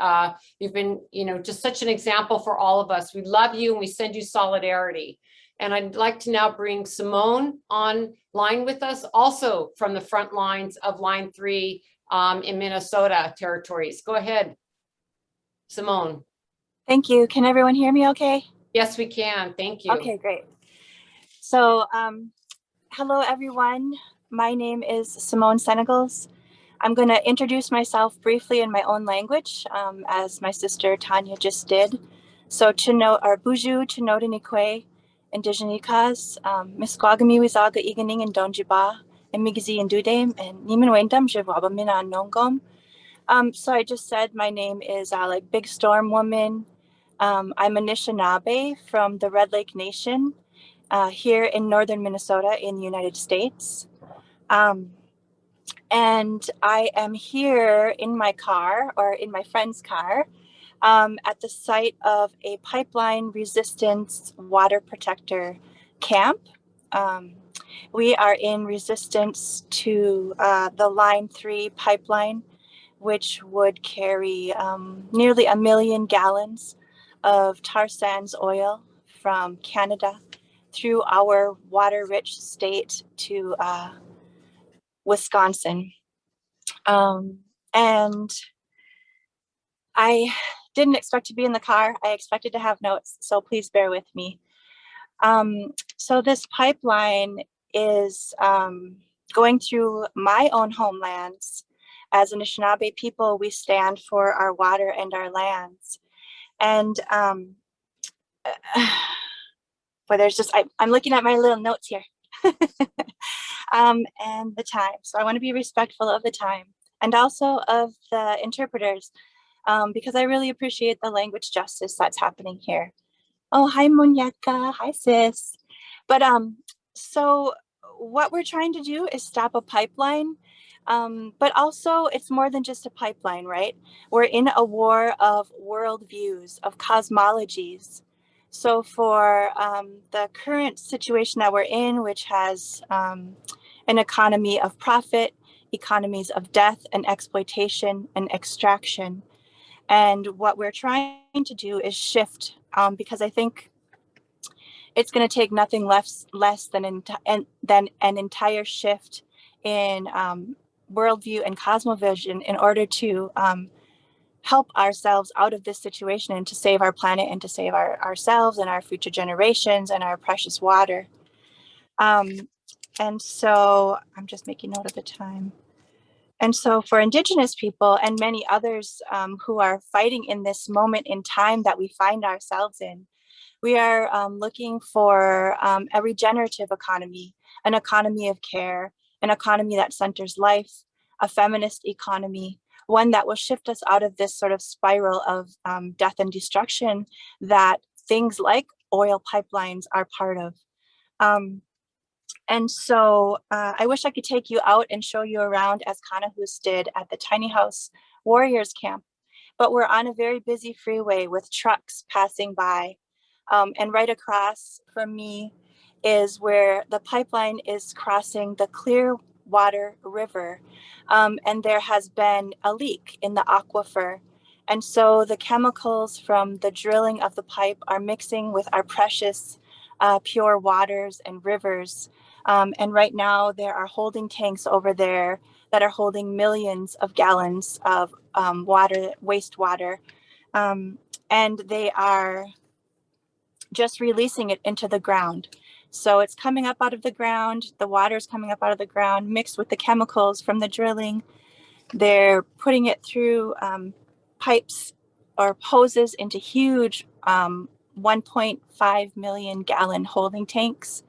you've been, just such an example for all of us. We love you and we send you solidarity. And I'd like to now bring Simone online with us, also from the front lines of line 3 in Minnesota territories. Go ahead, Simone. Thank you. Can everyone hear me okay? Yes, we can. Thank you. Okay, great. So hello, everyone. My name is Simone Senegals. I'm going to introduce myself briefly in my own language, as my sister Tanya just did. So Buju, Chinodanikwe, Indigenicas, Misquagami Wizaga Iganing and Donjiba, and Migizi and Dudame, and Niman Wendam, Jivabamina and Nongom. So I just said my name is like Big Storm Woman. I'm a Anishinaabe from the Red Lake Nation here in northern Minnesota in the United States. And I am here in my car, or in my friend's car, at the site of a pipeline resistance water protector camp. We are in resistance to the Line 3 pipeline, which would carry nearly 1 million gallons of tar sands oil from Canada through our water-rich state to Wisconsin. And I didn't expect to be in the car. I expected to have notes, so please bear with me. So this pipeline is going through my own homelands. As Anishinaabe people, we stand for our water and our lands. And but there's just, I'm looking at my little notes here. And the time. So I want to be respectful of the time and also of the interpreters, because I really appreciate the language justice that's happening here. Oh, hi, Munyaka. Hi, sis. But so what we're trying to do is stop a pipeline. But also it's more than just a pipeline, right? We're in a war of worldviews, of cosmologies. So for the current situation that we're in, which has an economy of profit, economies of death and exploitation and extraction. And what we're trying to do is shift, because I think it's going to take nothing less than an entire shift in worldview and cosmovision in order to help ourselves out of this situation and to save our planet and to save ourselves and our future generations and our precious water. And so I'm just making note of the time. And so for Indigenous people and many others who are fighting in this moment in time that we find ourselves in, we are looking for a regenerative economy, an economy of care, an economy that centers life, a feminist economy, one that will shift us out of this sort of spiral of death and destruction that things like oil pipelines are part of. And so I wish I could take you out and show you around as Kanahus did at the Tiny House Warriors Camp, but we're on a very busy freeway with trucks passing by. And right across from me is where the pipeline is crossing the Clearwater River. And there has been a leak in the aquifer. And so the chemicals from the drilling of the pipe are mixing with our precious pure waters and rivers. And right now there are holding tanks over there that are holding millions of gallons of water, wastewater. And they are just releasing it into the ground. So it's coming up out of the ground, the water's coming up out of the ground, mixed with the chemicals from the drilling. They're putting it through pipes or hoses into huge 1.5 million gallon holding tanks.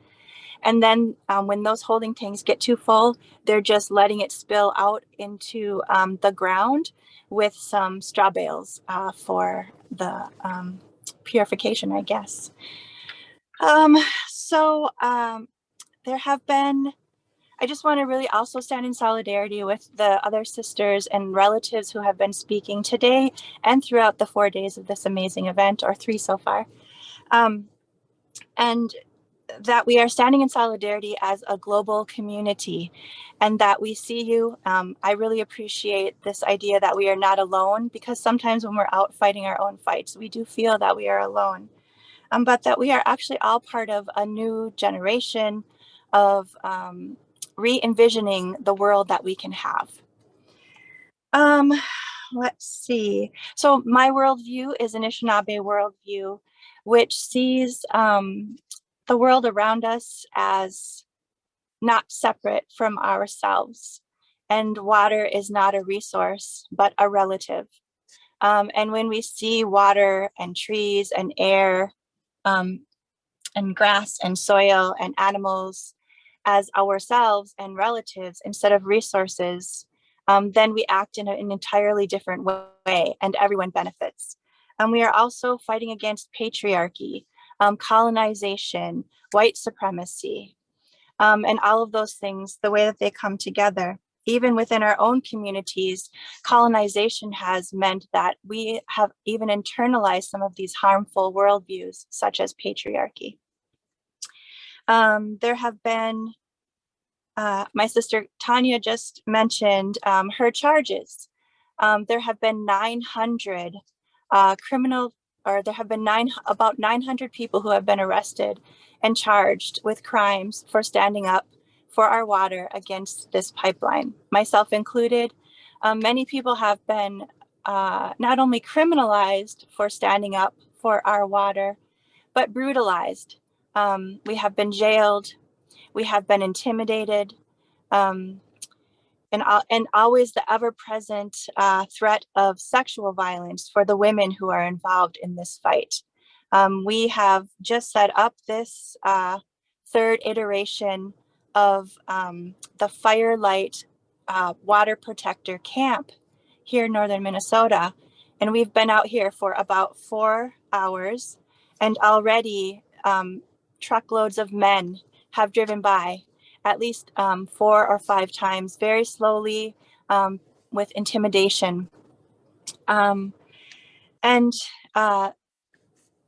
And then when those holding tanks get too full, they're just letting it spill out into the ground with some straw bales for the purification, I guess. There have been, I just want to really also stand in solidarity with the other sisters and relatives who have been speaking today and throughout the 4 days of this amazing event, or 3 so far. And that we are standing in solidarity as a global community and that we see you. I really appreciate this idea that we are not alone, because sometimes when we're out fighting our own fights, we do feel that we are alone. But that we are actually all part of a new generation of re-envisioning the world that we can have. Let's see. So my worldview is an Anishinaabe worldview, which sees the world around us as not separate from ourselves. And water is not a resource, but a relative. And when we see water and trees and air and grass and soil and animals as ourselves and relatives instead of resources, then we act in an entirely different way and everyone benefits. And we are also fighting against patriarchy, colonization, white supremacy, and all of those things, the way that they come together. Even within our own communities, colonization has meant that we have even internalized some of these harmful worldviews, such as patriarchy. There have been, my sister Tanya just mentioned her charges. There have been 900 there have been about 900 people who have been arrested and charged with crimes for standing up for our water against this pipeline, myself included. Many people have been not only criminalized for standing up for our water, but brutalized. We have been jailed, we have been intimidated, and always the ever-present threat of sexual violence for the women who are involved in this fight. We have just set up this third iteration of the Firelight Water Protector Camp here in northern Minnesota. And we've been out here for about 4 hours, and already truckloads of men have driven by at least 4 or 5 times, very slowly, with intimidation.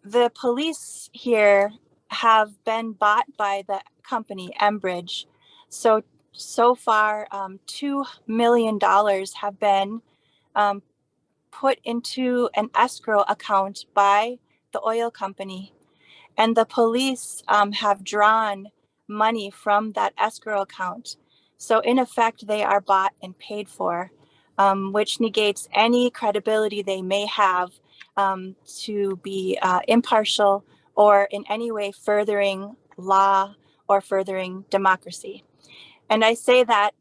The police here have been bought by the company Enbridge. So far, $2 million have been put into an escrow account by the oil company. And the police have drawn money from that escrow account. So in effect, they are bought and paid for, which negates any credibility they may have to be impartial or in any way furthering law or furthering democracy. And I say that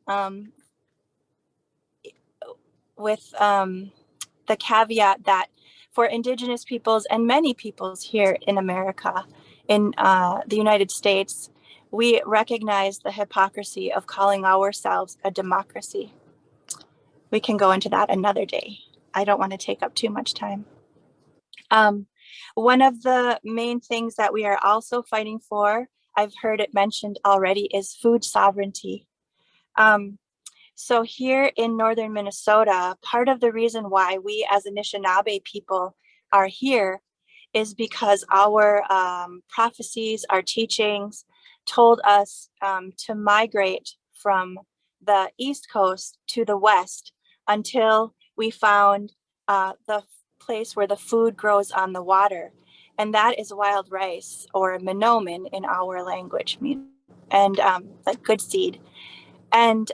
with the caveat that for Indigenous peoples and many peoples here in America, in the United States, we recognize the hypocrisy of calling ourselves a democracy. We can go into that another day. I don't want to take up too much time. One of the main things that we are also fighting for, I've heard it mentioned already, is food sovereignty. So here in northern Minnesota, part of the reason why we as Anishinaabe people are here is because our prophecies, our teachings told us to migrate from the East Coast to the West until we found the place where the food grows on the water. And that is wild rice, or minomen in our language, and like good seed. And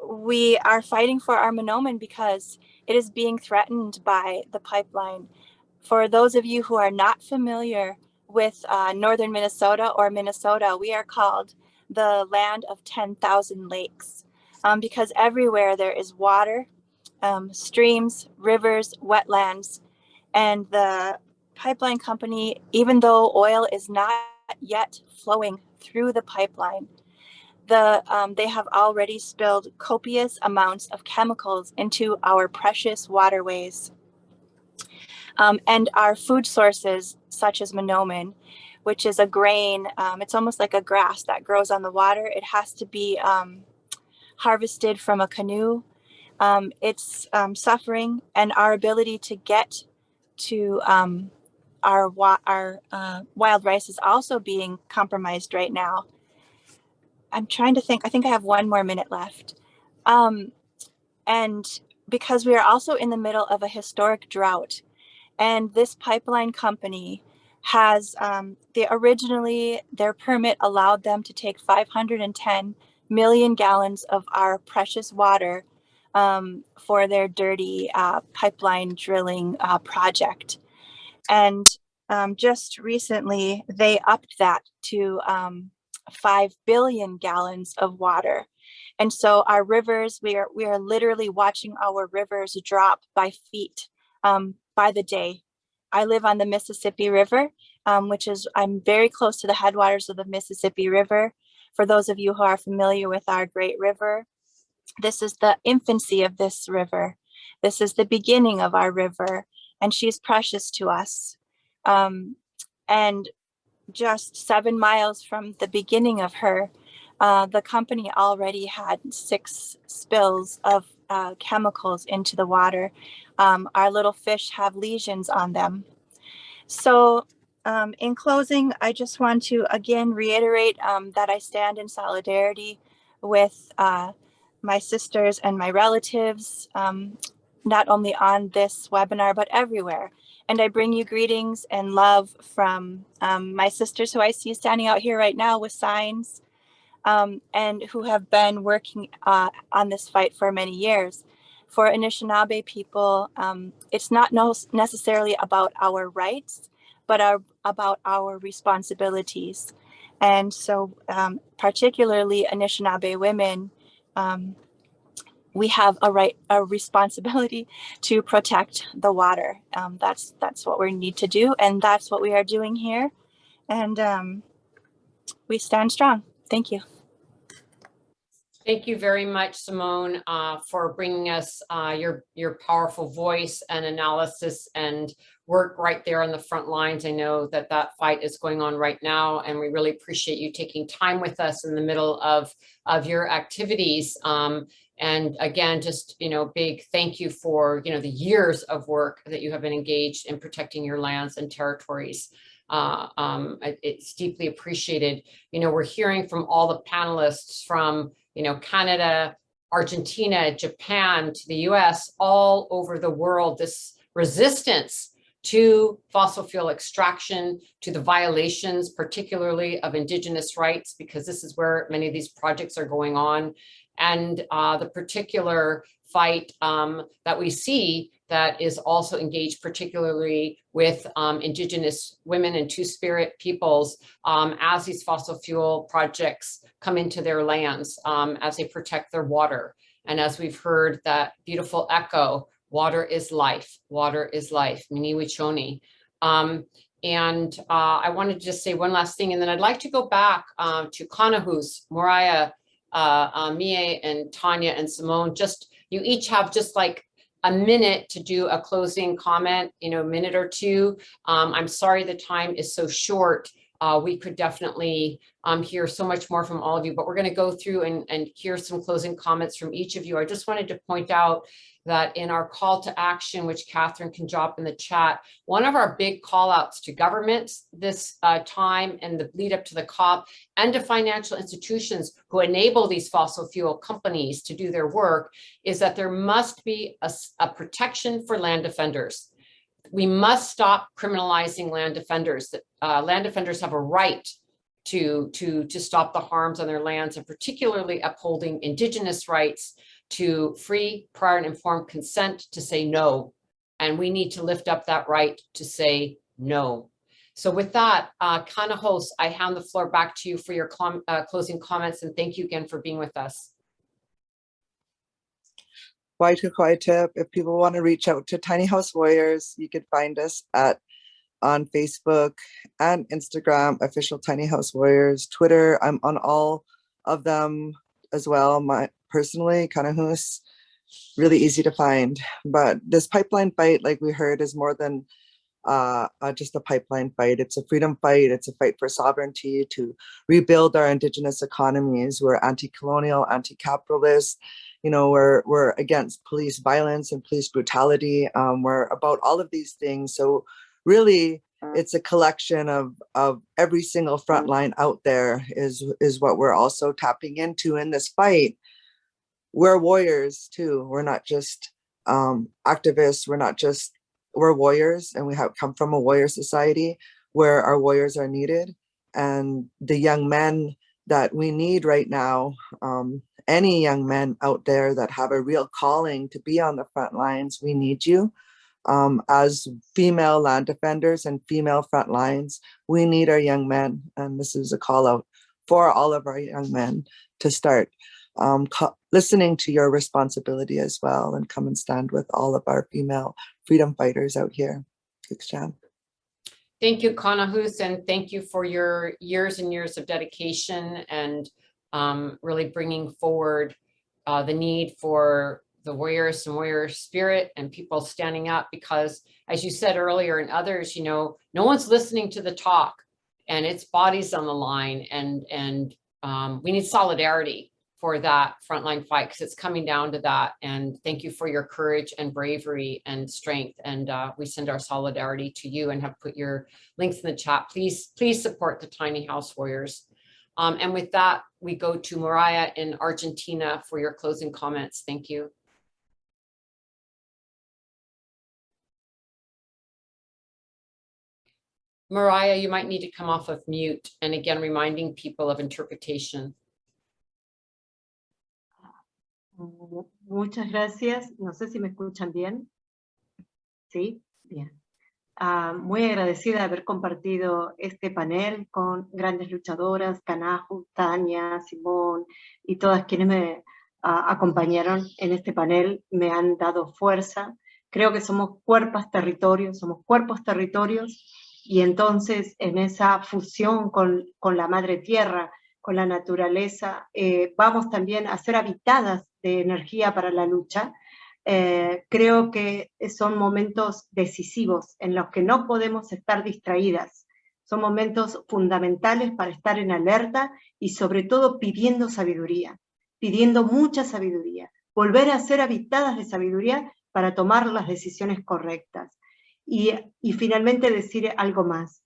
we are fighting for our minomen because it is being threatened by the pipeline. For those of you who are not familiar with northern Minnesota or Minnesota, we are called the land of 10,000 lakes because everywhere there is water, streams, rivers, wetlands, and the pipeline company, even though oil is not yet flowing through the pipeline, they have already spilled copious amounts of chemicals into our precious waterways. And our food sources, such as minomen, which is a grain, it's almost like a grass that grows on the water. It has to be harvested from a canoe. It's suffering, and our ability to get to our wild rice is also being compromised right now. I'm trying to think, I think I have 1 more minute left. And because we are also in the middle of a historic drought, and this pipeline company has, originally their permit allowed them to take 510 million gallons of our precious water for their dirty pipeline drilling project. And just recently, they upped that to 5 billion gallons of water. And so our rivers, we are literally watching our rivers drop by feet by the day. I live on the Mississippi River, which is, I'm very close to the headwaters of the Mississippi River. For those of you who are familiar with our great river, this is the infancy of this river. This is the beginning of our river, and she's precious to us. And just 7 miles from the beginning of her, the company already had 6 spills of chemicals into the water. Our little fish have lesions on them. So in closing, I just want to again reiterate that I stand in solidarity with my sisters and my relatives, not only on this webinar, but everywhere. And I bring you greetings and love from my sisters who I see standing out here right now with signs, and who have been working on this fight for many years. For Anishinaabe people, it's not necessarily about our rights, but about our responsibilities. And so particularly Anishinaabe women, we have a responsibility to protect the water. That's what we need to do, and that's what we are doing here. And we stand strong. Thank you. Thank you very much, Simone, for bringing us your powerful voice and analysis and work right there on the front lines. I know that fight is going on right now, and we really appreciate you taking time with us in the middle of your activities. And again, just, big thank you for, the years of work that you have been engaged in protecting your lands and territories. It's deeply appreciated. We're hearing from all the panelists from, Canada, Argentina, Japan, to the US, all over the world, this resistance to fossil fuel extraction, to the violations, particularly of Indigenous rights, because this is where many of these projects are going on. And the particular fight that we see that is also engaged particularly with Indigenous women and Two-Spirit peoples as these fossil fuel projects come into their lands, as they protect their water. And as we've heard that beautiful echo, water is life, Miniwichoni. I wanted to just say one last thing, and then I'd like to go back to Kanahus, Mariah, Mie, and Tanya, and Simone. Just, you each have just like a minute to do a closing comment, you know, a minute or two. I'm sorry the time is so short. We could definitely hear so much more from all of you, but we're going to go through and hear some closing comments from each of you. I just wanted to point out that in our call to action, which Catherine can drop in the chat, one of our big call outs to governments this time and the lead up to the COP, and to financial institutions who enable these fossil fuel companies to do their work, is that there must be a protection for land defenders. We must stop criminalizing land defenders. Land defenders have a right to stop the harms on their lands, and particularly upholding Indigenous rights to free, prior, and informed consent to say no. And we need to lift up that right to say no. So with that, Kanahos, I hand the floor back to you for your closing comments, and thank you again for being with us. Waita, if people want to reach out to Tiny House Warriors, you can find us on Facebook and Instagram, official Tiny House Warriors, Twitter. I'm on all of them as well. Personally, Kanahus, really easy to find. But this pipeline fight, like we heard, is more than just a pipeline fight. It's a freedom fight. It's a fight for sovereignty, to rebuild our Indigenous economies. We're anti-colonial, anti-capitalist. You know, we're against police violence and police brutality. We're about all of these things. So really, it's a collection of every single frontline out there is what we're also tapping into in this fight. We're warriors too. We're not just activists. We're warriors, and we have come from a warrior society where our warriors are needed. And the young men that we need right now, any young men out there that have a real calling to be on the front lines, we need you. As female land defenders and female front lines, we need our young men. And this is a call out for all of our young men to start listening to your responsibility as well, and come and stand with all of our female freedom fighters out here. Thank you, Kanahus, and thank you for your years and years of dedication and really bringing forward the need for the warriors and warrior spirit and people standing up, because as you said earlier, and others, you know, no one's listening to the talk, and it's bodies on the line, and we need solidarity for that frontline fight, because it's coming down to that. And thank you for your courage and bravery and strength. And we send our solidarity to you, and have put your links in the chat. Please support the Tiny House Warriors. And with that, we go to Mariah in Argentina for your closing comments. Thank you. Mariah, you might need to come off of mute, and again, reminding people of interpretation. Muchas gracias. No sé si me escuchan bien. Sí, bien. Muy agradecida de haber compartido este panel con grandes luchadoras, Kanahus, Tania, Simón y todas quienes me acompañaron en este panel. Me han dado fuerza. Creo que somos cuerpos territorios, y entonces en esa fusión con la madre tierra, con la naturaleza, vamos también a ser habitadas de energía para la lucha. Creo que son momentos decisivos en los que no podemos estar distraídas. Son momentos fundamentales para estar en alerta y sobre todo pidiendo sabiduría, pidiendo mucha sabiduría, volver a ser habitadas de sabiduría para tomar las decisiones correctas. Y finalmente decir algo más.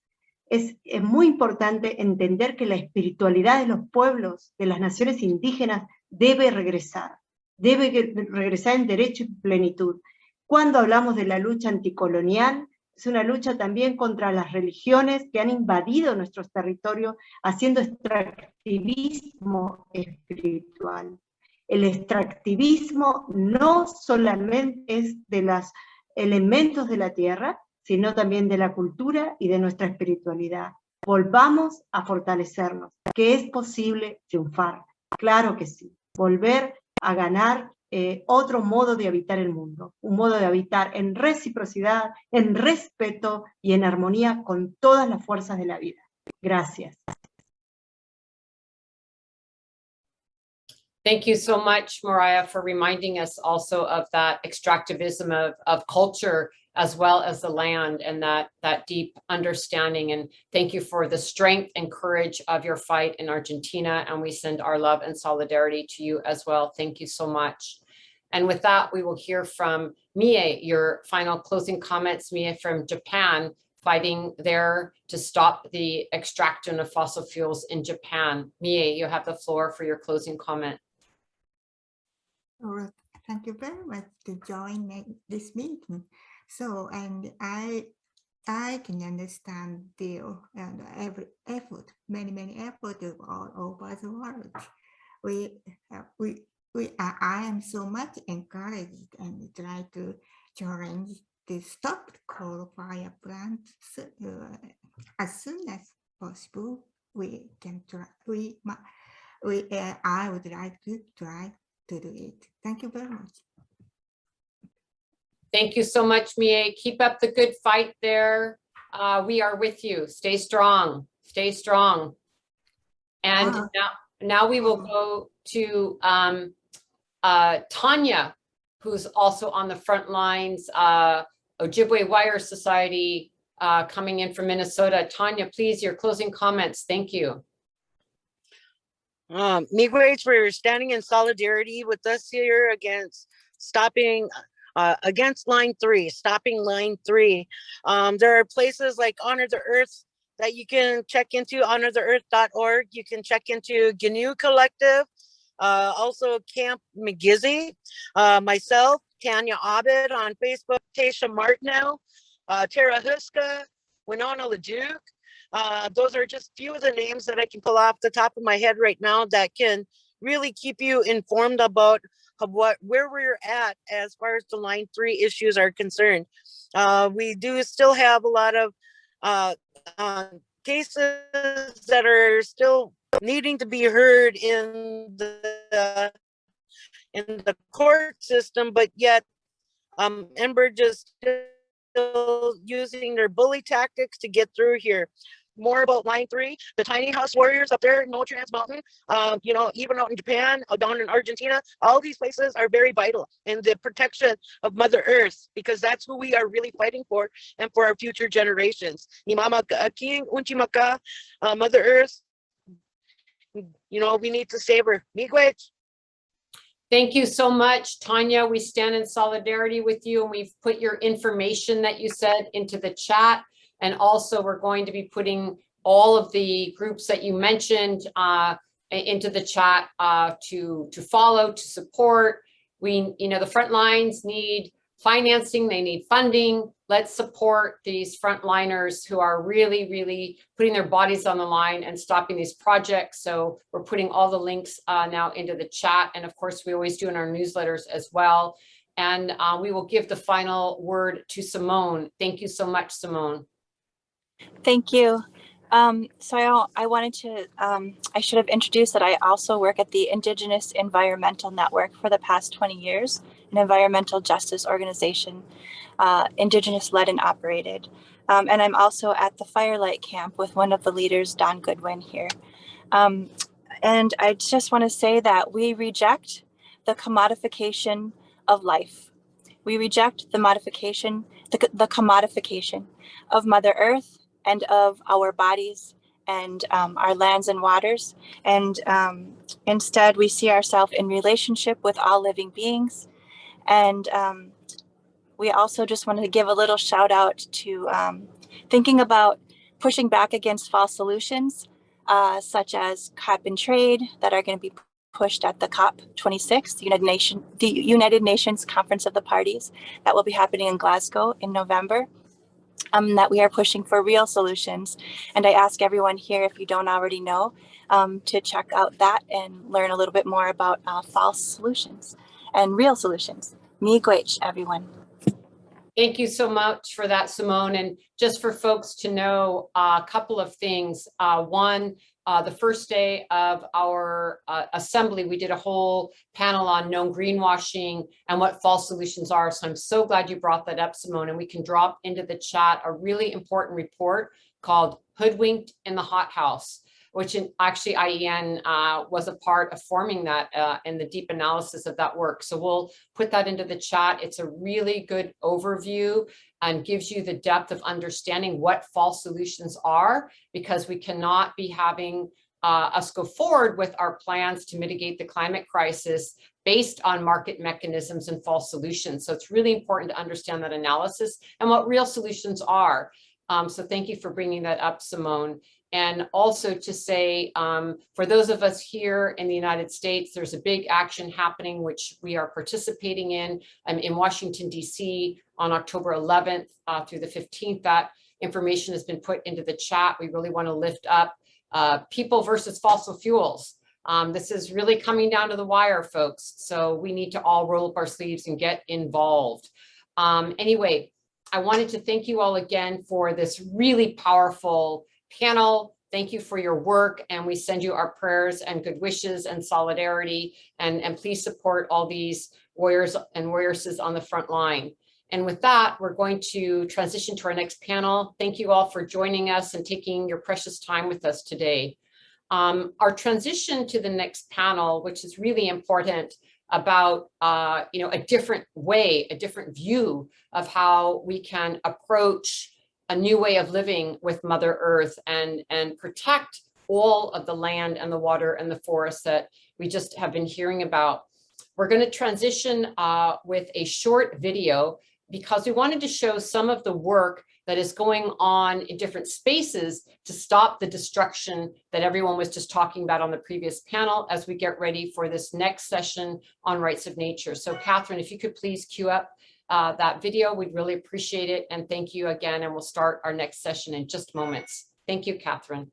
Es muy importante entender que la espiritualidad de los pueblos, de las naciones indígenas, debe regresar en derecho y plenitud. Cuando hablamos de la lucha anticolonial, es una lucha también contra las religiones que han invadido nuestros territorios, haciendo extractivismo espiritual. El extractivismo no solamente es de los elementos de la tierra, sino también de la cultura y de nuestra espiritualidad. Volvamos a fortalecernos, que es posible triunfar. Claro que sí. Volver a ganar otro modo de habitar el mundo, un modo de habitar en reciprocidad, en respeto y en armonía con todas las fuerzas de la vida. Gracias. Thank you so much, Mariah, for reminding us also of that extractivism of culture as well as the land and that deep understanding. And thank you for the strength and courage of your fight in Argentina. And we send our love and solidarity to you as well. Thank you so much. And with that, we will hear from Mie, your final closing comments. Mie from Japan, fighting there to stop the extraction of fossil fuels in Japan. Mie, you have the floor for your closing comment. Oh, thank you very much to join this meeting. So, and I can understand the every effort, many effort all over the world. I am so much encouraged and try to challenge to stop coal-fired plants as soon as possible. We can try. I would like to try to do it. Thank you very much. Thank you so much, Mie. Keep up the good fight there. We are with you. Stay strong. Stay strong. And now we will go to Tanya, who's also on the front lines, Ojibwe Wire Society, coming in from Minnesota. Tanya, please, your closing comments. Thank you. Miigwech for standing in solidarity with us here against stopping, against line 3, stopping line 3. There are places like Honor the Earth that you can check into, honortheearth.org. You can check into GNU Collective, also Camp McGizzy, myself, Tanya Abed on Facebook, Tasha Martinell, Tara Huska, Winona LeDuc. Those are just few of the names that I can pull off the top of my head right now that can really keep you informed about where we're at as far as the line 3 issues are concerned. We do still have a lot of cases that are still needing to be heard in the court system, but yet Ember just still using their bully tactics to get through here. More about line 3, the tiny house warriors up there, No Trans Mountain, you know, even out in Japan, down in Argentina, all these places are very vital in the protection of Mother Earth, because that's who we are really fighting for and for our future generations. Mother Earth, you know, we need to save her. Miigwech. Thank you so much, Tanya. We stand in solidarity with you, and we've put your information that you said into the chat. And also we're going to be putting all of the groups that you mentioned into the chat to follow, to support. We, you know, the front lines need financing, they need funding. Let's support these frontliners who are really, really putting their bodies on the line and stopping these projects. So we're putting all the links now into the chat. And of course, we always do in our newsletters as well. And we will give the final word to Simone. Thank you so much, Simone. Thank you. So I wanted to, I should have introduced that I also work at the Indigenous Environmental Network for the past 20 years, an environmental justice organization, Indigenous-led and operated. And I'm also at the Firelight Camp with one of the leaders, Don Goodwin here. And I just want to say that we reject the commodification of life. We reject the modification, the commodification of Mother Earth and of our bodies and our lands and waters. And instead, we see ourselves in relationship with all living beings. And we also just wanted to give a little shout out to thinking about pushing back against false solutions, such as cap and trade that are going to be pushed at the COP26, the United Nations Conference of the Parties, that will be happening in Glasgow in November. That we are pushing for real solutions. And I ask everyone here, if you don't already know, to check out that and learn a little bit more about false solutions and real solutions. Miigwech, everyone. Thank you so much for that, Simone. And just for folks to know a couple of things. One, the first day of our assembly, we did a whole panel on known greenwashing and what false solutions are. So I'm so glad you brought that up, Simone, and we can drop into the chat a really important report called Hoodwinked in the Hothouse, which actually IEN was a part of forming that and the deep analysis of that work. So we'll put that into the chat. It's a really good overview and gives you the depth of understanding what false solutions are, because we cannot be having us go forward with our plans to mitigate the climate crisis based on market mechanisms and false solutions. So it's really important to understand that analysis and what real solutions are. So thank you for bringing that up, Simone. And also to say, for those of us here in the United States, there's a big action happening, which we are participating in Washington, DC on October 11th through the 15th. That information has been put into the chat. We really want to lift up people versus fossil fuels. This is really coming down to the wire, folks. So we need to all roll up our sleeves and get involved. Anyway, I wanted to thank you all again for this really powerful panel. Thank you for your work, and we send you our prayers and good wishes and solidarity, and please support all these warriors and warrioresses on the front line. And with that, we're going to transition to our next panel. Thank you all for joining us and taking your precious time with us today. Our transition to the next panel, which is really important, about a different way, a different view of how we can approach a new way of living with Mother Earth and protect all of the land and the water and the forests that we just have been hearing about. We're going to transition with a short video because we wanted to show some of the work that is going on in different spaces to stop the destruction that everyone was just talking about on the previous panel as we get ready for this next session on rights of nature. So Catherine, if you could please cue up that video, we'd really appreciate it. And thank you again. And we'll start our next session in just moments. Thank you, Catherine.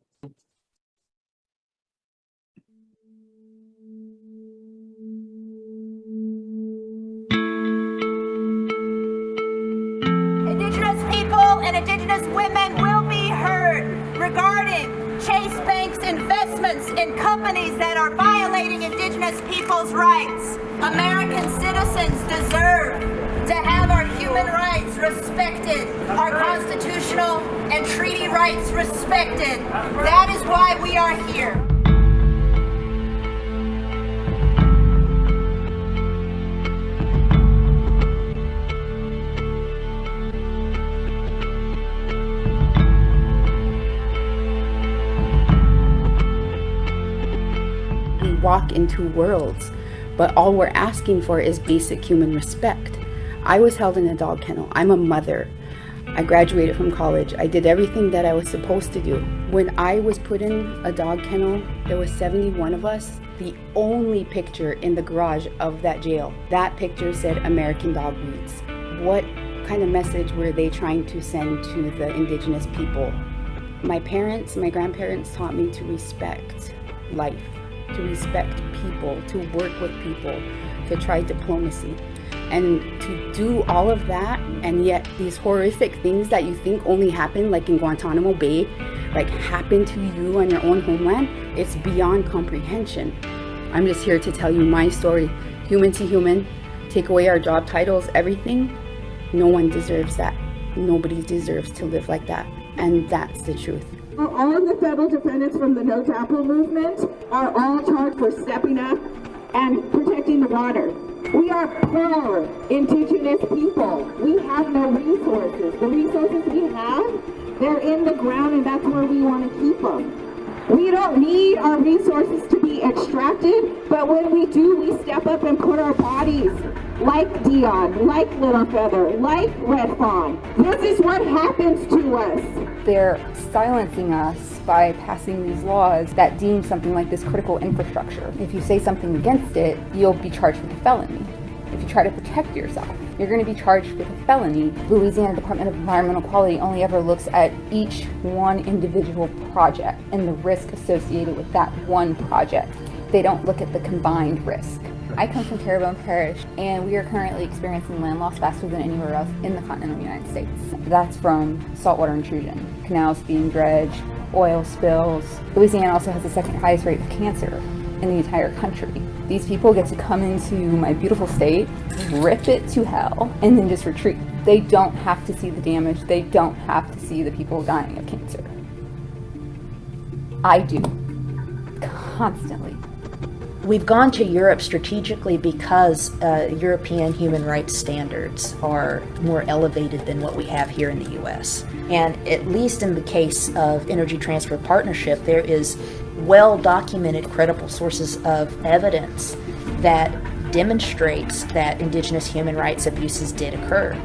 Indigenous people and Indigenous women will be heard regarding Chase Bank's investments in companies that are violating Indigenous people's rights. American citizens deserve to have our human rights respected, our constitutional and treaty rights respected. That is why we are here. We walk into worlds, but all we're asking for is basic human respect. I was held in a dog kennel. I'm a mother. I graduated from college. I did everything that I was supposed to do. When I was put in a dog kennel, there was 71 of us. The only picture in the garage of that jail, that picture said American dog breeds. What kind of message were they trying to send to the Indigenous people? My parents, my grandparents taught me to respect life, to respect people, to work with people, to try diplomacy. And to do all of that, and yet these horrific things that you think only happen, like in Guantanamo Bay, like happen to you on your own homeland, it's beyond comprehension. I'm just here to tell you my story, human to human, take away our job titles, everything. No one deserves that. Nobody deserves to live like that. And that's the truth. All of the federal defendants from the No Tapple movement are all charged for stepping up and protecting the water. We are poor Indigenous people. We have no resources. The resources we have, they're in the ground, and that's where we want to keep them. We don't need our resources to be extracted, but when we do, we step up and put our bodies, like Dion, like Little Feather, like Red Fawn. This is what happens to us. They're silencing us by passing these laws that deem something like this critical infrastructure. If you say something against it, you'll be charged with a felony. If you try to protect yourself, you're going to be charged with a felony. Louisiana Department of Environmental Quality only ever looks at each one individual project and the risk associated with that one project. They don't look at the combined risk. I come from Terrebonne Parish, and we are currently experiencing land loss faster than anywhere else in the continental United States. That's from saltwater intrusion, canals being dredged, oil spills. Louisiana also has the second highest rate of cancer in the entire country. These people get to come into my beautiful state, rip it to hell, and then just retreat. They don't have to see the damage. They don't have to see the people dying of cancer. I do, constantly. We've gone to Europe strategically because European human rights standards are more elevated than what we have here in the US. And at least in the case of Energy Transfer Partnership, there is well-documented credible sources of evidence that demonstrates that Indigenous human rights abuses did occur.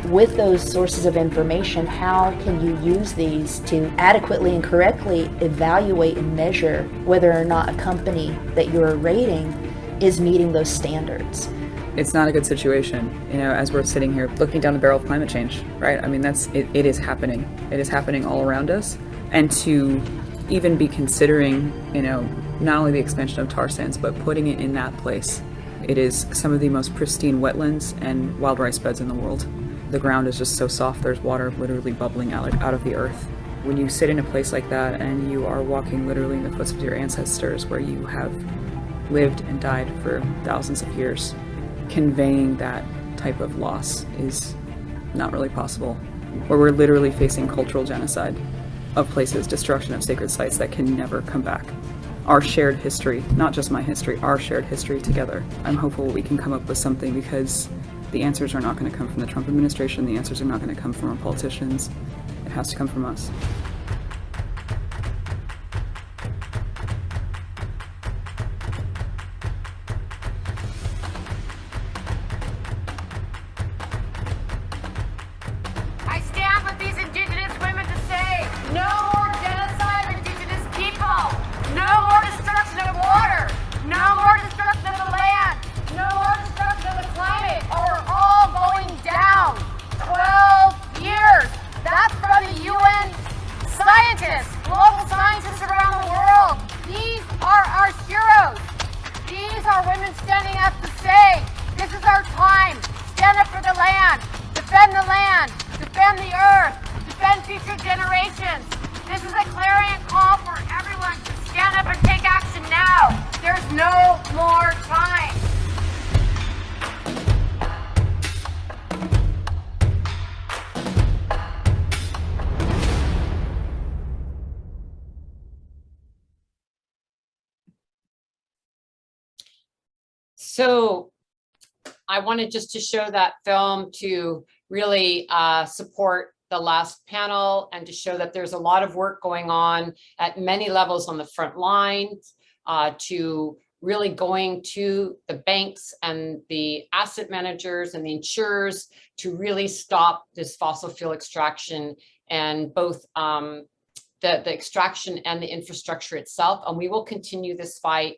With those sources of information, how can you use these to adequately and correctly evaluate and measure whether or not a company that you're rating is meeting those standards? It's not a good situation, you know, as we're sitting here looking down the barrel of climate change, right? I mean, it is happening. It is happening all around us. And to even be considering, you know, not only the expansion of tar sands, but putting it in that place. It is some of the most pristine wetlands and wild rice beds in the world. The ground is just so soft, there's water literally bubbling out of the earth. When you sit in a place like that and you are walking literally in the footsteps of your ancestors where you have lived and died for thousands of years, conveying that type of loss is not really possible. Where we're literally facing cultural genocide of places, destruction of sacred sites that can never come back. Our shared history, not just my history, our shared history together. I'm hopeful we can come up with something, because the answers are not going to come from the Trump administration. The answers are not going to come from our politicians. It has to come from us. I stand with these Indigenous women to say, no more genocide of Indigenous people, no more destruction of water, no more destruction of the land, no more destruction of the climate, or we're all going down. 12 years. That's from the UN scientists, global scientists around the world. These are our heroes. These are women standing up to say, this is our time. Stand up for the land, defend the earth, defend future generations. This is a clarion call for everyone to stand up and take action now. There's no more time. So I wanted just to show that film to really support the last panel and to show that there's a lot of work going on at many levels on the front lines to really going to the banks and the asset managers and the insurers to really stop this fossil fuel extraction, and both the extraction and the infrastructure itself. And we will continue this fight.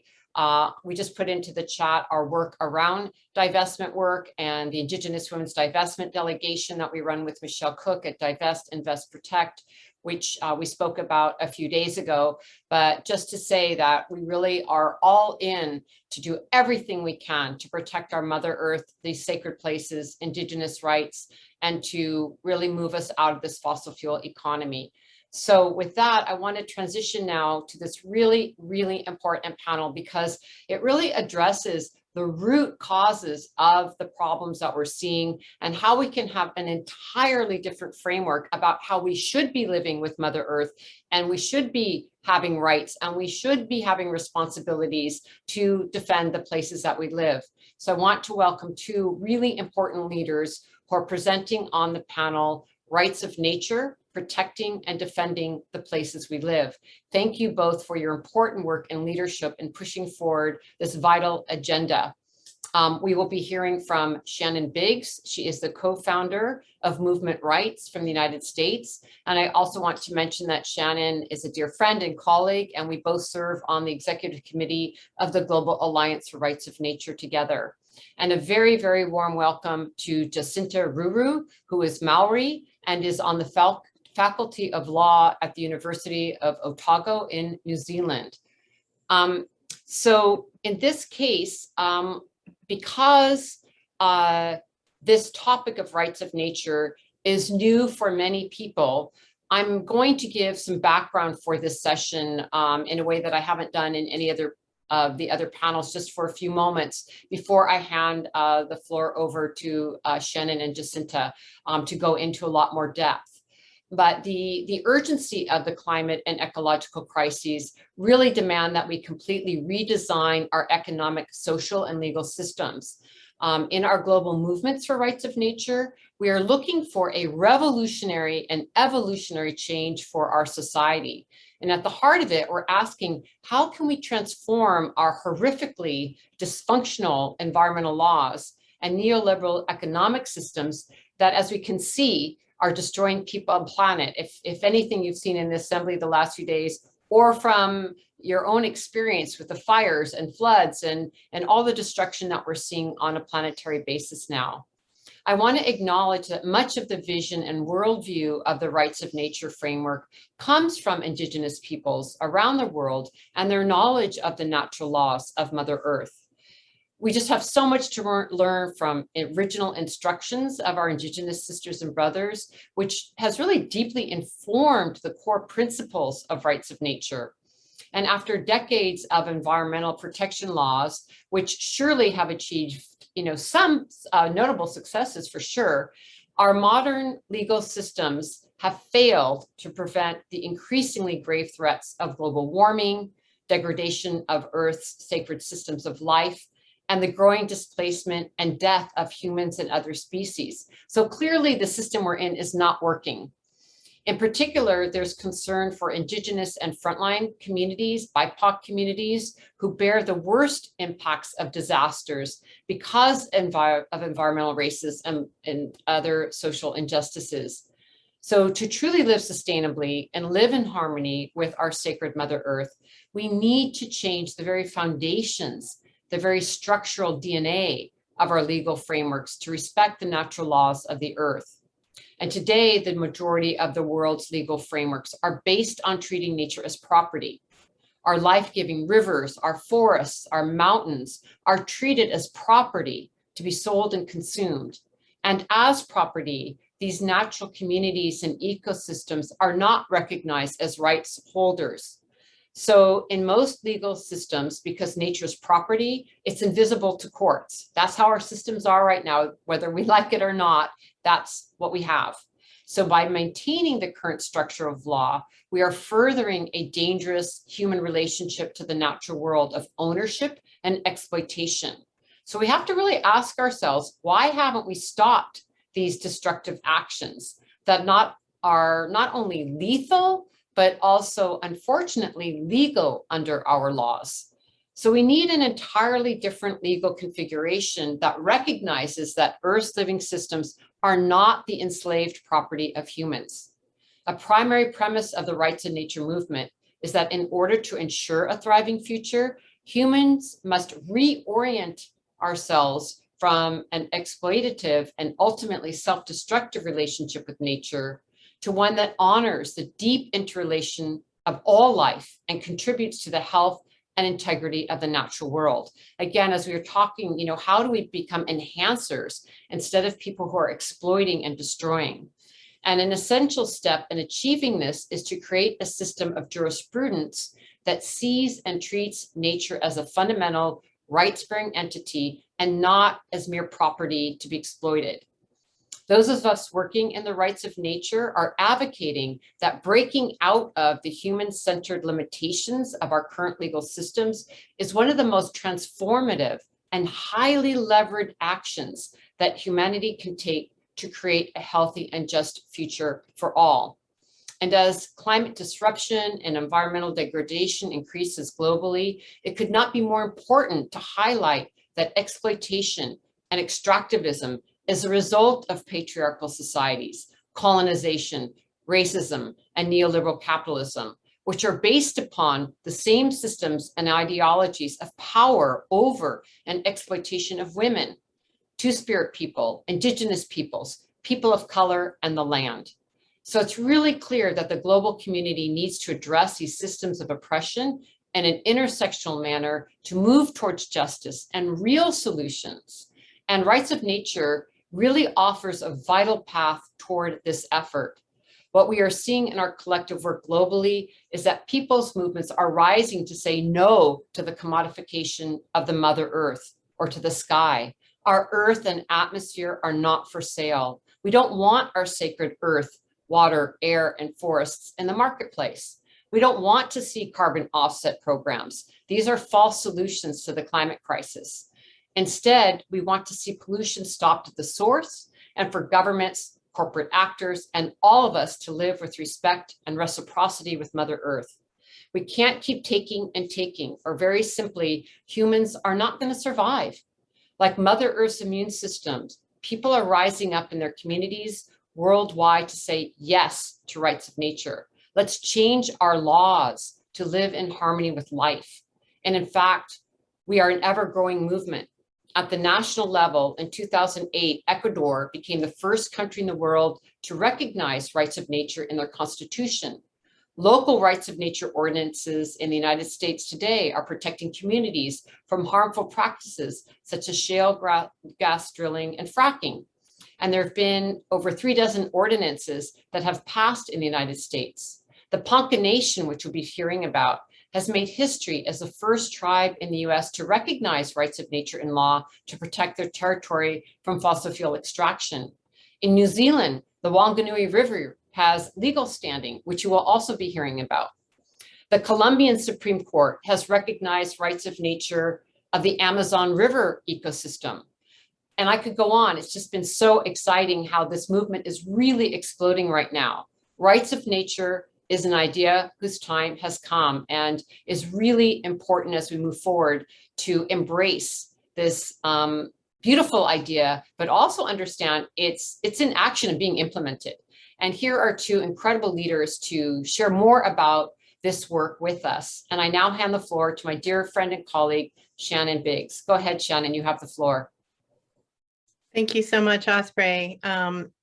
We just put into the chat our work around divestment work and the Indigenous Women's Divestment Delegation that we run with Michelle Cook at Divest, Invest, Protect, which we spoke about a few days ago. But just to say that we really are all in to do everything we can to protect our Mother Earth, these sacred places, Indigenous rights, and to really move us out of this fossil fuel economy. So with that, I want to transition now to this really, really important panel, because it really addresses the root causes of the problems that we're seeing and how we can have an entirely different framework about how we should be living with Mother Earth, and we should be having rights, and we should be having responsibilities to defend the places that we live. So I want to welcome two really important leaders who are presenting on the panel, Rights of Nature, Protecting and Defending the Places We Live. Thank you both for your important work and leadership in pushing forward this vital agenda. We will be hearing from Shannon Biggs. She is the co-founder of Movement Rights from the United States. And I also want to mention that Shannon is a dear friend and colleague, and we both serve on the executive committee of the Global Alliance for Rights of Nature together. And a very, very warm welcome to Jacinta Ruru, who is Maori and is on the Faculty of Law at the University of Otago in New Zealand. So in this case, because this topic of rights of nature is new for many people, I'm going to give some background for this session in a way that I haven't done in any other of the other panels, just for a few moments before I hand the floor over to Shannon and Jacinta to go into a lot more depth. But the urgency of the climate and ecological crises really demand that we completely redesign our economic, social, and legal systems. In our global movements for rights of nature, we are looking for a revolutionary and evolutionary change for our society. And at the heart of it, we're asking, how can we transform our horrifically dysfunctional environmental laws and neoliberal economic systems that, as we can see, are destroying people and planet? If anything you've seen in the assembly the last few days, or from your own experience with the fires and floods and all the destruction that we're seeing on a planetary basis now. I want to acknowledge that much of the vision and worldview of the rights of nature framework comes from Indigenous peoples around the world and their knowledge of the natural laws of Mother Earth. We just have so much to learn from original instructions of our Indigenous sisters and brothers, which has really deeply informed the core principles of rights of nature. And after decades of environmental protection laws, which surely have achieved, some notable successes for sure, our modern legal systems have failed to prevent the increasingly grave threats of global warming, degradation of Earth's sacred systems of life, and the growing displacement and death of humans and other species. So clearly the system we're in is not working. In particular, there's concern for Indigenous and frontline communities, BIPOC communities, who bear the worst impacts of disasters because of environmental racism and other social injustices. So to truly live sustainably and live in harmony with our sacred Mother Earth, we need to change the very foundations, the very structural DNA of our legal frameworks to respect the natural laws of the earth. And today, the majority of the world's legal frameworks are based on treating nature as property. Our life-giving rivers, our forests, our mountains are treated as property to be sold and consumed. And as property, these natural communities and ecosystems are not recognized as rights holders. So in most legal systems, because nature's property, it's invisible to courts. That's how our systems are right now, whether we like it or not, that's what we have. So by maintaining the current structure of law, we are furthering a dangerous human relationship to the natural world of ownership and exploitation. So we have to really ask ourselves, why haven't we stopped these destructive actions that are not only lethal, but also, unfortunately, legal under our laws? So we need an entirely different legal configuration that recognizes that Earth's living systems are not the enslaved property of humans. A primary premise of the rights of nature movement is that in order to ensure a thriving future, humans must reorient ourselves from an exploitative and ultimately self-destructive relationship with nature to one that honors the deep interrelation of all life and contributes to the health and integrity of the natural world. Again, as we were talking, how do we become enhancers instead of people who are exploiting and destroying? And an essential step in achieving this is to create a system of jurisprudence that sees and treats nature as a fundamental rights-bearing entity and not as mere property to be exploited. Those of us working in the rights of nature are advocating that breaking out of the human-centered limitations of our current legal systems is one of the most transformative and highly leveraged actions that humanity can take to create a healthy and just future for all. And as climate disruption and environmental degradation increases globally, it could not be more important to highlight that exploitation and extractivism is a result of patriarchal societies, colonization, racism, and neoliberal capitalism, which are based upon the same systems and ideologies of power over and exploitation of women, Two-Spirit people, Indigenous peoples, people of color, and the land. So it's really clear that the global community needs to address these systems of oppression in an intersectional manner to move towards justice and real solutions. And Rights of Nature really offers a vital path toward this effort. What we are seeing in our collective work globally is that people's movements are rising to say no to the commodification of the Mother Earth or to the sky. Our earth and atmosphere are not for sale. We don't want our sacred earth, water, air, and forests in the marketplace. We don't want to see carbon offset programs. These are false solutions to the climate crisis. Instead, we want to see pollution stopped at the source and for governments, corporate actors, and all of us to live with respect and reciprocity with Mother Earth. We can't keep taking and taking, or very simply, humans are not going to survive. Like Mother Earth's immune systems, people are rising up in their communities worldwide to say yes to rights of nature. Let's change our laws to live in harmony with life. And in fact, we are an ever-growing movement. At the national level, in 2008, Ecuador became the first country in the world to recognize rights of nature in their constitution. Local rights of nature ordinances in the United States today are protecting communities from harmful practices such as shale gas drilling and fracking. And there have been over 36 ordinances that have passed in the United States. The Ponca Nation, which we'll be hearing about, has made history as the first tribe in the US to recognize rights of nature in law to protect their territory from fossil fuel extraction. In New Zealand, the Wanganui River has legal standing, which you will also be hearing about. The Colombian Supreme Court has recognized rights of nature of the Amazon River ecosystem. And I could go on. It's just been so exciting how this movement is really exploding right now. Rights of nature is an idea whose time has come and is really important as we move forward to embrace this beautiful idea, but also understand it's in action and being implemented. And here are two incredible leaders to share more about this work with us. And I now hand the floor to my dear friend and colleague, Shannon Biggs. Go ahead, Shannon, you have the floor. Thank you so much, Osprey. As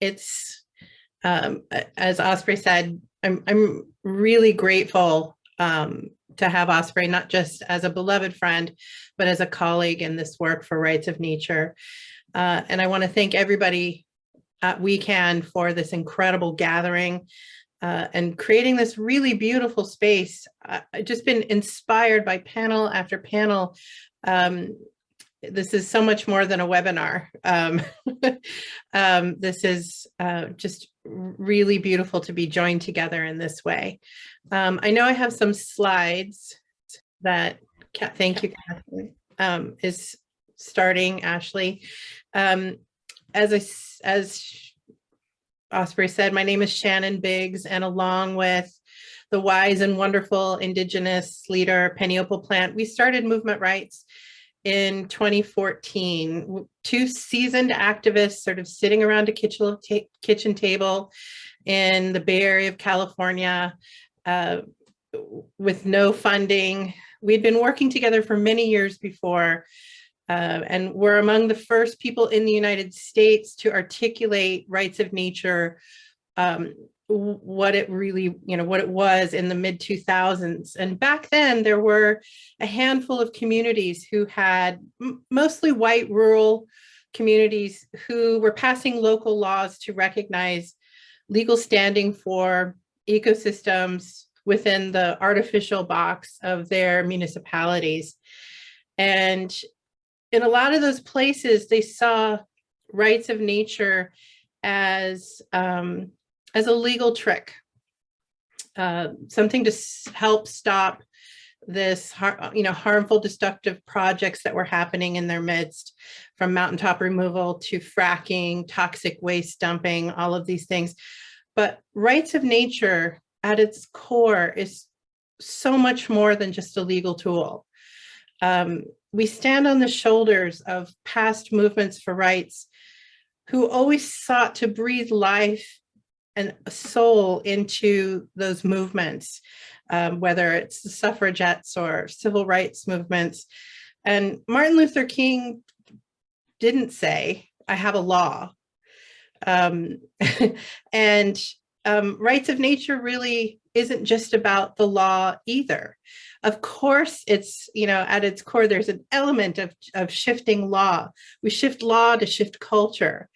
Osprey said, I'm really grateful to have Osprey, not just as a beloved friend, but as a colleague in this work for rights of nature. And I want to thank everybody at WECAN for this incredible gathering and creating this really beautiful space. I've just been inspired by panel after panel. This is so much more than a webinar. This is just really beautiful to be joined together in this way. I know I have some slides that, thank you, Kathleen, is starting, Ashley. As Osprey said, my name is Shannon Biggs, and along with the wise and wonderful Indigenous leader, Penny Opal Plant, we started Movement Rights in 2014. Two seasoned activists sort of sitting around a kitchen table in the Bay Area of California with no funding. We'd been working together for many years before, and we're among the first people in the United States to articulate rights of nature, what it really, what it was in the mid-2000s. And back then there were a handful of communities who had mostly white rural communities who were passing local laws to recognize legal standing for ecosystems within the artificial box of their municipalities. And in a lot of those places, they saw rights of nature as a legal trick, something to help stop this harmful, destructive projects that were happening in their midst, from mountaintop removal to fracking, toxic waste dumping, all of these things. But rights of nature at its core is so much more than just a legal tool. We stand on the shoulders of past movements for rights who always sought to breathe life and a soul into those movements, whether it's the suffragettes or civil rights movements. And Martin Luther King didn't say, I have a law. And rights of nature really isn't just about the law either. Of course, it's, at its core, there's an element of shifting law. We shift law to shift culture.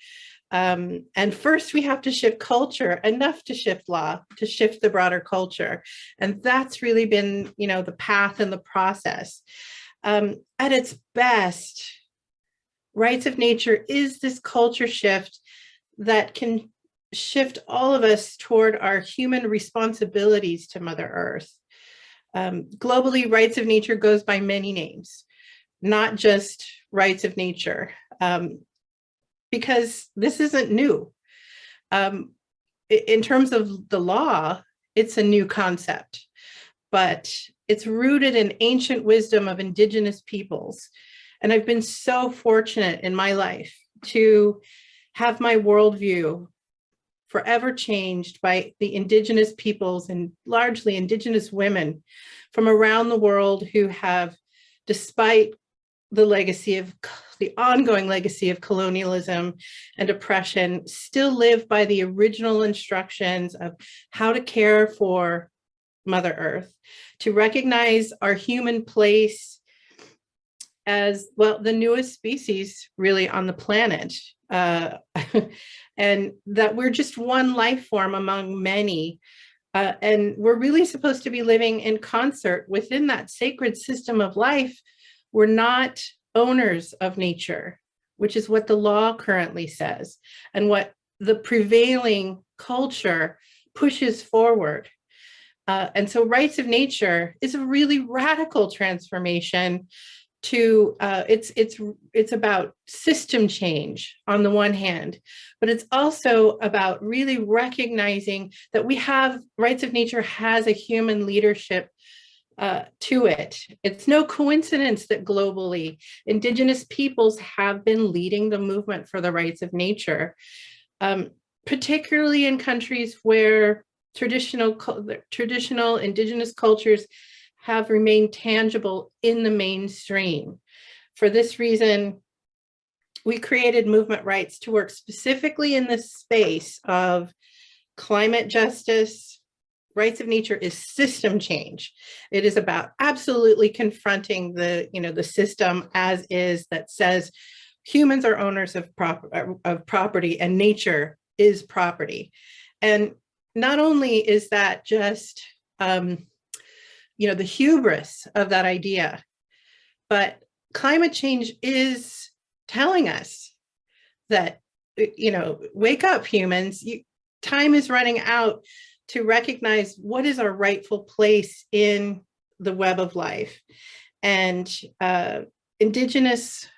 And first we have to shift culture enough to shift law, to shift the broader culture. And that's really been, the path and the process. At its best, rights of nature is this culture shift that can shift all of us toward our human responsibilities to Mother Earth. Globally, rights of nature goes by many names, not just rights of nature. Because this isn't new. In terms of the law, it's a new concept, but it's rooted in ancient wisdom of Indigenous peoples. And I've been so fortunate in my life to have my worldview forever changed by the Indigenous peoples and largely Indigenous women from around the world who have, despite the ongoing legacy of colonialism and oppression, still live by the original instructions of how to care for Mother Earth, to recognize our human place as, well, the newest species really on the planet, and that we're just one life form among many. And we're really supposed to be living in concert within that sacred system of life. We're not owners of nature, which is what the law currently says, and what the prevailing culture pushes forward. And so rights of nature is a really radical transformation to, it's about system change on the one hand, but it's also about really recognizing that rights of nature has a human leadership to it. It's no coincidence that globally, Indigenous peoples have been leading the movement for the rights of nature, particularly in countries where traditional Indigenous cultures have remained tangible in the mainstream. For this reason, we created movement rights to work specifically in the space of climate justice. Rights of nature is system change. It is about absolutely confronting the system as is that says humans are owners of property and nature is property. And not only is that just the hubris of that idea, but climate change is telling us that, wake up, humans, time is running out to recognize what is our rightful place in the web of life. And Indigenous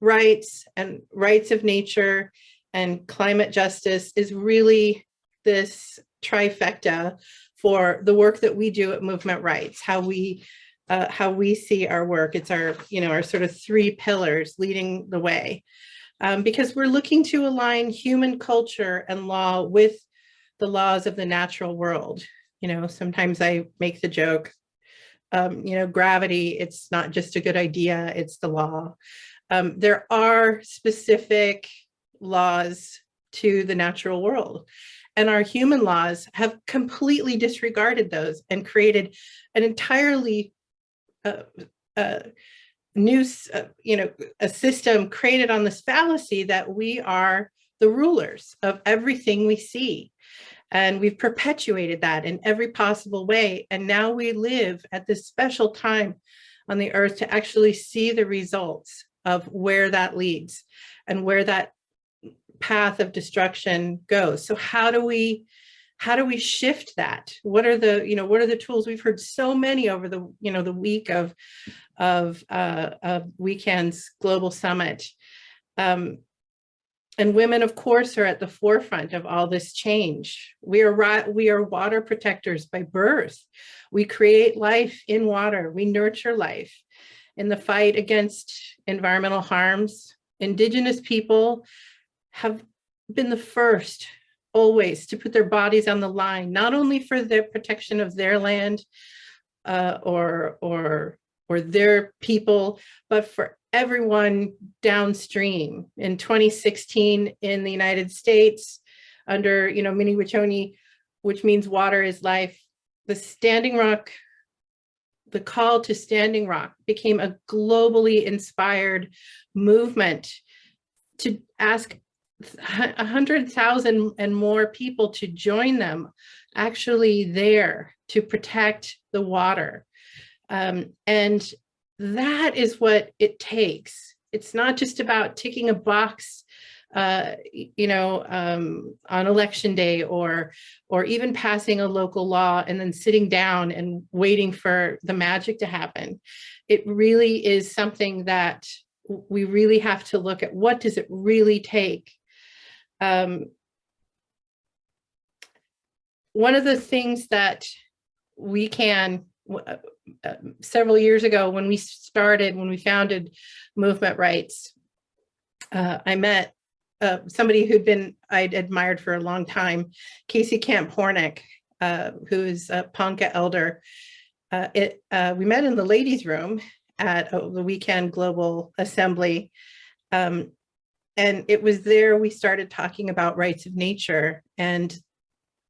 rights and rights of nature and climate justice is really this trifecta for the work that we do at Movement Rights, how we see our work. It's our, our sort of three pillars leading the way, because we're looking to align human culture and law with the laws of the natural world. Sometimes I make the joke, gravity, it's not just a good idea, it's the law. There are specific laws to the natural world, and our human laws have completely disregarded those and created an entirely new, a system created on this fallacy that we are the rulers of everything we see. And we've perpetuated that in every possible way. And now we live at this special time on the earth to actually see the results of where that leads and where that path of destruction goes. So how do we shift that? What are the tools? We've heard so many over the, the week of WECAN's global summit. And women, of course, are at the forefront of all this change. We are water protectors by birth. We create life in water. We nurture life. In the fight against environmental harms, Indigenous people have been the first always to put their bodies on the line, not only for the protection of their land or their people, but for everyone downstream. In 2016 in the United States, under Mini-Wachoni, which means water is life, the call to Standing Rock became a globally inspired movement to ask 100,000 and more people to join them actually there to protect the water. And that is what it takes. It's not just about ticking a box, on election day, or even passing a local law and then sitting down and waiting for the magic to happen. It really is something that we really have to look at. What does it really take? One of the things that WECAN, several years ago when we founded Movement Rights, I met somebody I'd admired for a long time, Casey Camp-Hornick, who is a Ponca elder. We met in the ladies' room at the WECAN Global Assembly. And it was there we started talking about rights of nature and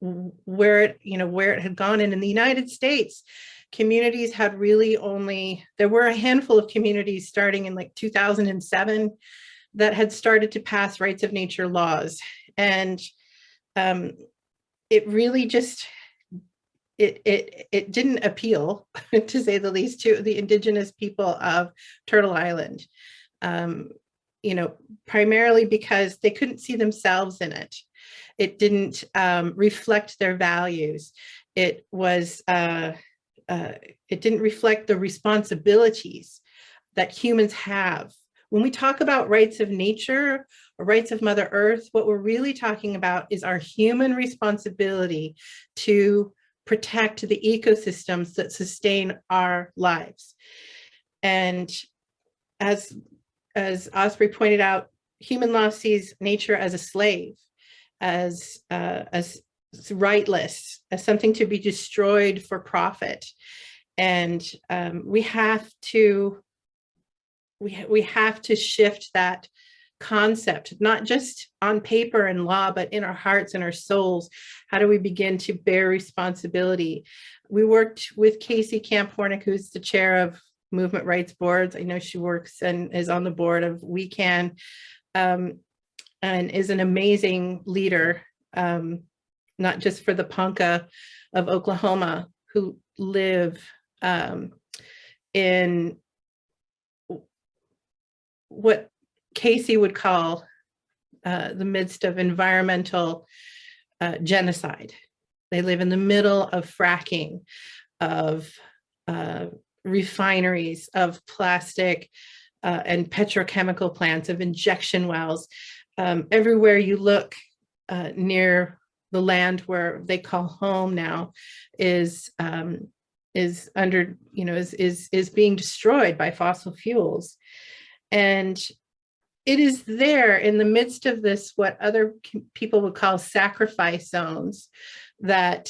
where it had gone. And in the United States, communities had really there were a handful of communities starting in like 2007 that had started to pass rights of nature laws. And it really just, it didn't appeal, to say the least, to the indigenous people of Turtle Island, primarily because they couldn't see themselves in it. It didn't reflect their values. It didn't reflect the responsibilities that humans have. When we talk about rights of nature or rights of Mother Earth, what we're really talking about is our human responsibility to protect the ecosystems that sustain our lives. And as Osprey pointed out, human law sees nature as a slave, as rightless, as something to be destroyed for profit. And we have to shift that concept, not just on paper and law, but in our hearts and our souls. How do we begin to bear responsibility? We worked with Casey Camp-Hornick, who's the chair of Movement Rights Boards. I know she works and is on the board of WECAN, and is an amazing leader, not just for the Ponca of Oklahoma, who live in what Casey would call the midst of environmental genocide. They live in the middle of fracking, of refineries, of plastic and petrochemical plants, of injection wells. Everywhere you look near the land where they call home now is under, is being destroyed by fossil fuels. And it is there in the midst of this, what other people would call sacrifice zones, that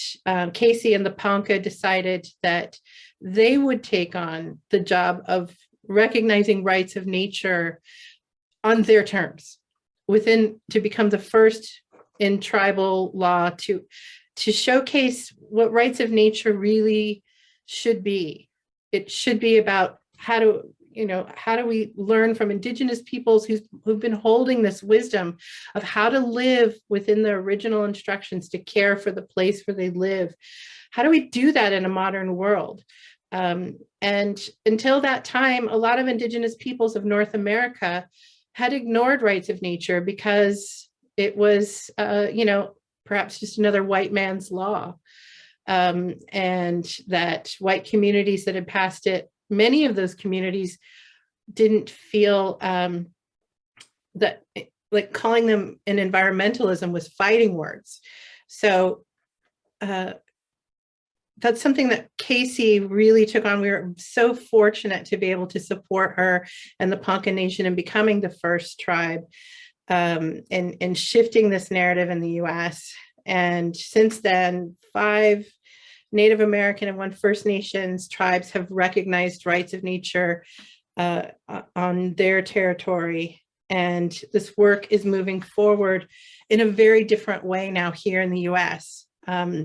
Casey and the Ponca decided that they would take on the job of recognizing rights of nature on their terms, to become the first in tribal law to showcase what rights of nature really should be. It should be about how do we learn from indigenous peoples who've been holding this wisdom of how to live within the original instructions to care for the place where they live. How do we do that in a modern world? And until that time, a lot of indigenous peoples of North America had ignored rights of nature because it was, perhaps just another white man's law. And that white communities that had passed it, many of those communities didn't feel that, like, calling them an environmentalism was fighting words. So that's something that Casey really took on. We were so fortunate to be able to support her and the Ponca Nation in becoming the first tribe and shifting this narrative in the US. And since then, 5 Native American and 1 First Nations tribes have recognized rights of nature on their territory. And this work is moving forward in a very different way now here in the US,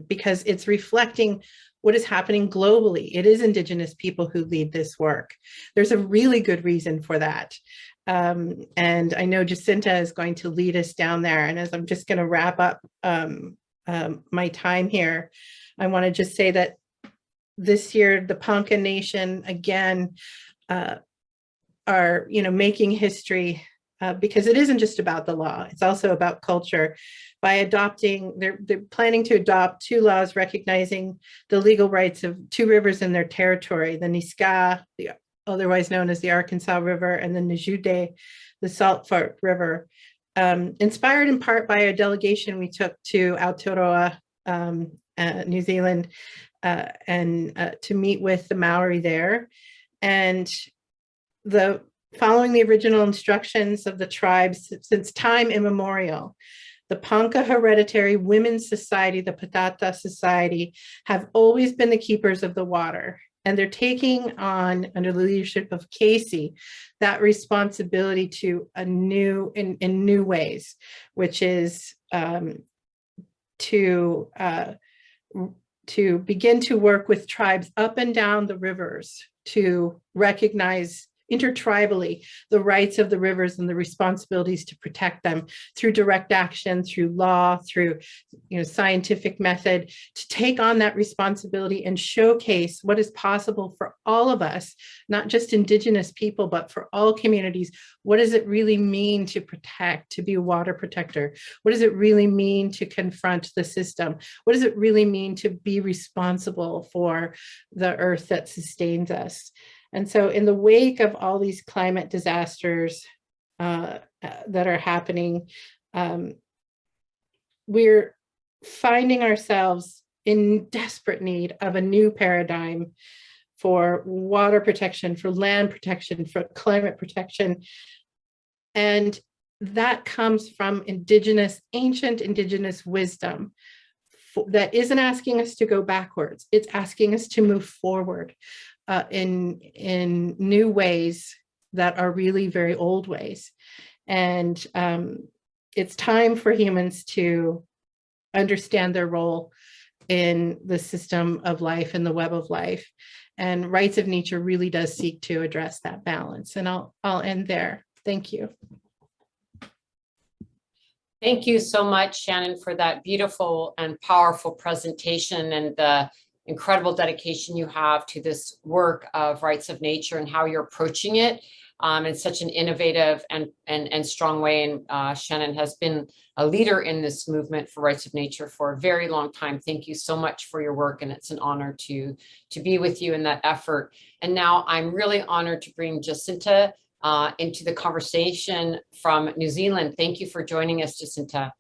because it's reflecting what is happening globally. It is Indigenous people who lead this work. There's a really good reason for that. And I know Jacinta is going to lead us down there. And as I'm just going to wrap up my time here, I want to just say that this year, the Ponca Nation, again, are making history because it isn't just about the law, it's also about culture. By adopting, they're planning to adopt 2 laws recognizing the legal rights of 2 rivers in their territory, the Nisga'a, otherwise known as the Arkansas River, and the Najude, the Salt Fork River. Inspired in part by a delegation we took to Aotearoa, New Zealand, and to meet with the Maori there. And following the original instructions of the tribes since time immemorial, the Ponca Hereditary Women's Society, the Patata Society, have always been the keepers of the water. And they're taking on, under the leadership of Casey, that responsibility to in new ways, which is to begin to work with tribes up and down the rivers to recognize intertribally the rights of the rivers and the responsibilities to protect them through direct action, through law, through scientific method, to take on that responsibility and showcase what is possible for all of us, not just Indigenous people, but for all communities. What does it really mean to protect, to be a water protector? What does it really mean to confront the system? What does it really mean to be responsible for the earth that sustains us? And so in the wake of all these climate disasters that are happening, we're finding ourselves in desperate need of a new paradigm for water protection, for land protection, for climate protection. And that comes from ancient Indigenous wisdom that isn't asking us to go backwards. It's asking us to move forward in new ways that are really very old ways. And it's time for humans to understand their role in the system of life and the web of life. And Rights of Nature really does seek to address that balance. And I'll end there. Thank you. Thank you so much, Shannon, for that beautiful and powerful presentation and the incredible dedication you have to this work of Rights of Nature and how you're approaching it in such an innovative and strong way. And Shannon has been a leader in this movement for Rights of Nature for a very long time. Thank you so much for your work, and it's an honor to be with you in that effort. And now I'm really honored to bring Jacinta into the conversation from New Zealand. Thank you for joining us, Jacinta.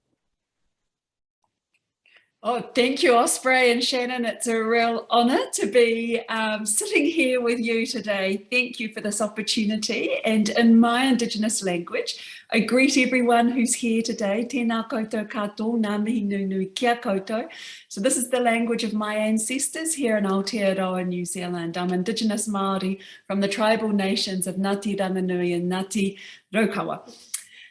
Oh, thank you, Osprey and Shannon. It's a real honour to be sitting here with you today. Thank you for this opportunity. And in my Indigenous language, I greet everyone who's here today. Tēnā koutou katoa, ngā mihi nui nui kia koutou. So this is the language of my ancestors here in Aotearoa, New Zealand. I'm Indigenous Māori from the tribal nations of Ngāti Ranganui and Ngāti Raukawa.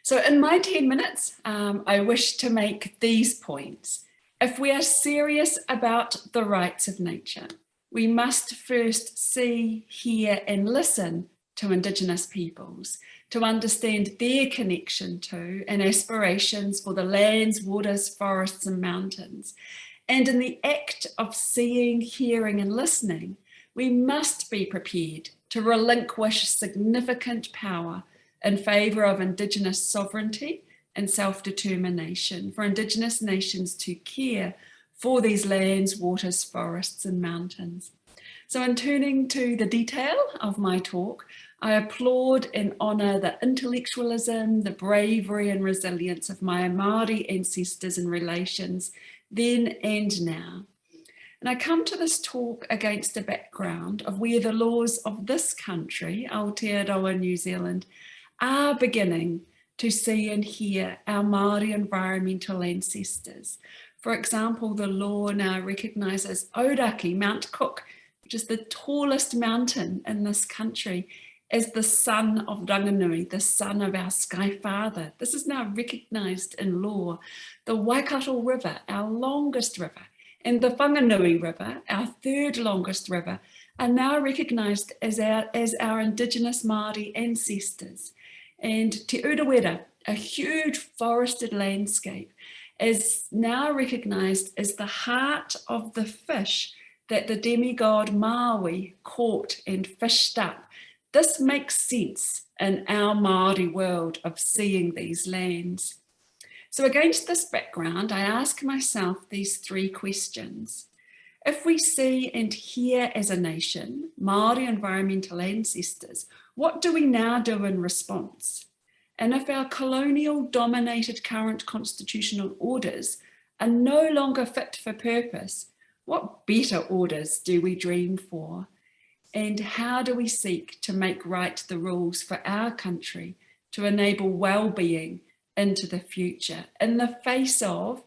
So in my 10 minutes, I wish to make these points. If we are serious about the rights of nature, we must first see, hear and listen to Indigenous peoples to understand their connection to and aspirations for the lands, waters, forests and mountains. And in the act of seeing, hearing and listening, we must be prepared to relinquish significant power in favour of Indigenous sovereignty and self-determination, for Indigenous nations to care for these lands, waters, forests and mountains. So in turning to the detail of my talk, I applaud and honour the intellectualism, the bravery and resilience of my Māori ancestors and relations then and now. And I come to this talk against a background of where the laws of this country, Aotearoa, New Zealand, are beginning to see and hear our Māori environmental ancestors. For example, the law now recognises Auraki, Mount Cook, which is the tallest mountain in this country, as the son of Ranganui, the son of our Sky Father. This is now recognised in law. The Waikato River, our longest river, and the Whanganui River, our third longest river, are now recognised as our Indigenous Māori ancestors. And Te Urewera, a huge forested landscape, is now recognised as the heart of the fish that the demigod Maui caught and fished up. This makes sense in our Māori world of seeing these lands. So against this background, I ask myself these three questions. If we see and hear as a nation Māori environmental ancestors, what do we now do in response? And if our colonial-dominated current constitutional orders are no longer fit for purpose, what better orders do we dream for? And how do we seek to make right the rules for our country to enable well-being into the future in the face of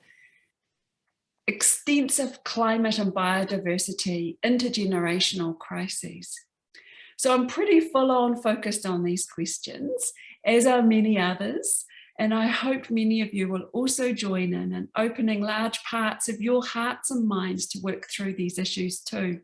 extensive climate and biodiversity intergenerational crises? So I'm pretty full on focused on these questions, as are many others, and I hope many of you will also join in opening large parts of your hearts and minds to work through these issues too.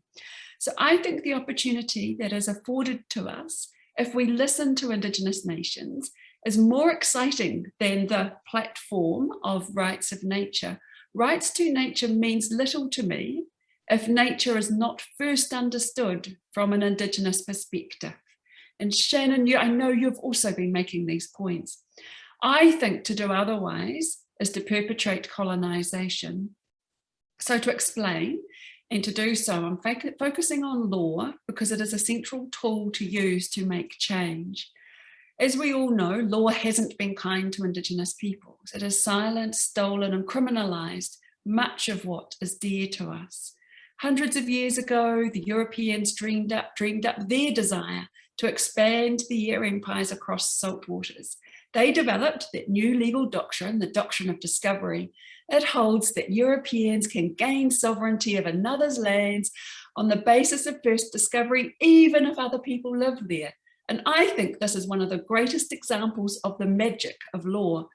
So I think the opportunity that is afforded to us if we listen to Indigenous nations is more exciting than the platform of rights of nature. Rights to nature means little to me if nature is not first understood from an Indigenous perspective. And Shannon, I know you've also been making these points. I think to do otherwise is to perpetrate colonisation. So to explain, and to do so, I'm focusing on law because it is a central tool to use to make change. As we all know, law hasn't been kind to Indigenous peoples. It has silenced, stolen and criminalised much of what is dear to us. Hundreds of years ago, the Europeans dreamed up their desire to expand their empires across salt waters. They developed that new legal doctrine, the doctrine of discovery. It holds that Europeans can gain sovereignty of another's lands on the basis of first discovery, even if other people live there. And I think this is one of the greatest examples of the magic of law.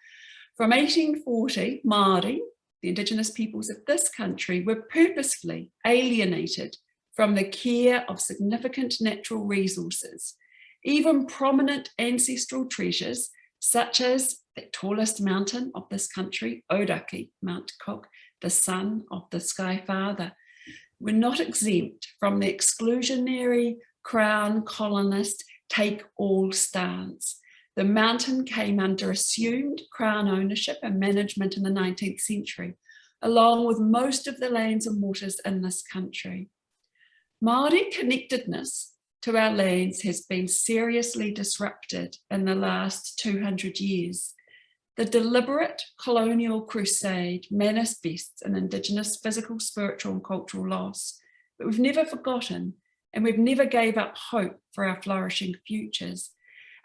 From 1840, Māori, the Indigenous peoples of this country, were purposefully alienated from the care of significant natural resources, even prominent ancestral treasures, such as the tallest mountain of this country, Aoraki, Mount Cook, the son of the Sky Father, were not exempt from the exclusionary Crown colonist take-all stance. The mountain came under assumed Crown ownership and management in the 19th century, along with most of the lands and waters in this country. Māori connectedness to our lands has been seriously disrupted in the last 200 years. The deliberate colonial crusade manifests in Indigenous physical, spiritual and cultural loss, but we've never forgotten and we've never gave up hope for our flourishing futures.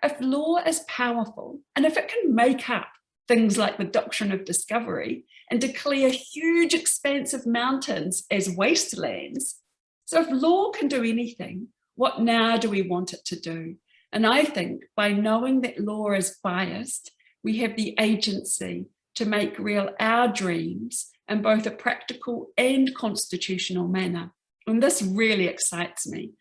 If law is powerful and if it can make up things like the doctrine of discovery and declare huge expanse of mountains as wastelands, so if law can do anything, what now do we want it to do? And I think by knowing that law is biased, we have the agency to make real our dreams in both a practical and constitutional manner. And this really excites me,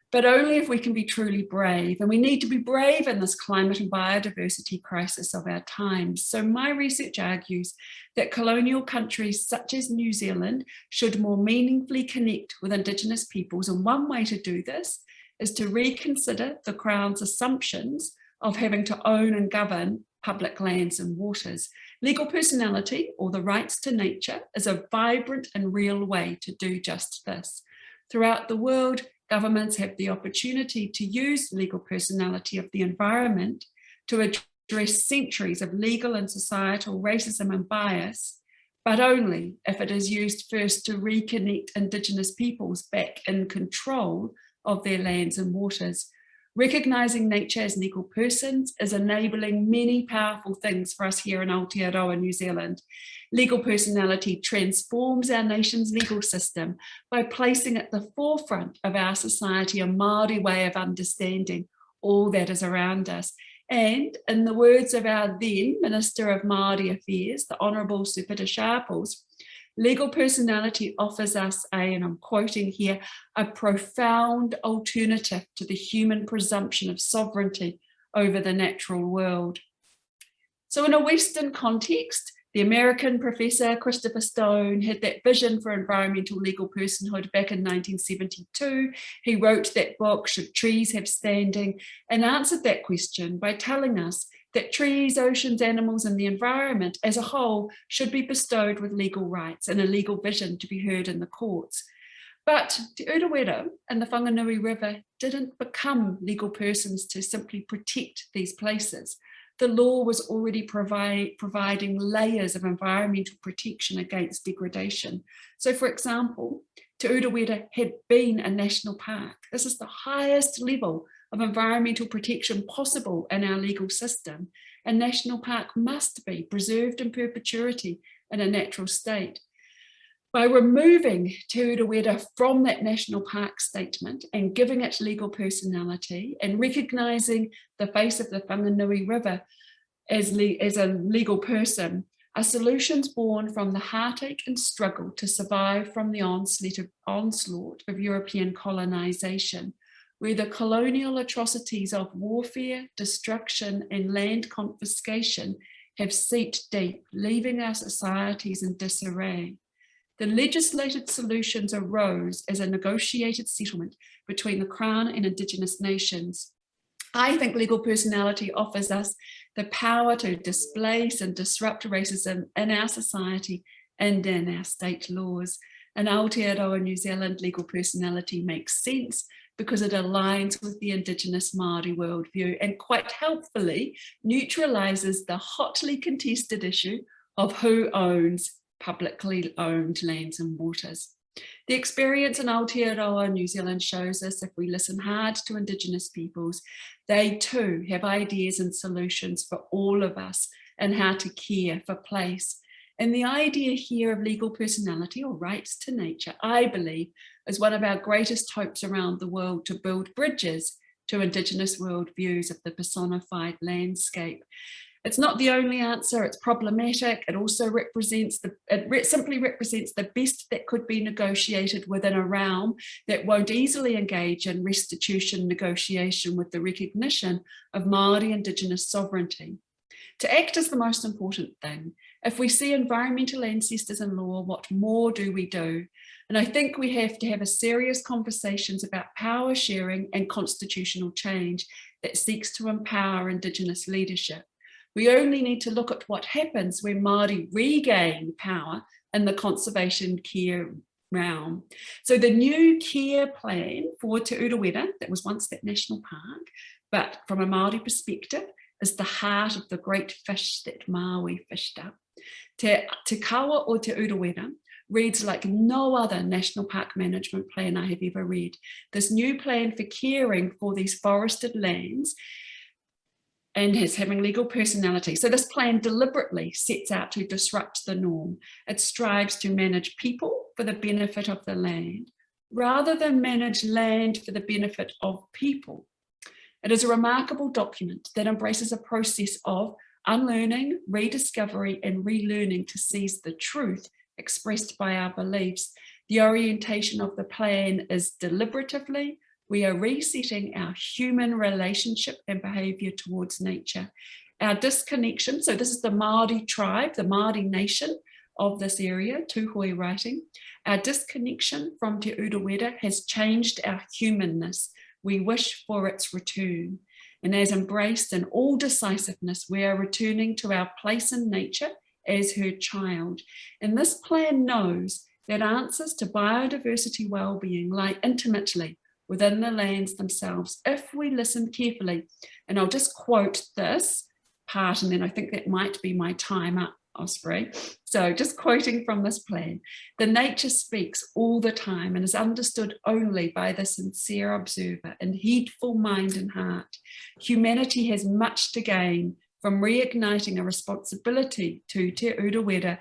but only if we can be truly brave. And we need to be brave in this climate and biodiversity crisis of our times. So my research argues that colonial countries such as New Zealand should more meaningfully connect with Indigenous peoples. And one way to do this is to reconsider the Crown's assumptions of having to own and govern public lands and waters. Legal personality, or the rights to nature, is a vibrant and real way to do just this. Throughout the world, governments have the opportunity to use legal personality of the environment to address centuries of legal and societal racism and bias, but only if it is used first to reconnect Indigenous peoples back in control of their lands and waters. Recognising nature as an equal persons is enabling many powerful things for us here in Aotearoa, New Zealand. Legal personality transforms our nation's legal system by placing at the forefront of our society a Māori way of understanding all that is around us. And in the words of our then Minister of Māori Affairs, the Honourable Supita Sharples, Legal personality offers us and I'm quoting here, a profound alternative to the human presumption of sovereignty over the natural world. So in a Western context, the American professor Christopher Stone had that vision for environmental legal personhood back in 1972. He wrote that book, Should Trees Have Standing?, and answered that question by telling us that trees, oceans, animals, and the environment as a whole should be bestowed with legal rights and a legal vision to be heard in the courts. But Te Urewera and the Whanganui River didn't become legal persons to simply protect these places. The law was already providing layers of environmental protection against degradation. So for example, Te Urewera had been a national park. This is the highest level of environmental protection possible in our legal system. A national park must be preserved in perpetuity in a natural state. By removing Te Urewera from that national park statement and giving it legal personality and recognising the face of the Whanganui River as a legal person, are solutions born from the heartache and struggle to survive from the onslaught of European colonisation, where the colonial atrocities of warfare, destruction and land confiscation have seeped deep, leaving our societies in disarray. The legislated solutions arose as a negotiated settlement between the Crown and Indigenous nations. I think legal personality offers us the power to displace and disrupt racism in our society and in our state laws. And Aotearoa New Zealand legal personality makes sense because it aligns with the Indigenous Māori worldview and quite helpfully neutralises the hotly contested issue of who owns publicly owned lands and waters. The experience in Aotearoa New Zealand shows us if we listen hard to Indigenous peoples, they too have ideas and solutions for all of us and how to care for place. And the idea here of legal personality or rights to nature, I believe, is one of our greatest hopes around the world to build bridges to Indigenous worldviews of the personified landscape. It's not the only answer, it's problematic. It also simply represents the best that could be negotiated within a realm that won't easily engage in restitution negotiation with the recognition of Māori Indigenous sovereignty. To act is the most important thing. If we see environmental ancestors in law, what more do we do? And I think we have to have a serious conversations about power sharing and constitutional change that seeks to empower Indigenous leadership. We only need to look at what happens when Māori regain power in the conservation care realm. So the new care plan for Te Urewera, that was once that national park, but from a Māori perspective, is the heart of the great fish that Maui fished up. Te Kawa o Te Urewera reads like no other national park management plan I have ever read. This new plan for caring for these forested lands and is having legal personality. So this plan deliberately sets out to disrupt the norm. It strives to manage people for the benefit of the land, rather than manage land for the benefit of people. It is a remarkable document that embraces a process of unlearning, rediscovery, and relearning to seize the truth expressed by our beliefs. The orientation of the plan is deliberatively, we are resetting our human relationship and behaviour towards nature. Our disconnection, so this is the Māori tribe, the Māori nation of this area, Tūhoe writing. Our disconnection from Te Urewera has changed our humanness. We wish for its return. And as embraced in all decisiveness, we are returning to our place in nature as her child. And this plan knows that answers to biodiversity well-being lie intimately within the lands themselves, if we listen carefully. And I'll just quote this part, and then I think that might be my time up, Osprey. So just quoting from this plan, the nature speaks all the time and is understood only by the sincere observer in heedful mind and heart. Humanity has much to gain from reigniting a responsibility to Te Urewera,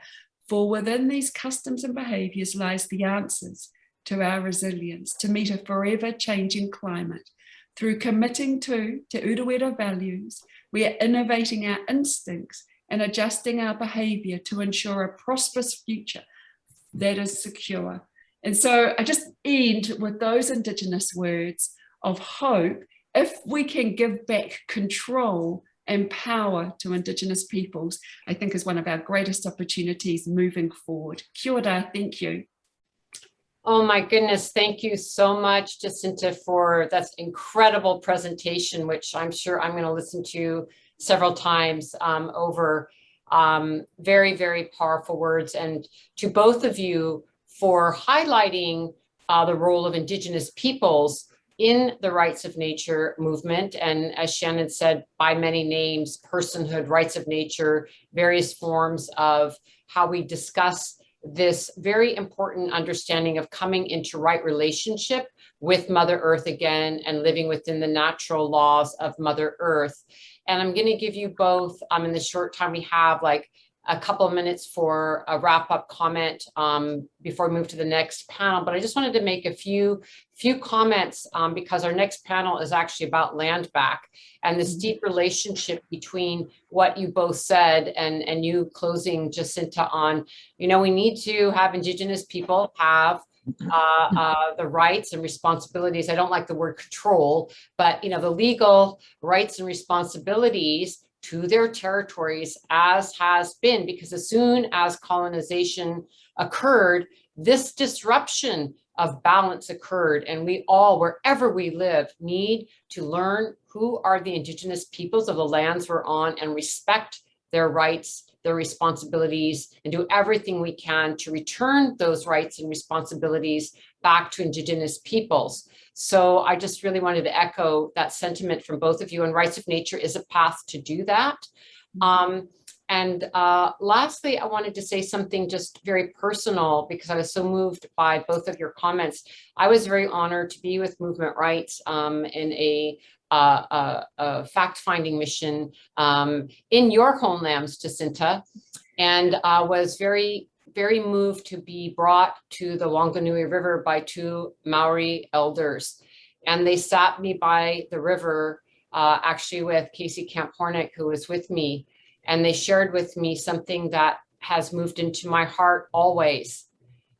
for within these customs and behaviours lies the answers to our resilience to meet a forever changing climate. Through committing to Te Urewera values, we are innovating our instincts and adjusting our behaviour to ensure a prosperous future that is secure. And so I just end with those Indigenous words of hope. If we can give back control and power to Indigenous peoples, I think is one of our greatest opportunities moving forward. Kia ora, thank you. Oh my goodness, thank you so much, Jacinta, for that incredible presentation, which I'm sure I'm going to listen to several times over. Very, very powerful words. And to both of you for highlighting the role of Indigenous peoples in the rights of nature movement. And as Shannon said, by many names, personhood, rights of nature, various forms of how we discuss this very important understanding of coming into right relationship with Mother Earth again and living within the natural laws of Mother Earth. And I'm going to give you both, in the short time we have, like a couple of minutes for a wrap-up comment before we move to the next panel. But I just wanted to make a few comments because our next panel is actually about land back and this deep relationship between what you both said and you closing, Jacinta, on, we need to have Indigenous people have the rights and responsibilities. I don't like the word control, but the legal rights and responsibilities to their territories, as has been, because as soon as colonization occurred, this disruption of balance occurred, and we all, wherever we live, need to learn who are the Indigenous peoples of the lands we're on and respect their rights, their responsibilities, and do everything we can to return those rights and responsibilities back to Indigenous peoples. So I just really wanted to echo that sentiment from both of you, and rights of nature is a path to do that. Lastly, I wanted to say something just very personal because I was so moved by both of your comments. I was very honored to be with Movement Rights in a fact-finding mission in your homelands, Jacinta, and was very, very moved to be brought to the Wanganui River by two Maori elders. And they sat me by the river, actually with Casey Camp Hornick, who was with me. And they shared with me something that has moved into my heart always,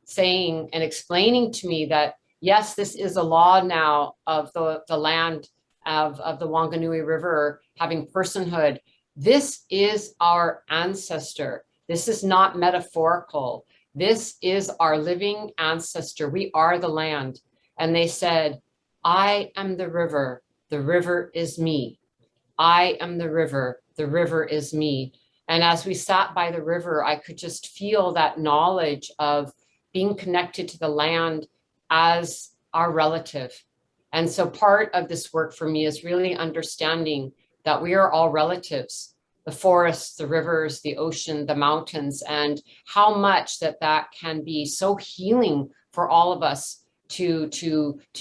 saying and explaining to me that, yes, this is a law now of the land of the Wanganui River having personhood. This is our ancestor. This is not metaphorical. This is our living ancestor. We are the land. And they said, I am the river is me. I am the river is me. And as we sat by the river, I could just feel that knowledge of being connected to the land as our relative. And so part of this work for me is really understanding that we are all relatives, the forests, the rivers, the ocean, the mountains, and how much that can be so healing for all of us to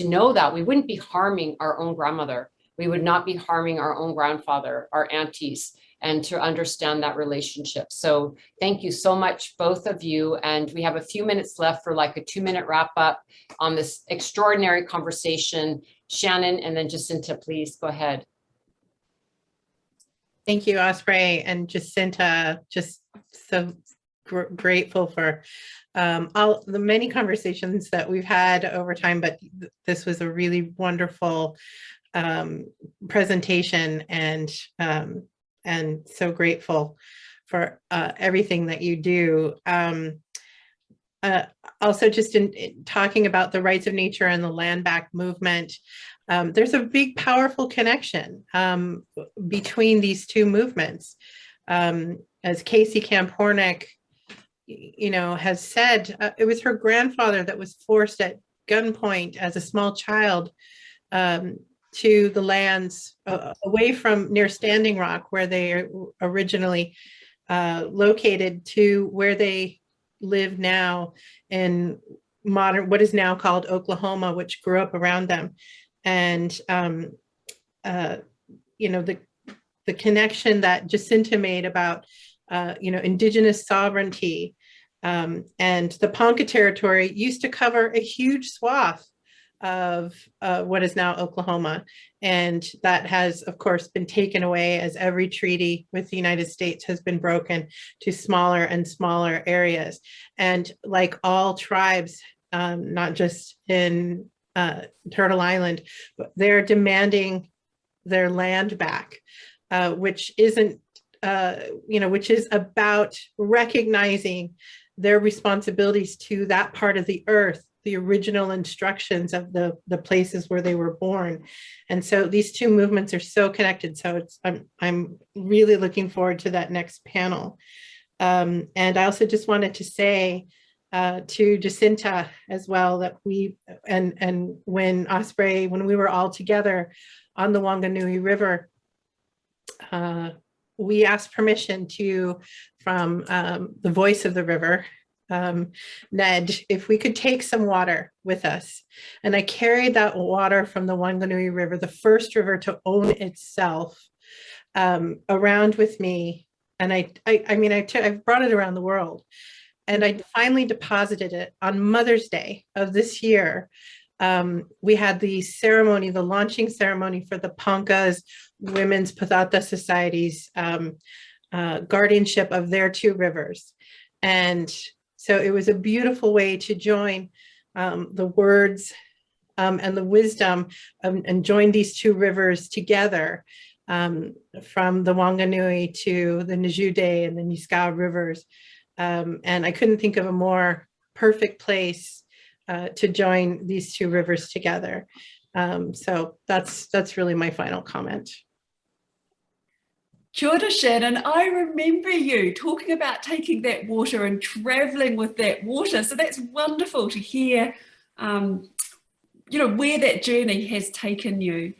know that we wouldn't be harming our own grandmother. We would not be harming our own grandfather, our aunties, and to understand that relationship. So thank you so much, both of you. And we have a few minutes left for like a 2-minute wrap up on this extraordinary conversation. Shannon and then Jacinta, please go ahead. Thank you, Osprey and Jacinta. Just so grateful for all the many conversations that we've had over time, but this was a really wonderful presentation, and so grateful for everything that you do. Also, just in talking about the rights of nature and the land back movement, there's a big, powerful connection between these two movements. As Casey Camp Hornick, has said, it was her grandfather that was forced at gunpoint as a small child to the lands away from near Standing Rock, where they originally located, to where they live now in modern, what is now called Oklahoma, which grew up around them. And, the connection that Jacinta made about, Indigenous sovereignty, and the Ponca territory used to cover a huge swath of what is now Oklahoma. And that has, of course, been taken away as every treaty with the United States has been broken to smaller and smaller areas. And like all tribes, not just in Turtle Island, but they're demanding their land back, which isn't, which is about recognizing their responsibilities to that part of the earth, the original instructions of the places where they were born. And so these two movements are so connected. So I'm really looking forward to that next panel. And I also just wanted to say to Jacinta as well that and when Osprey, when we were all together on the Wanganui River, we asked permission from the voice of the river, Ned, if we could take some water with us. And I carried that water from the Wanganui River, the first river to own itself, around with me. And I brought it around the world. And I finally deposited it on Mother's Day of this year. We had the ceremony, the launching ceremony for the Ponca's Women's Patata Society's guardianship of their two rivers. And so it was a beautiful way to join the words and the wisdom and join these two rivers together, from the Wanganui to the Nijude and the Niskau rivers. And I couldn't think of a more perfect place to join these two rivers together. So that's really my final comment. Kia ora, Shannon. I remember you talking about taking that water and traveling with that water. So that's wonderful to hear, where that journey has taken you.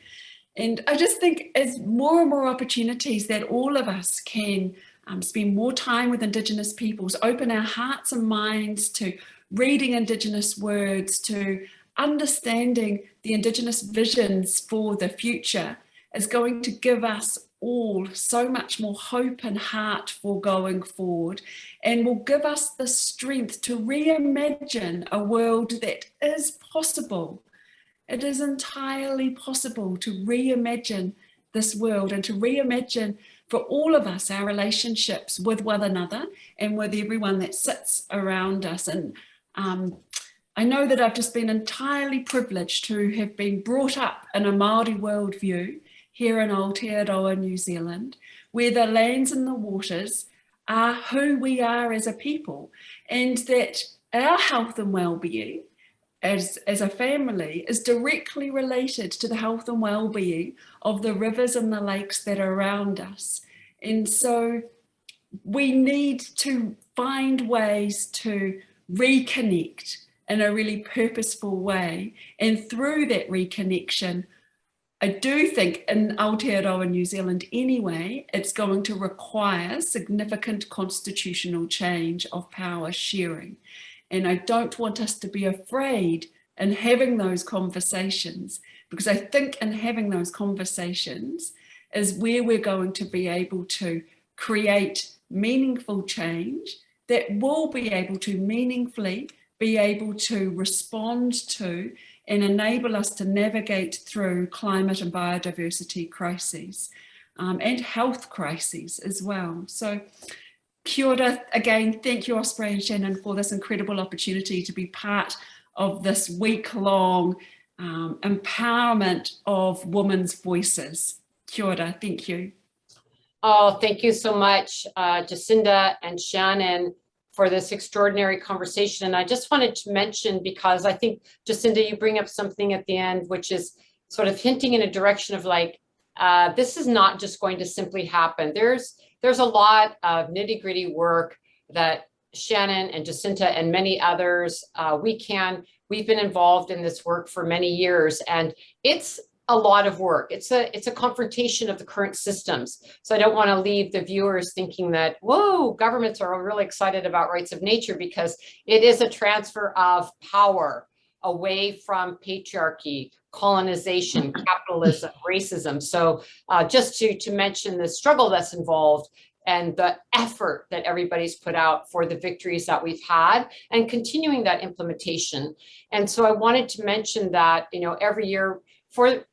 And I just think as more and more opportunities that all of us can spend more time with Indigenous peoples, open our hearts and minds to reading Indigenous words, to understanding the Indigenous visions for the future, is going to give us all so much more hope and heart for going forward, and will give us the strength to reimagine a world that is possible. It is entirely possible to reimagine this world and to reimagine for all of us our relationships with one another and with everyone that sits around us. And I know that I've just been entirely privileged to have been brought up in a Māori worldview here in Aotearoa, New Zealand, where the lands and the waters are who we are as a people, and that our health and well-being as a family is directly related to the health and well-being of the rivers and the lakes that are around us. And so we need to find ways to reconnect in a really purposeful way. And through that reconnection, I do think in Aotearoa, New Zealand anyway, it's going to require significant constitutional change of power sharing. And I don't want us to be afraid in having those conversations, because I think in having those conversations is where we're going to be able to create meaningful change that will be able to meaningfully be able to respond to and enable us to navigate through climate and biodiversity crises and health crises as well. So kia ora again, thank you Osprey and Shannon for this incredible opportunity to be part of this week-long empowerment of women's voices. Kia ora, thank you. Oh, thank you so much, Jacinta and Shannon, for this extraordinary conversation. And I just wanted to mention, because I think, Jacinta, you bring up something at the end, which is sort of hinting in a direction of like, this is not just going to simply happen. There's a lot of nitty-gritty work that Shannon and Jacinta and many others, we've been involved in this work for many years, and it's a lot of work. It's a confrontation of the current systems. So I don't want to leave the viewers thinking that, whoa, governments are really excited about rights of nature, because it is a transfer of power away from patriarchy, colonization, capitalism, racism. So just to mention the struggle that's involved, and the effort that everybody's put out for the victories that we've had and continuing that implementation. And so I wanted to mention that, every year for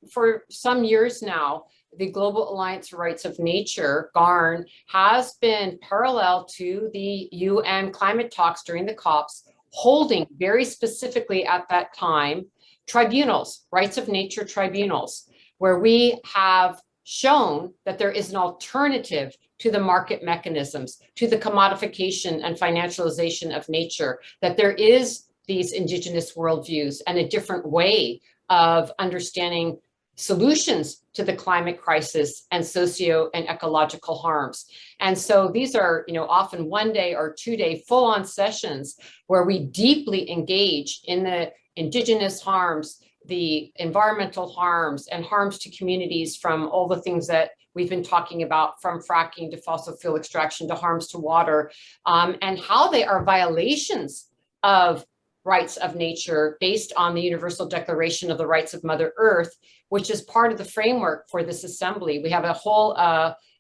some years now, the Global Alliance for Rights of Nature, GARN, has been parallel to the UN climate talks during the COPs, holding very specifically at that time tribunals, rights of nature tribunals, where we have shown that there is an alternative to the market mechanisms, to the commodification and financialization of nature, that there is these indigenous worldviews and a different way of understanding solutions to the climate crisis and socio and ecological harms. And so these are, often 1 day or 2 day full-on sessions where we deeply engage in the indigenous harms, the environmental harms, and harms to communities from all the things that we've been talking about, from fracking to fossil fuel extraction to harms to water, and how they are violations of rights of nature based on the Universal Declaration of the Rights of Mother Earth, which is part of the framework for this assembly. We have a whole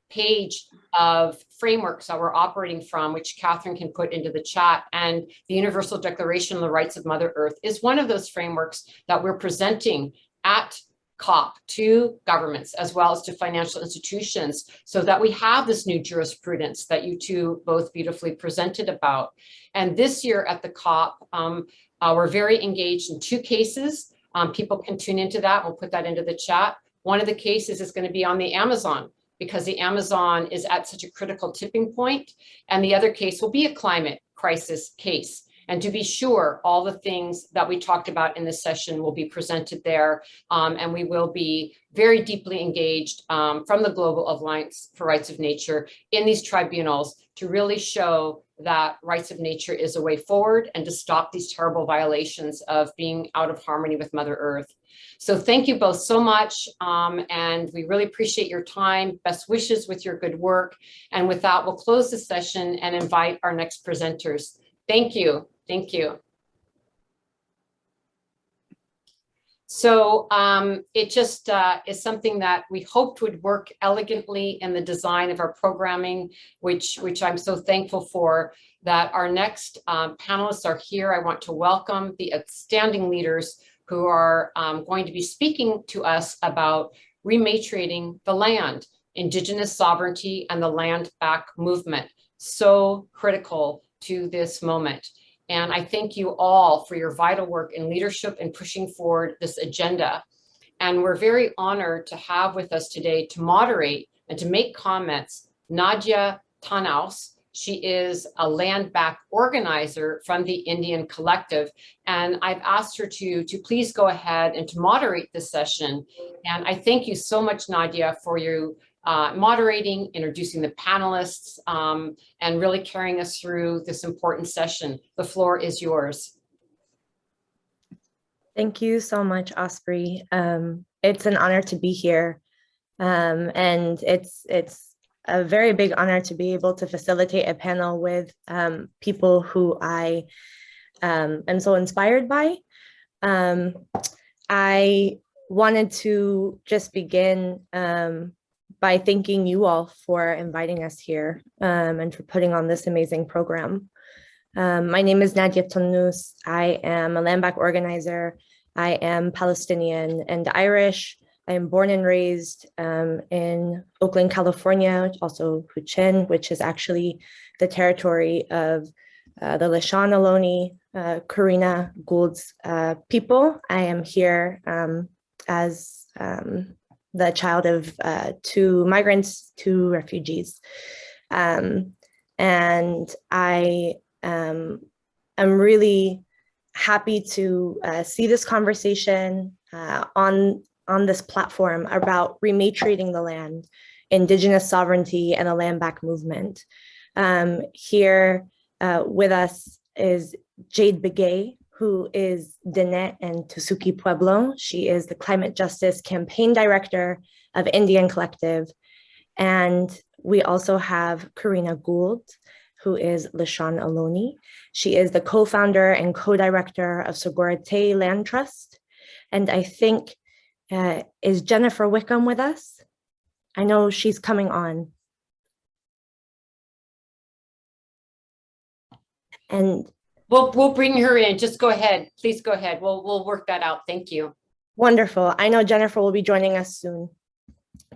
page of frameworks that we're operating from, which Catherine can put into the chat. And the Universal Declaration of the Rights of Mother Earth is one of those frameworks that we're presenting at COP to governments as well as to financial institutions, so that we have this new jurisprudence that you two both beautifully presented about. And this year at the COP, we're very engaged in 2 cases. People can tune into that. We'll put that into the chat. One of the cases is going to be on the Amazon, because the Amazon is at such a critical tipping point. And the other case will be a climate crisis case. And to be sure, all the things that we talked about in this session will be presented there. And we will be very deeply engaged from the Global Alliance for Rights of Nature in these tribunals to really show that rights of nature is a way forward and to stop these terrible violations of being out of harmony with Mother Earth. So thank you both so much. And we really appreciate your time. Best wishes with your good work. And with that, we'll close the session and invite our next presenters. Thank you. Thank you. So it just is something that we hoped would work elegantly in the design of our programming, which I'm so thankful for, that our next panelists are here. I want to welcome the outstanding leaders who are going to be speaking to us about rematriating the land, Indigenous sovereignty, and the land back movement. So critical to this moment. And I thank you all for your vital work and leadership in pushing forward this agenda. And we're very honored to have with us today to moderate and to make comments, Nadia Tanaus. She is a land back organizer from the Indian Collective. And I've asked her to please go ahead and to moderate this session. And I thank you so much, Nadia, for you moderating, introducing the panelists, and really carrying us through this important session. The floor is yours. Thank you so much, Osprey. It's an honor to be here. And it's a very big honor to be able to facilitate a panel with people who I am so inspired by. I wanted to just begin by thanking you all for inviting us here and for putting on this amazing program. My name is Nadia Tanaus. I am a landback organizer. I am Palestinian and Irish. I am born and raised in Oakland, California, also Huichin, which is actually the territory of the Lishan Ohlone, Karina Gould's people. I am here as the child of 2 migrants, 2 refugees. And I am really happy to see this conversation on this platform about rematriating the land, Indigenous sovereignty, and the land back movement. Here with us is Jade Begay, who is Diné and Tusuki Pueblo. She is the Climate Justice Campaign Director of Indian Collective. And we also have Karina Gould, who is Lishan Ohlone. She is the co-founder and co-director of Sogorea Land Trust. And I think, is Jennifer Wickham with us? I know she's coming on. And we'll bring her in. Just go ahead. Please go ahead. We'll work that out. Thank you. Wonderful. I know Jennifer will be joining us soon.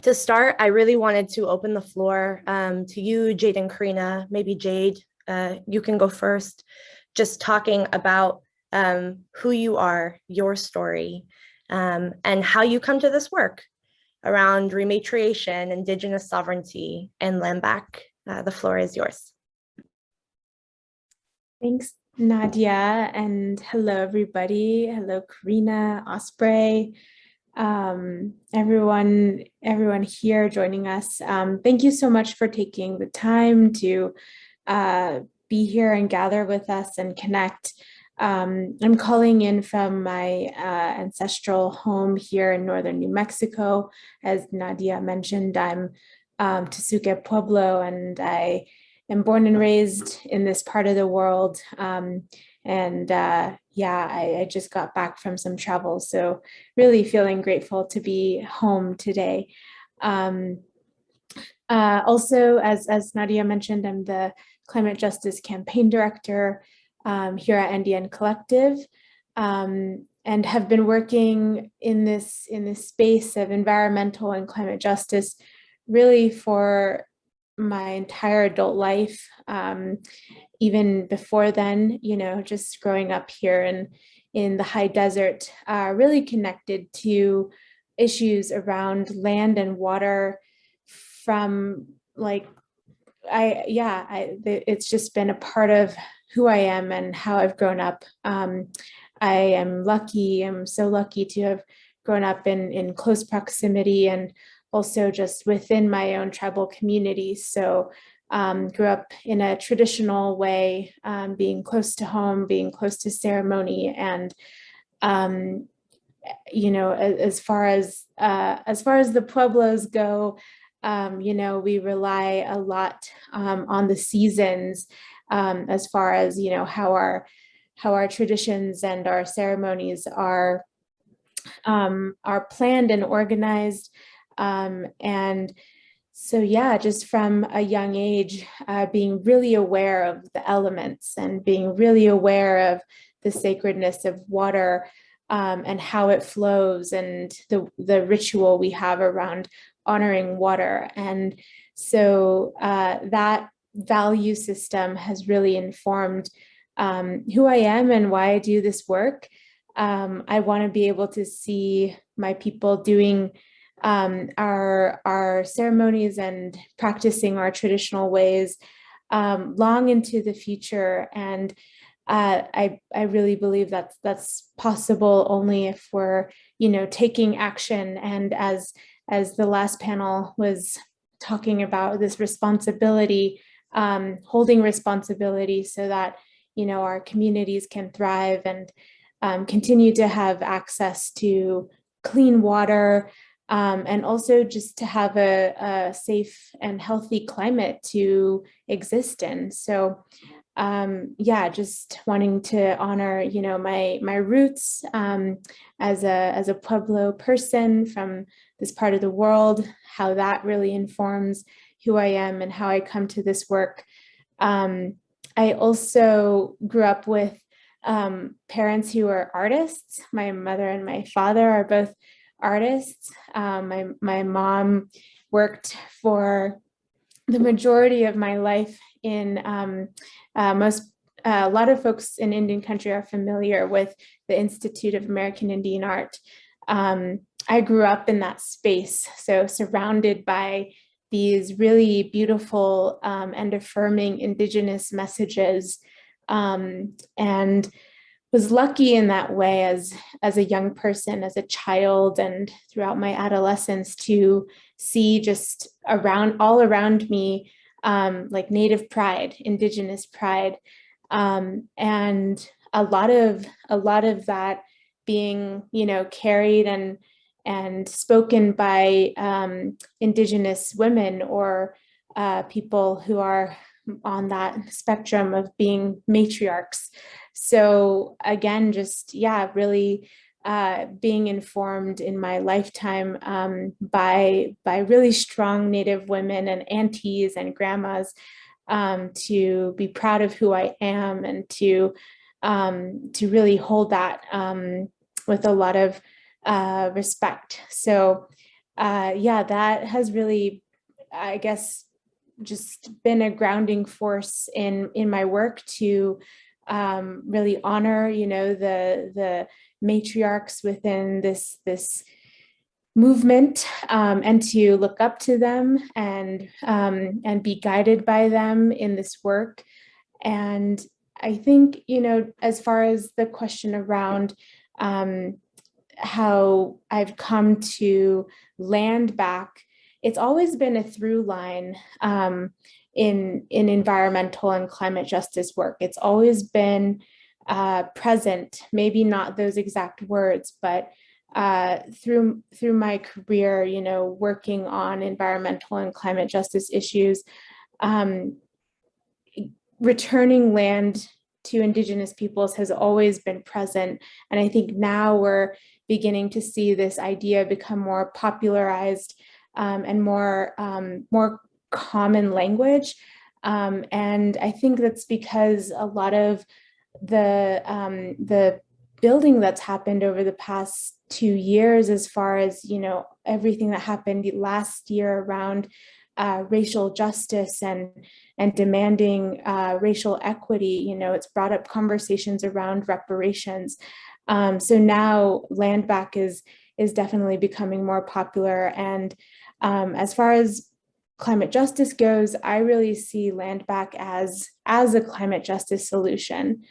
To start, I really wanted to open the floor to you, Jade and Karina. Maybe Jade, you can go first, just talking about who you are, your story, and how you come to this work around rematriation, Indigenous sovereignty, and landback. The floor is yours. Thanks, Nadia, and hello, everybody. Hello, Karina, Osprey, everyone here joining us. Thank you so much for taking the time to be here and gather with us and connect. I'm calling in from my ancestral home here in northern New Mexico. As Nadia mentioned, I'm Tesuque Pueblo, and I am born and raised in this part of the world. I just got back from some travel, so really feeling grateful to be home today. Also, as Nadia mentioned, I'm the Climate Justice Campaign Director here at NDN Collective, and have been working in this space of environmental and climate justice really for my entire adult life. Even before then, just growing up here in the high desert, really connected to issues around land and water from it's just been a part of who I am and how I've grown up. I'm so lucky to have grown up in close proximity and also just within my own tribal community. So grew up in a traditional way, being close to home, being close to ceremony, and as far as the Pueblos go, we rely a lot on the seasons, as far as how our traditions and our ceremonies are planned and organized, and so just from a young age, being really aware of the elements and being really aware of the sacredness of water, and how it flows, and the ritual we have around honoring water. And so that value system has really informed who I am and why I do this work. I want to be able to see my people doing our ceremonies and practicing our traditional ways long into the future. And I really believe that's possible only if we're taking action. And as the last panel was talking about, this responsibility, holding responsibility so that our communities can thrive and continue to have access to clean water, and also just to have a safe and healthy climate to exist in. So just wanting to honor my roots as a Pueblo person from this part of the world, how that really informs who I am and how I come to this work. I also grew up with parents who are artists. My mother and my father are both artists. My mom worked for the majority of my life in a lot of folks in Indian country are familiar with the Institute of American Indian Art. I grew up in that space, so surrounded by these really beautiful and affirming Indigenous messages, and was lucky in that way as a young person, as a child, and throughout my adolescence to see just all around me like Native pride, Indigenous pride, and a lot of that being carried and spoken by Indigenous women or people who are on that spectrum of being matriarchs. So again, just really being informed in my lifetime by really strong Native women and aunties and grandmas, to be proud of who I am, and to really hold that with a lot of respect. So yeah, that has really, I guess, just been a grounding force in my work to really honor, you know, the matriarchs within this movement, and to look up to them and be guided by them in this work. And I think, you know, as far as the question around how I've come to land back, it's always been a through line in environmental and climate justice work. It's always been present, maybe not those exact words, but through my career, you know, working on environmental and climate justice issues, returning land to Indigenous peoples has always been present. And I think now we're beginning to see this idea become more popularized and more common language. And I think that's because a lot of the building that's happened over the past 2 years, as far as, you know, everything that happened last year around racial justice and demanding racial equity, you know, it's brought up conversations around reparations. So now land back is definitely becoming more popular. And as far as climate justice goes, I really see land back as a climate justice solution.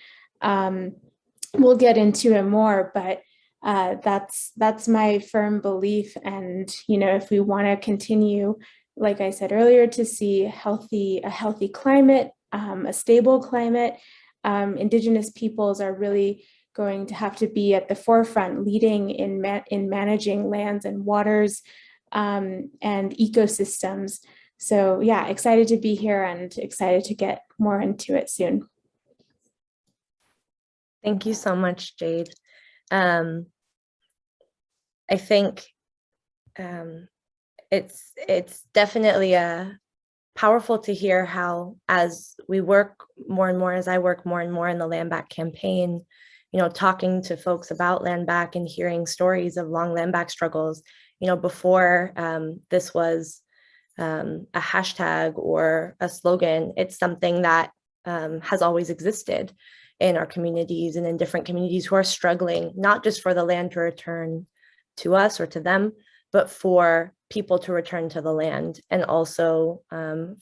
We'll get into it more, but that's my firm belief. And, you know, if we want to continue, like I said earlier, to see a healthy climate, a stable climate, Indigenous peoples are really going to have to be at the forefront, leading in managing lands and waters and ecosystems. So yeah, excited to be here and excited to get more into it soon. Thank you so much, Jade. I think it's definitely powerful to hear how, as we work more and more, as I work more and more in the land back campaign, you know, talking to folks about land back and hearing stories of long land back struggles, you know, before this was a hashtag or a slogan, it's something that has always existed in our communities and in different communities who are struggling, not just for the land to return to us or to them, but for people to return to the land, and also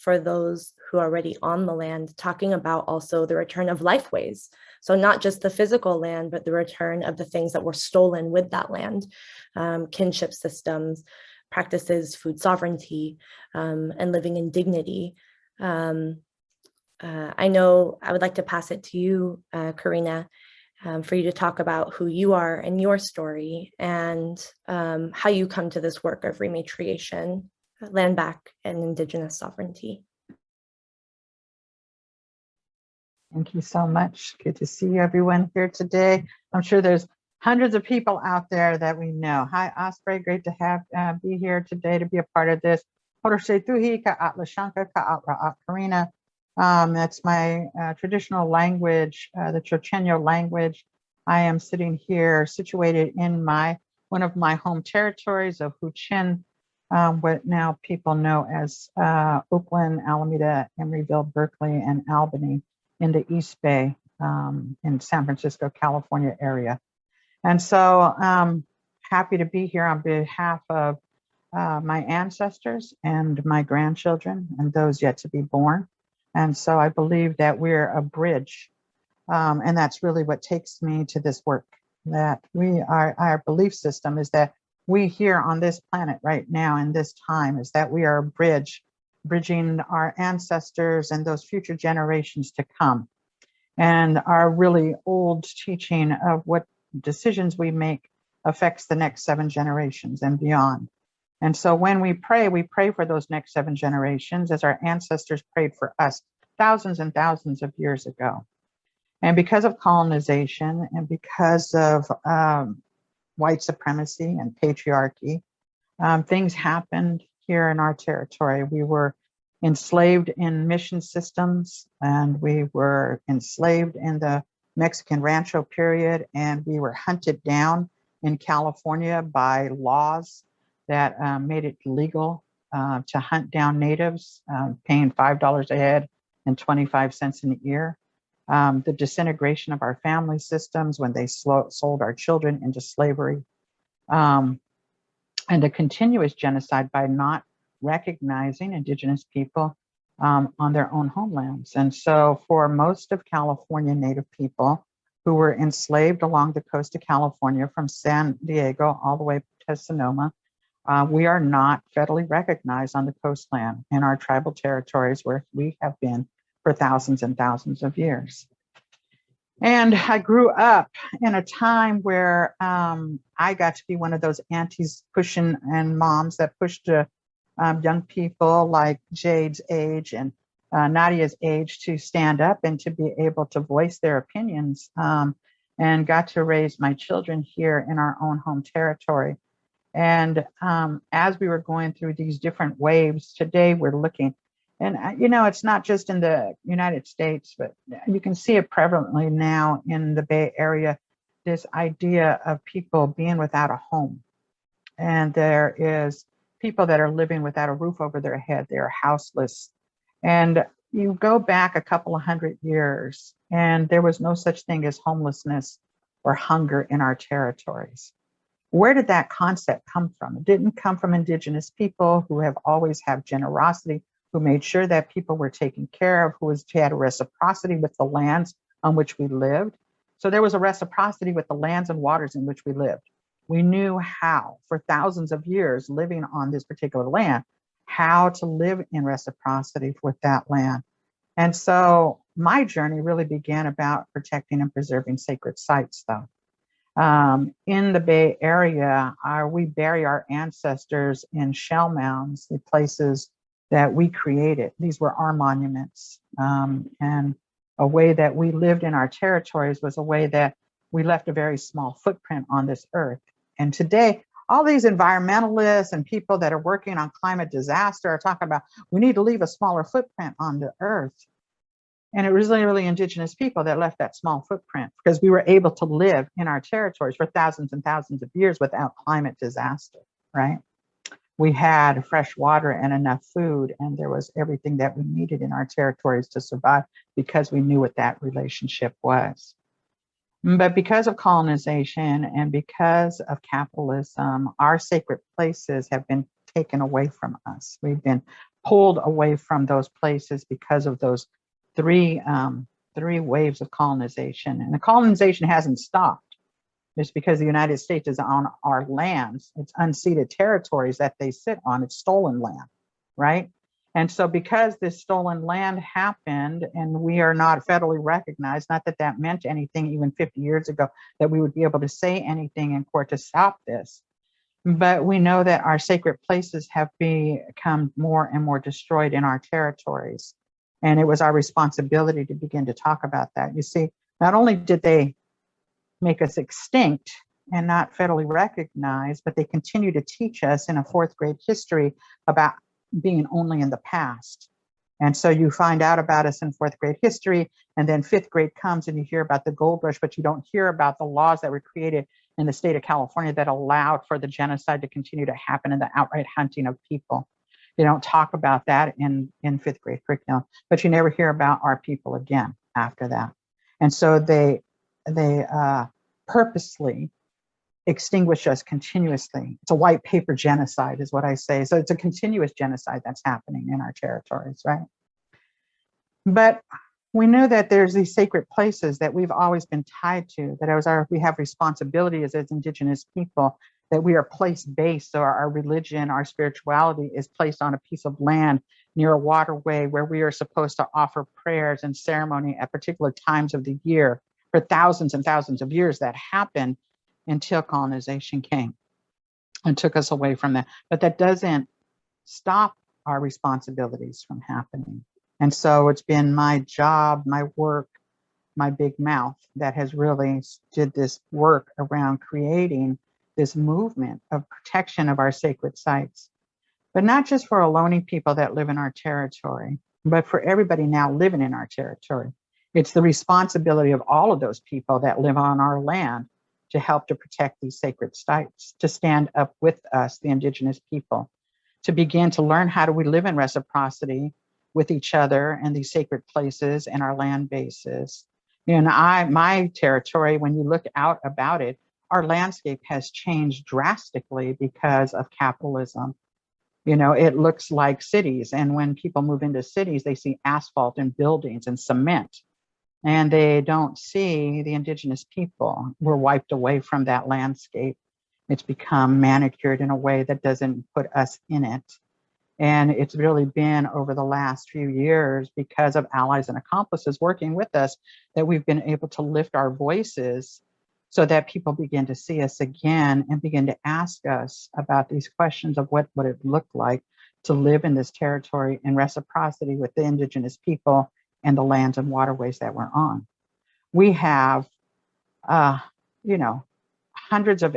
for those who are already on the land, talking about also the return of lifeways. So not just the physical land, but the return of the things that were stolen with that land, kinship systems, practices, food sovereignty, and living in dignity. I know I would like to pass it to you, Karina, for you to talk about who you are and your story, and how you come to this work of rematriation, land back, and Indigenous sovereignty. Thank you so much. Good to see everyone here today. I'm sure there's hundreds of people out there that we know. Hi, Osprey. Great to have be here today to be a part of this. Karina. That's my traditional language, the Chochenyo language. I am sitting here situated in one of my home territories of Huichin, what now people know as Oakland, Alameda, Emeryville, Berkeley, and Albany in the East Bay in San Francisco, California area. And so happy to be here on behalf of my ancestors and my grandchildren and those yet to be born. And so I believe that we're a bridge. And that's really what takes me to this work, that our belief system is that we here on this planet right now in this time is that we are a bridge, bridging our ancestors and those future generations to come. And our really old teaching of what decisions we make affects the next 7 generations and beyond. And so when we pray for those next 7 generations as our ancestors prayed for us thousands and thousands of years ago. And because of colonization and because of white supremacy and patriarchy, things happened here in our territory. We were enslaved in mission systems, and we were enslaved in the Mexican Rancho period, and we were hunted down in California by laws that made it legal to hunt down natives, paying $5 a head and 25 cents an ear. The disintegration of our family systems when they sold our children into slavery, and a continuous genocide by not recognizing Indigenous people on their own homelands. And so for most of California Native people who were enslaved along the coast of California from San Diego all the way to Sonoma, we are not federally recognized on the coastland in our tribal territories where we have been for thousands and thousands of years. And I grew up in a time where I got to be one of those aunties pushing and moms that pushed young people like Jade's age and Nadia's age to stand up and to be able to voice their opinions, and got to raise my children here in our own home territory. And as we were going through these different waves, today we're looking, and it's not just in the United States, but you can see it prevalently now in the Bay Area, this idea of people being without a home. And there is people that are living without a roof over their head, they're houseless. And you go back a couple of 100 years, and there was no such thing as homelessness or hunger in our territories. Where did that concept come from? It didn't come from Indigenous people who have always had generosity, who made sure that people were taken care of, who had a reciprocity with the lands on which we lived. So there was a reciprocity with the lands and waters in which we lived. We knew how, for thousands of years living on this particular land, how to live in reciprocity with that land. And so my journey really began about protecting and preserving sacred sites, though. In the Bay Area, we bury our ancestors in shell mounds, the places that we created. These were our monuments. And a way that we lived in our territories was a way that we left a very small footprint on this earth. And today, all these environmentalists and people that are working on climate disaster are talking about, we need to leave a smaller footprint on the earth. And it was really Indigenous people that left that small footprint, because we were able to live in our territories for thousands and thousands of years without climate disaster, right? We had fresh water and enough food, and there was everything that we needed in our territories to survive because we knew what that relationship was. But because of colonization and because of capitalism, our sacred places have been taken away from us. We've been pulled away from those places because of those three waves of colonization. And the colonization hasn't stopped. Just because the United States is on our lands, it's unceded territories that they sit on, it's stolen land, right? And so because this stolen land happened and we are not federally recognized, not that that meant anything even 50 years ago, that we would be able to say anything in court to stop this. But we know that our sacred places have become more and more destroyed in our territories. And it was our responsibility to begin to talk about that. You see, not only did they make us extinct and not federally recognized, but they continue to teach us in a 4th grade history about being only in the past. And so you find out about us in 4th grade history, and then 5th grade comes and you hear about the gold rush, but you don't hear about the laws that were created in the state of California that allowed for the genocide to continue to happen and the outright hunting of people. You don't talk about that in 5th grade curriculum, but you never hear about our people again after that. And so they purposely extinguish us continuously. It's a white paper genocide is what I say. So it's a continuous genocide that's happening in our territories, right? But we know that there's these sacred places that we've always been tied to, that we have responsibility as Indigenous people, that we are place-based. So our religion, our spirituality is placed on a piece of land near a waterway where we are supposed to offer prayers and ceremony at particular times of the year. For thousands and thousands of years that happened until colonization came and took us away from that. But that doesn't stop our responsibilities from happening. And so it's been my job, my work, my big mouth that has really did this work around creating this movement of protection of our sacred sites. but not just for Ohlone people that live in our territory, but for everybody now living in our territory. It's the responsibility of all of those people that live on our land to help to protect these sacred sites, to stand up with us, the Indigenous people, to begin to learn how do we live in reciprocity with each other and these sacred places and our land bases. And my territory, when you look out about it, our landscape has changed drastically because of capitalism. You know, it looks like cities. And when people move into cities, they see asphalt and buildings and cement. And they don't see the Indigenous people. We're wiped away from that landscape. It's become manicured in a way that doesn't put us in it. And it's really been over the last few years, because of allies and accomplices working with us, that we've been able to lift our voices so that people begin to see us again and begin to ask us about these questions of what would it look like to live in this territory in reciprocity with the Indigenous people and the lands and waterways that we're on. We have, you know, hundreds of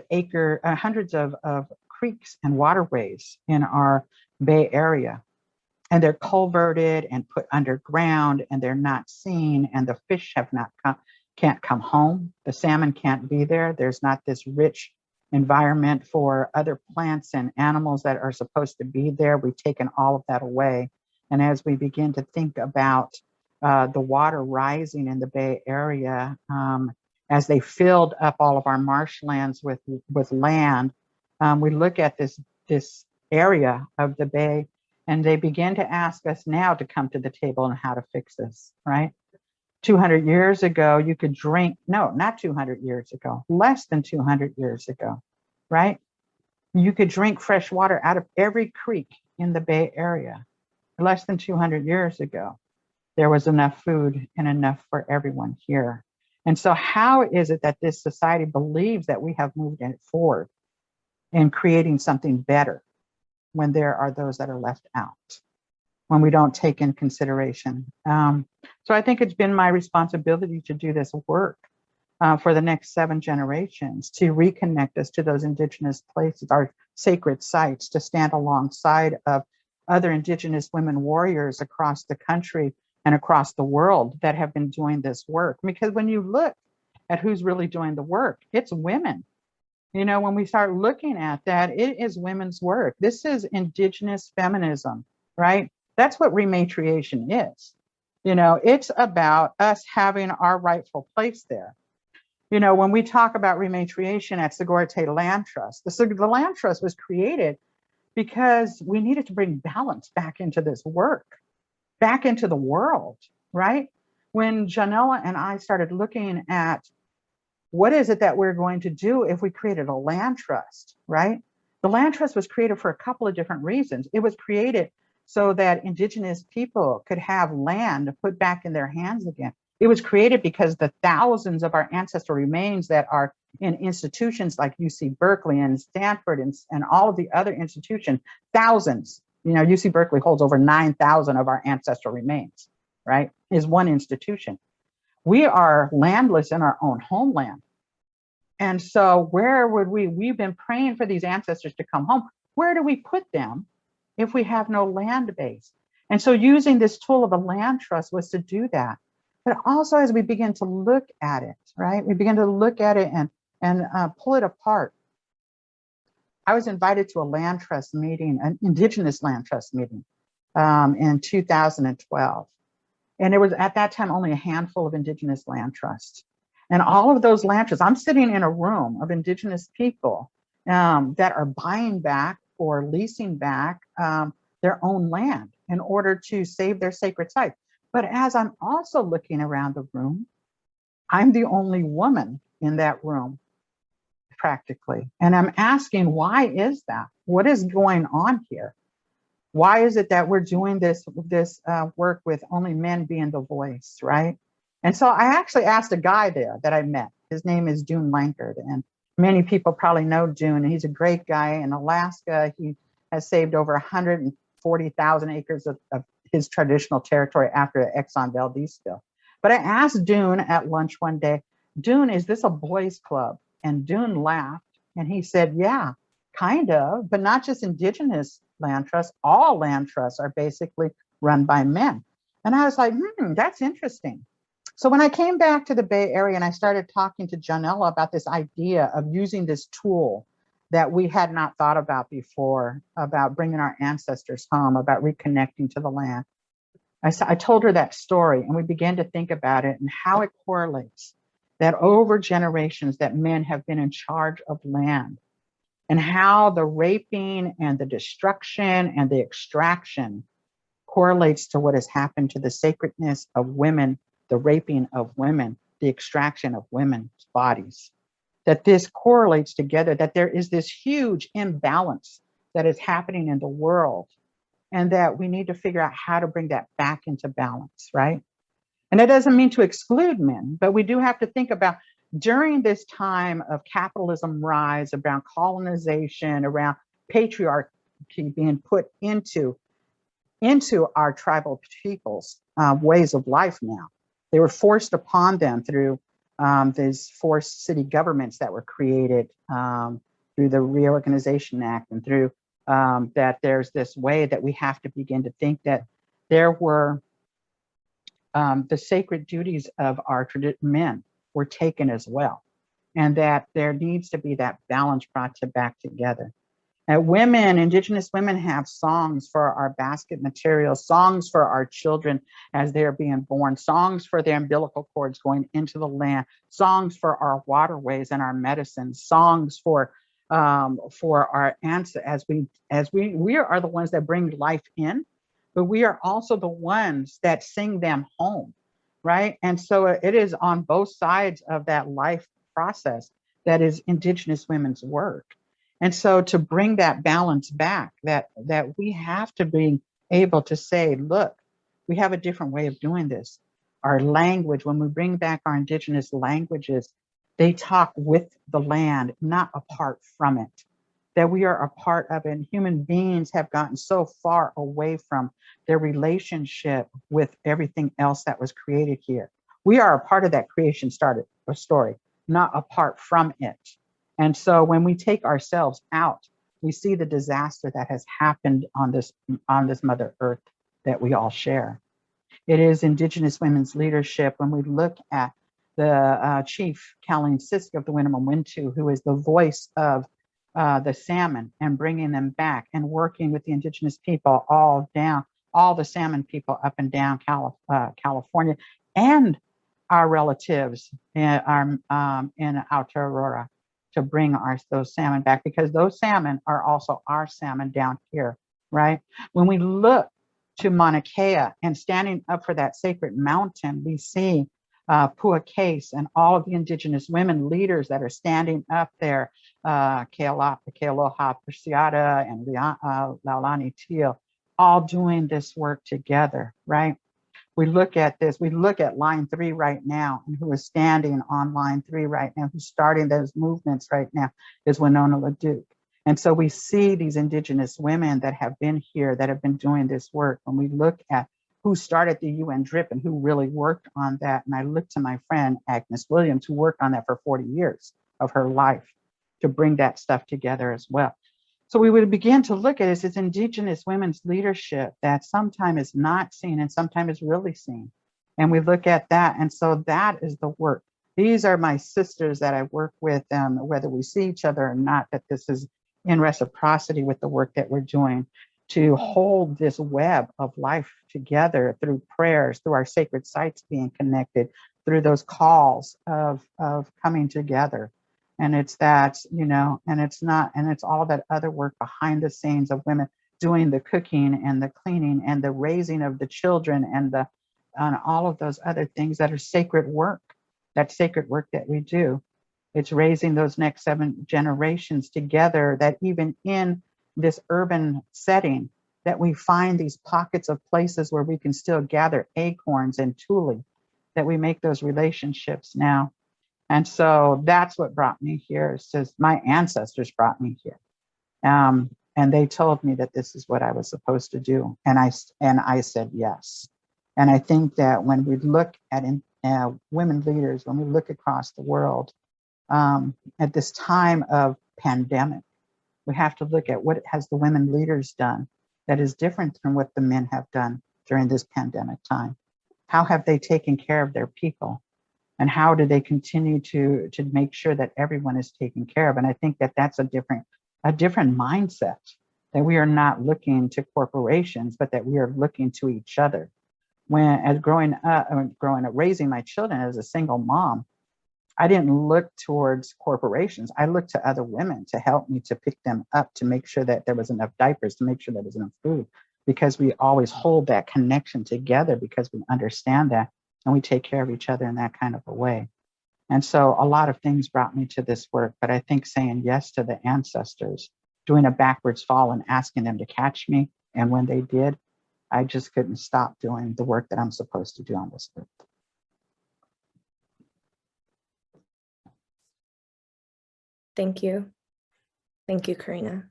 creeks and waterways in our Bay Area, and they're culverted and put underground, and they're not seen, and the fish can't come home. The salmon can't be there. There's not this rich environment for other plants and animals that are supposed to be there. We've taken all of that away. And as we begin to think about the water rising in the Bay Area, as they filled up all of our marshlands with land, we look at this area of the Bay, and they begin to ask us now to come to the table on how to fix this, right? 200 years ago, you could drink, no, not 200 years ago, less than 200 years ago, right? You could drink fresh water out of every creek in the Bay Area. Less than 200 years ago, there was enough food and enough for everyone here. And so how is it that this society believes that we have moved it forward in creating something better when there are those that are left out, when we don't take in consideration? So I think it's been my responsibility to do this work for the next 7 generations, to reconnect us to those Indigenous places, our sacred sites, to stand alongside of other Indigenous women warriors across the country and across the world that have been doing this work. Because when you look at who's really doing the work, it's women. You know, when we start looking at that, it is women's work. This is Indigenous feminism, right? That's what rematriation is. You know, it's about us having our rightful place there. You know, when we talk about rematriation at Segorite Land Trust, the Land Trust was created because we needed to bring balance back into this work, back into the world, right? When Janella and I started looking at what is it that we're going to do if we created a land trust, right? The land trust was created for a couple of different reasons. It was created so that Indigenous people could have land put back in their hands again. It was created because the thousands of our ancestral remains that are in institutions like UC Berkeley and Stanford and all of the other institutions, thousands, you know, UC Berkeley holds over 9,000 of our ancestral remains, right? Is one institution. We are landless in our own homeland. And so where would we've been praying for these ancestors to come home. Where do we put them if we have no land base? And so using this tool of a land trust was to do that. But also as we begin to look at it, right? We begin to look at it and pull it apart. I was invited to a land trust meeting, an Indigenous land trust meeting in 2012. And it was at that time only a handful of Indigenous land trusts. And all of those land trusts, I'm sitting in a room of Indigenous people that are buying back or leasing back their own land in order to save their sacred sites. But as I'm also looking around the room, I'm the only woman in that room, practically. And I'm asking, why is that? What is going on here? Why is it that we're doing this work with only men being the voice, right? And so I actually asked a guy there that I met. His name is Dune Lankard, and many people probably know Dune. He's a great guy in Alaska. He has saved over 140,000 acres of his traditional territory after the Exxon Valdez spill. But I asked Dune at lunch one day, Dune, is this a boys' club? And Dune laughed and he said, yeah, kind of, but not just indigenous land trusts. All land trusts are basically run by men. And I was like, that's interesting. So when I came back to the Bay Area and I started talking to Janella about this idea of using this tool that we had not thought about before, about bringing our ancestors home, about reconnecting to the land, I told her that story, and we began to think about it and how it correlates that over generations that men have been in charge of land, and how the raping and the destruction and the extraction correlates to what has happened to the sacredness of women, the raping of women, the extraction of women's bodies. That this correlates together, that there is this huge imbalance that is happening in the world, and that we need to figure out how to bring that back into balance, right? And that doesn't mean to exclude men, but we do have to think about during this time of capitalism rise, around colonization, around patriarchy being put into our tribal people's ways of life now. They were forced upon them through these forced city governments that were created through the Reorganization Act, and through that there's this way that we have to begin to think that there were the sacred duties of our men were taken as well, and that there needs to be that balance brought back together. Women, Indigenous women, have songs for our basket material, songs for our children as they're being born, songs for their umbilical cords going into the land, songs for our waterways and our medicines, songs for our ancestors. We are the ones that bring life in, but we are also the ones that sing them home, right? And so it is on both sides of that life process that is Indigenous women's work. And so to bring that balance back, that we have to be able to say, look, we have a different way of doing this. Our language, when we bring back our Indigenous languages, they talk with the land, not apart from it. That we are a part of it. And human beings have gotten so far away from their relationship with everything else that was created here. We are a part of that creation story, not apart from it. And so when we take ourselves out, we see the disaster that has happened on this Mother Earth that we all share. It is Indigenous women's leadership. When we look at the Chief Colleen Sisk of the Winnemem-Wintu, who is the voice of the salmon, and bringing them back and working with the Indigenous people all the salmon people up and down California, and our relatives in Aotearoa, to bring those salmon back, because those salmon are also our salmon down here, right? When we look to Mauna Kea and standing up for that sacred mountain, we see Pua Case and all of the Indigenous women leaders that are standing up there, Kealoha Persiata and Laulani Teal, all doing this work together, right? We look at this, we look at line 3 right now, and who is standing on line 3 right now, who's starting those movements right now, is Winona LaDuke. And so we see these Indigenous women that have been here, that have been doing this work. When we look at who started the UN DRIP and who really worked on that, and I look to my friend Agnes Williams, who worked on that for 40 years of her life to bring that stuff together as well. So we would begin to look at this Indigenous women's leadership that sometimes is not seen and sometimes is really seen. And we look at that. And so that is the work. These are my sisters that I work with, whether we see each other or not, that this is in reciprocity with the work that we're doing to hold this web of life together through prayers, through our sacred sites being connected, through those calls of coming together. And it's that, and it's all that other work behind the scenes of women doing the cooking and the cleaning and the raising of the children and all of those other things that are sacred work, that sacred work that we do. It's raising those next 7 generations together, that even in this urban setting, that we find these pockets of places where we can still gather acorns and tule, that we make those relationships now. And so that's what brought me here. It's just my ancestors brought me here. And they told me that this is what I was supposed to do. And I said yes. And I think that when we look at women leaders, when we look across the world, at this time of pandemic, We have to look at what has the women leaders done that is different from what the men have done during this pandemic time. How have they taken care of their people? And how do they continue to make sure that everyone is taken care of? And I think that that's a different mindset, that we are not looking to corporations, but that we are looking to each other. When, as growing up, raising my children as a single mom, I didn't look towards corporations. I looked to other women to help me to pick them up, to make sure that there was enough diapers, to make sure there was enough food, because we always hold that connection together because we understand that and we take care of each other in that kind of a way. And so a lot of things brought me to this work, but I think saying yes to the ancestors, doing a backwards fall and asking them to catch me, and when they did, I just couldn't stop doing the work that I'm supposed to do on this earth. Thank you. Thank you, Karina.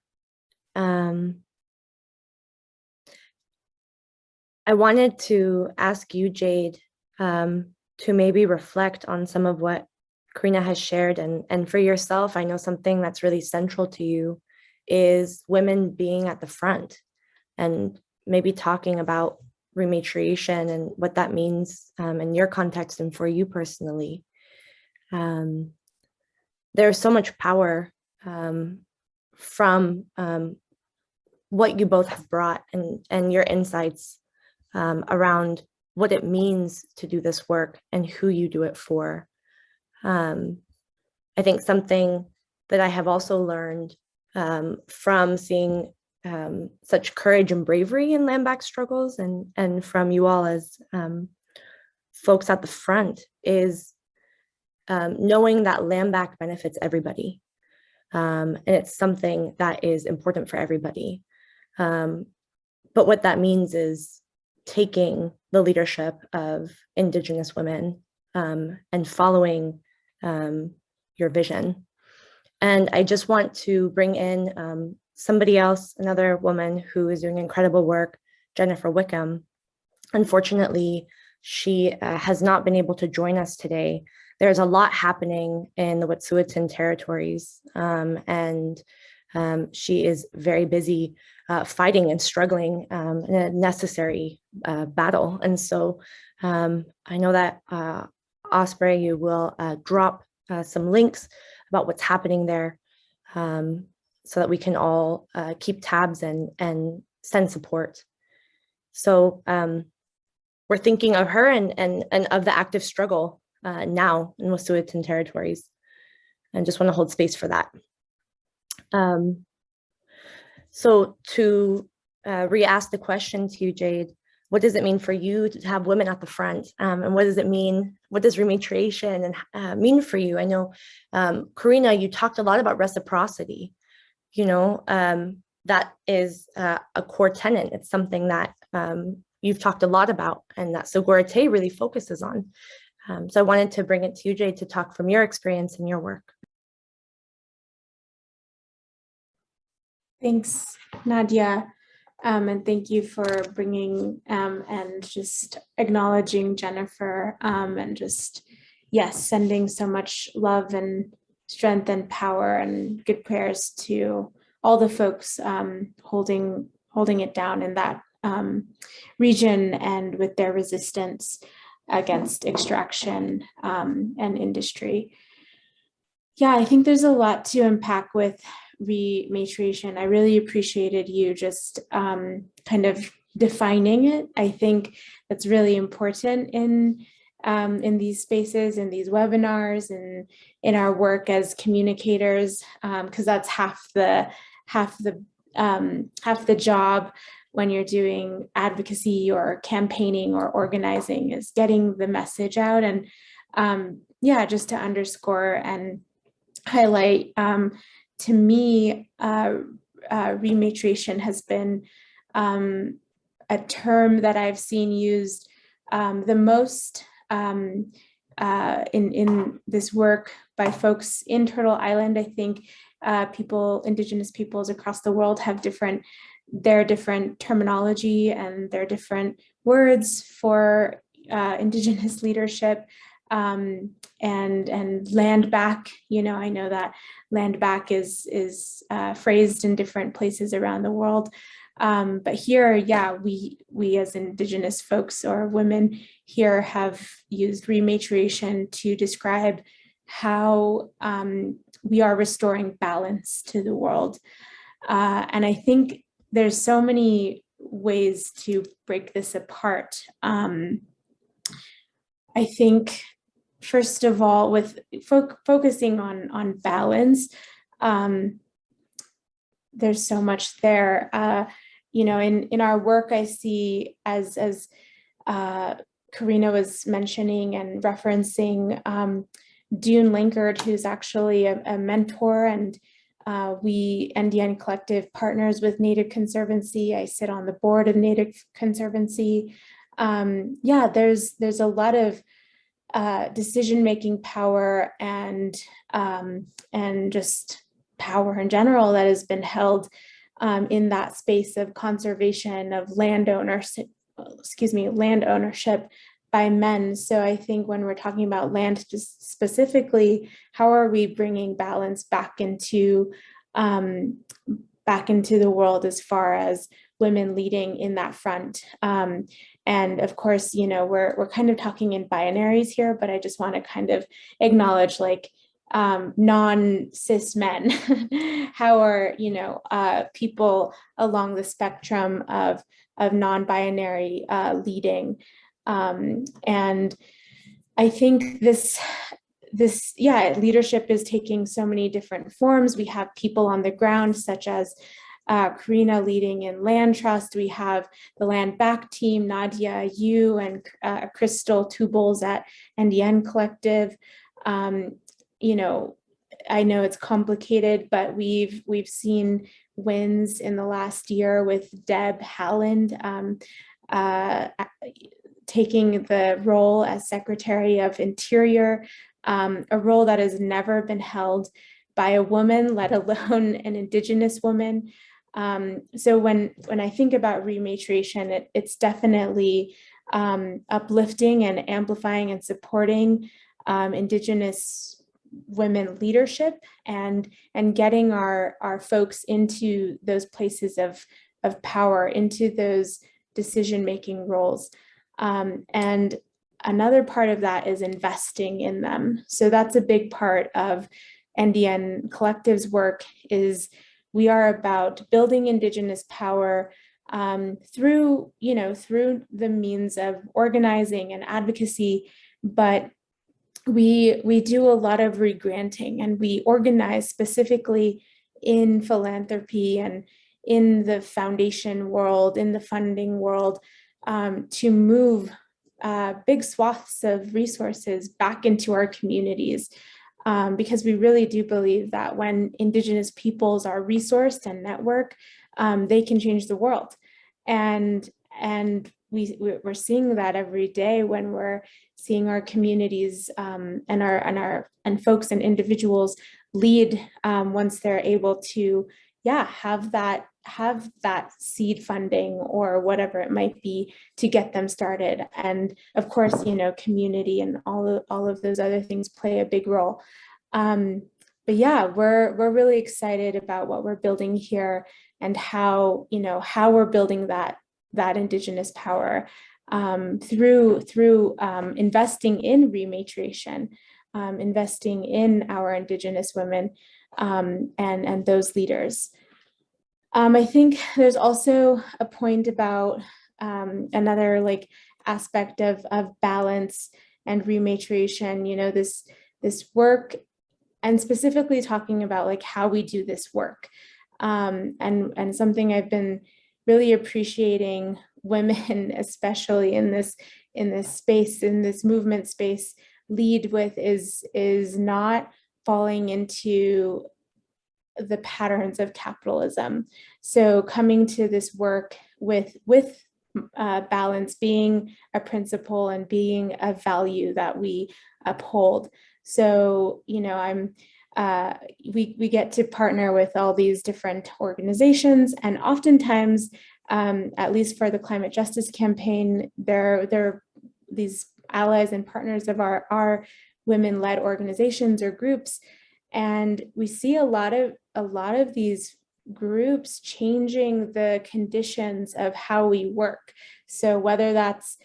I wanted to ask you, Jade, to maybe reflect on some of what Karina has shared, and for yourself, I know something that's really central to you is women being at the front, and maybe talking about rematriation and what that means in your context and for you personally. There's so much power from what you both have brought and your insights around what it means to do this work and who you do it for. I think something that I have also learned from seeing such courage and bravery in landback struggles and from you all as folks at the front is knowing that landback benefits everybody. And it's something that is important for everybody. But what that means is taking the leadership of Indigenous women and following your vision. And I just want to bring in somebody else, another woman who is doing incredible work, Jennifer Wickham. Unfortunately, she has not been able to join us today. There's a lot happening in the Wet'suwet'en territories, and she is very busy fighting and struggling in a necessary battle. And so I know that Osprey, you will drop some links about what's happening there so that we can all keep tabs and send support. So we're thinking of her and of the active struggle now in Wet'suwet'en territories, and just want to hold space for that. So to re-ask the question to you, Jade, what does it mean for you to have women at the front? And what does it mean? What does rematriation mean for you? I know, Karina, you talked a lot about reciprocity. You know, that is a core tenet. It's something that you've talked a lot about and that Sogorea really focuses on. So I wanted to bring it to you, Jade, to talk from your experience and your work. Thanks, Nadia. And thank you for bringing and just acknowledging Jennifer and just, yes, sending so much love and strength and power and good prayers to all the folks holding it down in that region and with their resistance against extraction and industry. Yeah, I think there's a lot to unpack with rematriation. I really appreciated you just kind of defining it. I think that's really important in these spaces, in these webinars, and in our work as communicators, because that's half the job when you're doing advocacy or campaigning or organizing, is getting the message out. And yeah, just to underscore and highlight, to me, rematriation has been a term that I've seen used the most in this work by folks in Turtle Island. I think Indigenous peoples across the world have their different terminology and their different words for Indigenous leadership. and landback. You know, I know that landback is phrased in different places around the world. But here, yeah, we as Indigenous folks or women here have used rematriation to describe how we are restoring balance to the world. And I think there's so many ways to break this apart. I think, first of all, with focusing on balance, there's so much there. You know, in our work, I see, as Karina was mentioning and referencing, Dune Linkard, who's actually a mentor, and we, NDN Collective, partners with Native Conservancy. I sit on the board of Native Conservancy. Yeah, there's a lot of decision-making power and just power in general that has been held in that space of conservation of land ownership by men. So I think when we're talking about land specifically, how are we bringing balance back into the world as far as women leading in that front? And of course, you know, we're kind of talking in binaries here, but I just want to kind of acknowledge, like, non-cis men. How are, you know, people along the spectrum of non-binary leading? And I think this leadership is taking so many different forms. We have people on the ground, such as Karina leading in Land Trust. We have the Land Back team, Nadia, you, and Crystal Tubles at NDN Collective. You know, I know it's complicated, but we've seen wins in the last year with Deb Haaland taking the role as Secretary of Interior, a role that has never been held by a woman, let alone an Indigenous woman. So when I think about rematriation, it's definitely uplifting and amplifying and supporting Indigenous women leadership and getting our folks into those places of power, into those decision-making roles. And another part of that is investing in them. So that's a big part of NDN Collective's work. Is we are about building Indigenous power through the means of organizing and advocacy, but we do a lot of regranting, and we organize specifically in philanthropy and in the foundation world, in the funding world, to move big swaths of resources back into our communities. Because we really do believe that when Indigenous peoples are resourced and network, they can change the world. And we're seeing that every day when we're seeing our communities and folks and individuals lead once they're able to have that seed funding or whatever it might be to get them started. And of course, you know, community and all of those other things play a big role. But yeah, we're really excited about what we're building here and how we're building that Indigenous power through investing in rematriation, investing in our Indigenous women and those leaders. I think there's also a point about another aspect of balance and rematriation, you know, this work, and specifically talking about how we do this work. And something I've been really appreciating women, especially in this space, in this movement space, lead with is not falling into the patterns of capitalism. So coming to this work with balance being a principle and being a value that we uphold. So, you know, we get to partner with all these different organizations, and oftentimes, at least for the climate justice campaign, there are these allies and partners of our women-led organizations or groups. And we see a lot of these groups changing the conditions of how we work. So whether that's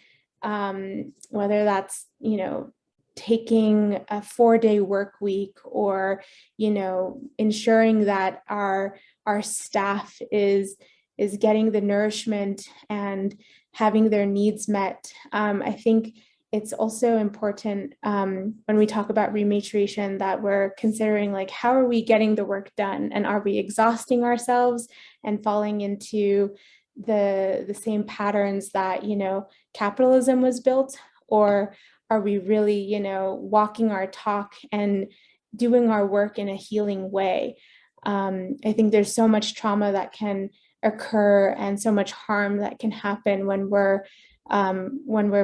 you know, taking a 4-day work week, or, you know, ensuring that our staff is getting the nourishment and having their needs met. I think it's also important when we talk about rematriation that we're considering, like, how are we getting the work done, and are we exhausting ourselves and falling into the same patterns that, you know, capitalism was built, or are we really, you know, walking our talk and doing our work in a healing way? I think there's so much trauma that can occur and so much harm that can happen when we're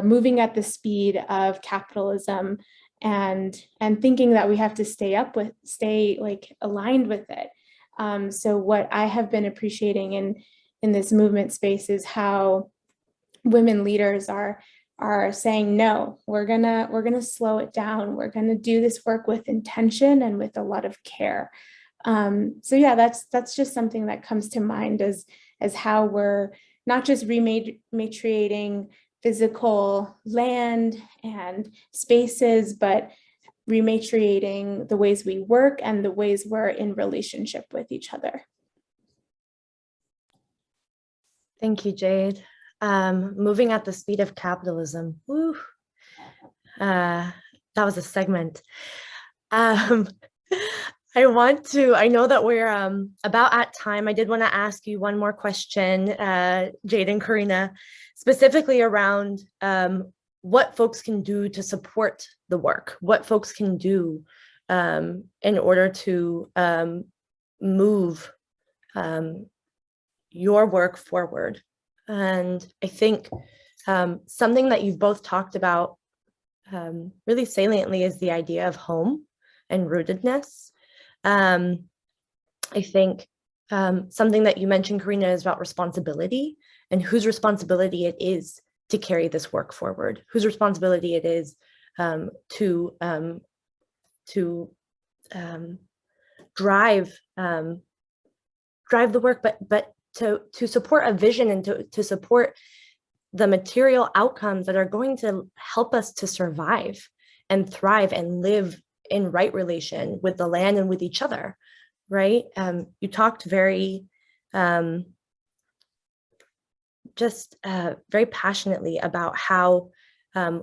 moving at the speed of capitalism and thinking that we have to stay like aligned with it. So what I have been appreciating in this movement space is how women leaders are saying, no, we're gonna slow it down. We're gonna do this work with intention and with a lot of care. So yeah, that's just something that comes to mind as how we're not just rematriating physical land and spaces, but rematriating the ways we work and the ways we're in relationship with each other. Thank you, Jade. Moving at the speed of capitalism. Woo. That was a segment. I know that we're about at time. I did want to ask you one more question, Jade and Karina, specifically around what folks can do to support the work, what folks can do in order to move your work forward. And I think something that you've both talked about really saliently is the idea of home and rootedness. I think something that you mentioned, Karina, is about responsibility and whose responsibility it is to carry this work forward, whose responsibility it is to drive the work, but to support a vision and to support the material outcomes that are going to help us to survive and thrive and live in right relation with the land and with each other, right? You talked very very passionately about how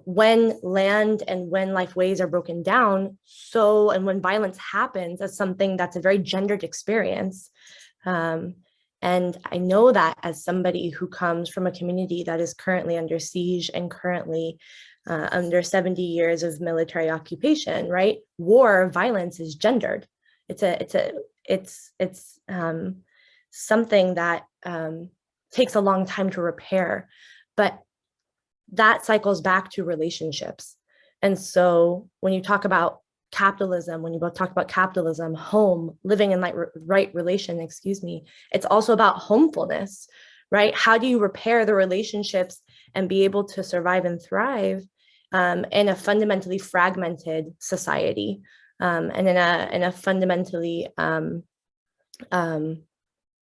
when land and when life ways are broken down, and when violence happens as something that's a very gendered experience. And I know that as somebody who comes from a community that is currently under siege and currently under 70 years of military occupation, right? War, violence is gendered. It's something that takes a long time to repair, but that cycles back to relationships. And so when you talk about capitalism, when you both talk about capitalism, home, living in right relation, it's also about homefulness, right? How do you repair the relationships and be able to survive and thrive in a fundamentally fragmented society, and in a fundamentally, in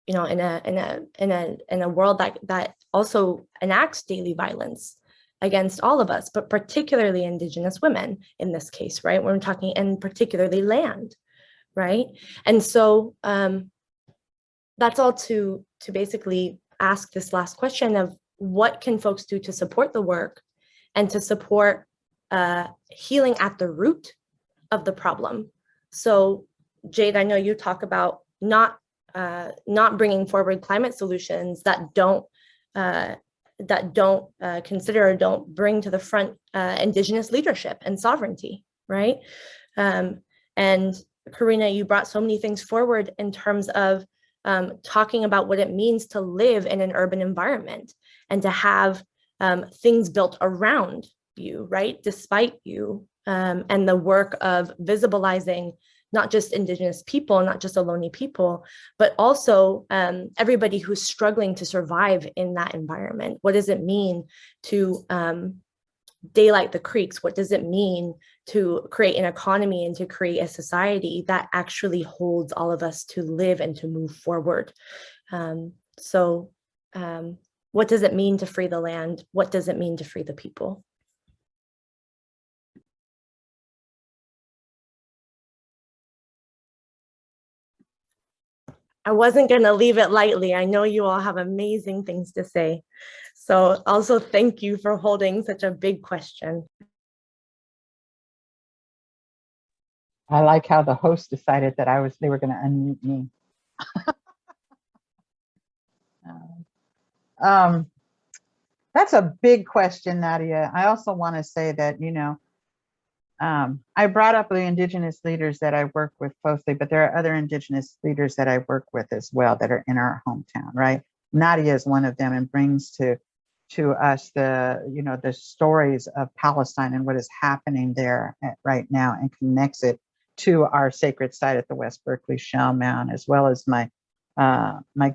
a world that also enacts daily violence against all of us, but particularly Indigenous women in this case, right? When we're talking, and particularly land, right? And so that's all to basically ask this last question of what can folks do to support the work and to support healing at the root of the problem. So Jade, I know you talk about not bringing forward climate solutions that don't consider or don't bring to the front Indigenous leadership and sovereignty, right? And Karina, you brought so many things forward in terms of talking about what it means to live in an urban environment and to have things built around you, right? Despite you, and the work of visibilizing not just Indigenous people, not just Ohlone people, but also everybody who's struggling to survive in that environment. What does it mean to daylight the creeks? What does it mean to create an economy and to create a society that actually holds all of us to live and to move forward? What does it mean to free the land? What does it mean to free the people? I wasn't going to leave it lightly. I know you all have amazing things to say. So also thank you for holding such a big question. I like how the host decided that they were going to unmute me. That's a big question, Nadia. I also want to say that, you know, I brought up the Indigenous leaders that I work with closely, but there are other Indigenous leaders that I work with as well that are in our hometown, right? Nadia is one of them and brings to us the stories of Palestine and what is happening there right now, and connects it to our sacred site at the West Berkeley Shell Mound, as well as my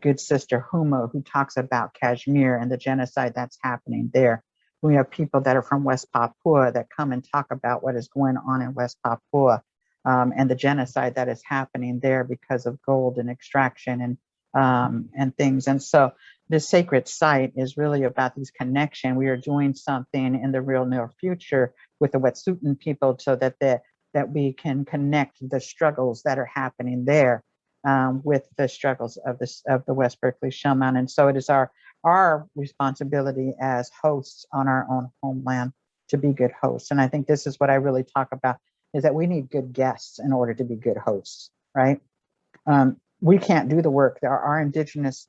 good sister Humo, who talks about Kashmir and the genocide that's happening there. We have people that are from West Papua that come and talk about what is going on in West Papua and the genocide that is happening there because of gold and extraction and things. And so this sacred site is really about these connection. We are doing something in the real near future with the Wet'suwet'en people so that we can connect the struggles that are happening there with the struggles of the West Berkeley Shell Mound. And so it is our responsibility as hosts on our own homeland to be good hosts. And I think this is what I really talk about, is that we need good guests in order to be good hosts, right? We can't do the work. Our Indigenous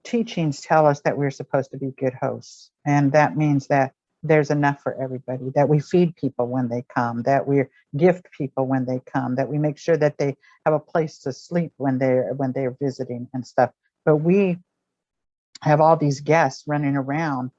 teachings tell us that we're supposed to be good hosts. And that means that there's enough for everybody, that we feed people when they come, that we gift people when they come, that we make sure that they have a place to sleep when they're visiting and stuff. But we have all these guests running around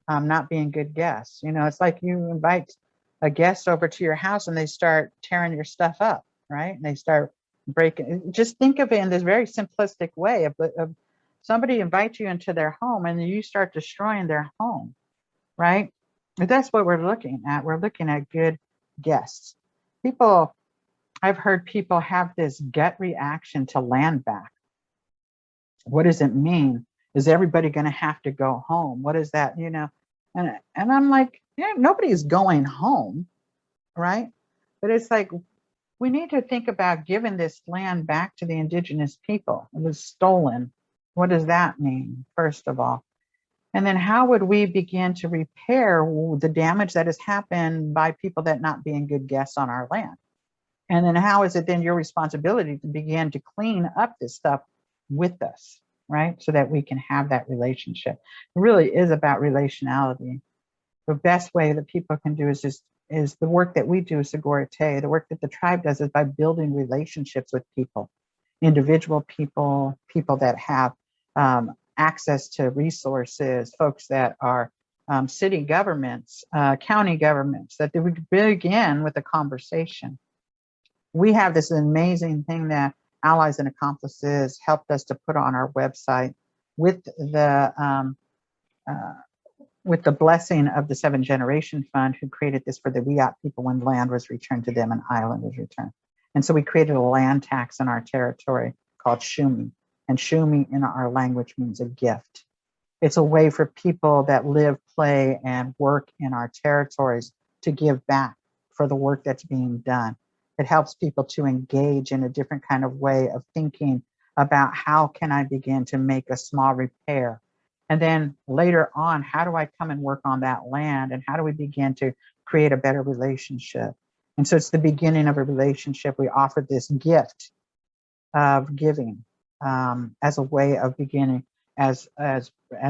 not being good guests. You know, it's like you invite a guest over to your house and they start tearing your stuff up, right? And they start breaking. Just think of it in this very simplistic way of somebody invites you into their home and you start destroying their home, right? But that's what we're looking at. We're looking at good guests. I've heard people have this gut reaction to landback. What does it mean? Is everybody going to have to go home? What is that, you know? And I'm like, yeah, nobody's going home, right? But it's like, we need to think about giving this land back to the Indigenous people. It was stolen. What does that mean, first of all? And then how would we begin to repair the damage that has happened by people that not being good guests on our land? And then how is it then your responsibility to begin to clean up this stuff with us, right? So that we can have that relationship. It really is about relationality. The best way that people can do is the work that we do as Segorite. The work that the tribe does is by building relationships with people, individual people, people that have access to resources, folks that are city governments, county governments, that we begin with a conversation. We have this amazing thing that Allies and Accomplices helped us to put on our website with the blessing of the 7th Generation Fund, who created this for the Wiyot people when land was returned to them and island was returned. And so we created a land tax in our territory called Shumi. And Shumi in our language means a gift. It's a way for people that live, play, and work in our territories to give back for the work that's being done. It helps people to engage in a different kind of way of thinking about how can I begin to make a small repair. And then later on, how do I come and work on that land? And how do we begin to create a better relationship? And so it's the beginning of a relationship. We offer this gift of giving as a way of beginning as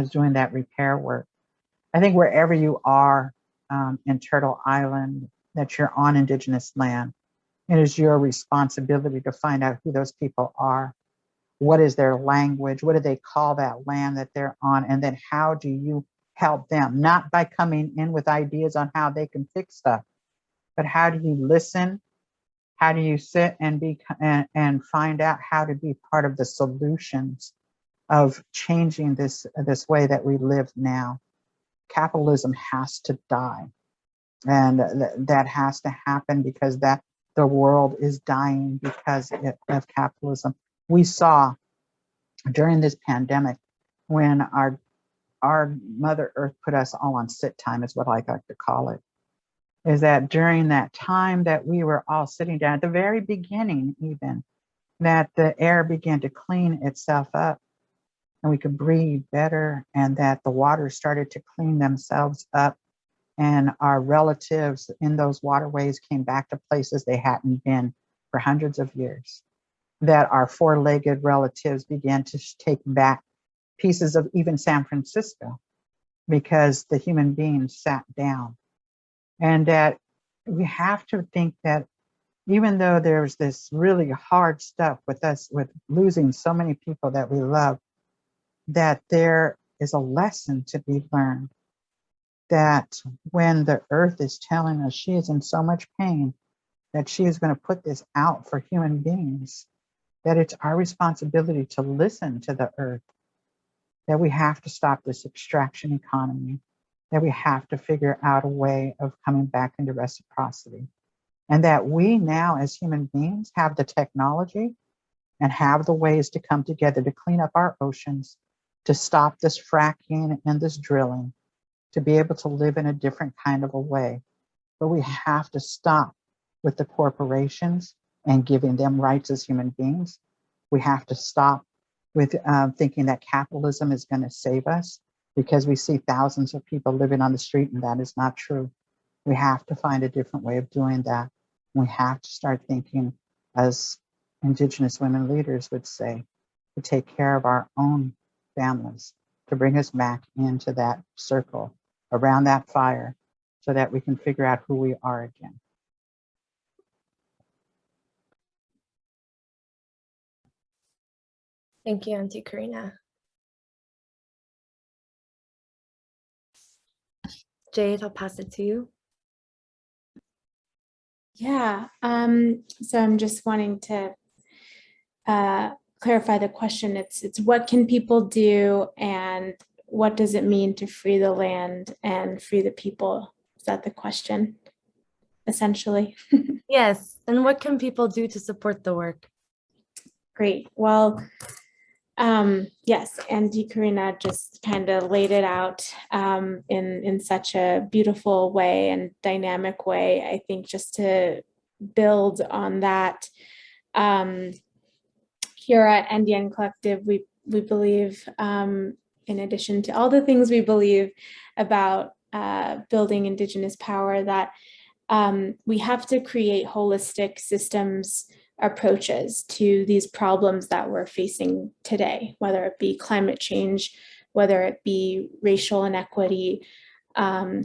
doing that repair work. I think wherever you are in Turtle Island, that you're on Indigenous land, it is your responsibility to find out who those people are. What is their language? What do they call that land that they're on? And then how do you help them? Not by coming in with ideas on how they can fix stuff, but how do you listen? How do you sit and find out how to be part of the solutions of changing this way that we live now? capitalism has to die. And that has to happen because the world is dying because of capitalism. We saw during this pandemic when our Mother Earth put us all on sit time, is what I like to call it, is that during that time that we were all sitting down, at the very beginning even, that the air began to clean itself up and we could breathe better, and that the water started to clean themselves up, and our relatives in those waterways came back to places they hadn't been for hundreds of years, that our four-legged relatives began to take back pieces of even San Francisco because the human beings sat down. And that we have to think that even though there's this really hard stuff with us, with losing so many people that we love, that there is a lesson to be learned. That when the earth is telling us she is in so much pain, that she is going to put this out for human beings, that it's our responsibility to listen to the earth, that we have to stop this extraction economy, that we have to figure out a way of coming back into reciprocity. And that we now as human beings have the technology and have the ways to come together to clean up our oceans, to stop this fracking and this drilling, to be able to live in a different kind of a way. But we have to stop with the corporations and giving them rights as human beings. We have to stop with thinking that capitalism is going to save us, because we see thousands of people living on the street, and that is not true. We have to find a different way of doing that. We have to start thinking, as Indigenous women leaders would say, to take care of our own families, to bring us back into that circle around that fire so that we can figure out who we are again. Thank you, Auntie Karina. Jade, I'll pass it to you. Yeah, so I'm just wanting to clarify the question. It's what can people do, and what does it mean to free the land and free the people? Is that the question, essentially? Yes, and what can people do to support the work? Great. Well, yes, Auntie Karina just kind of laid it out in such a beautiful way and dynamic way. I think just to build on that, here at Andean Collective, we believe, in addition to all the things we believe about building Indigenous power, that we have to create holistic systems approaches to these problems that we're facing today, whether it be climate change, whether it be racial inequity,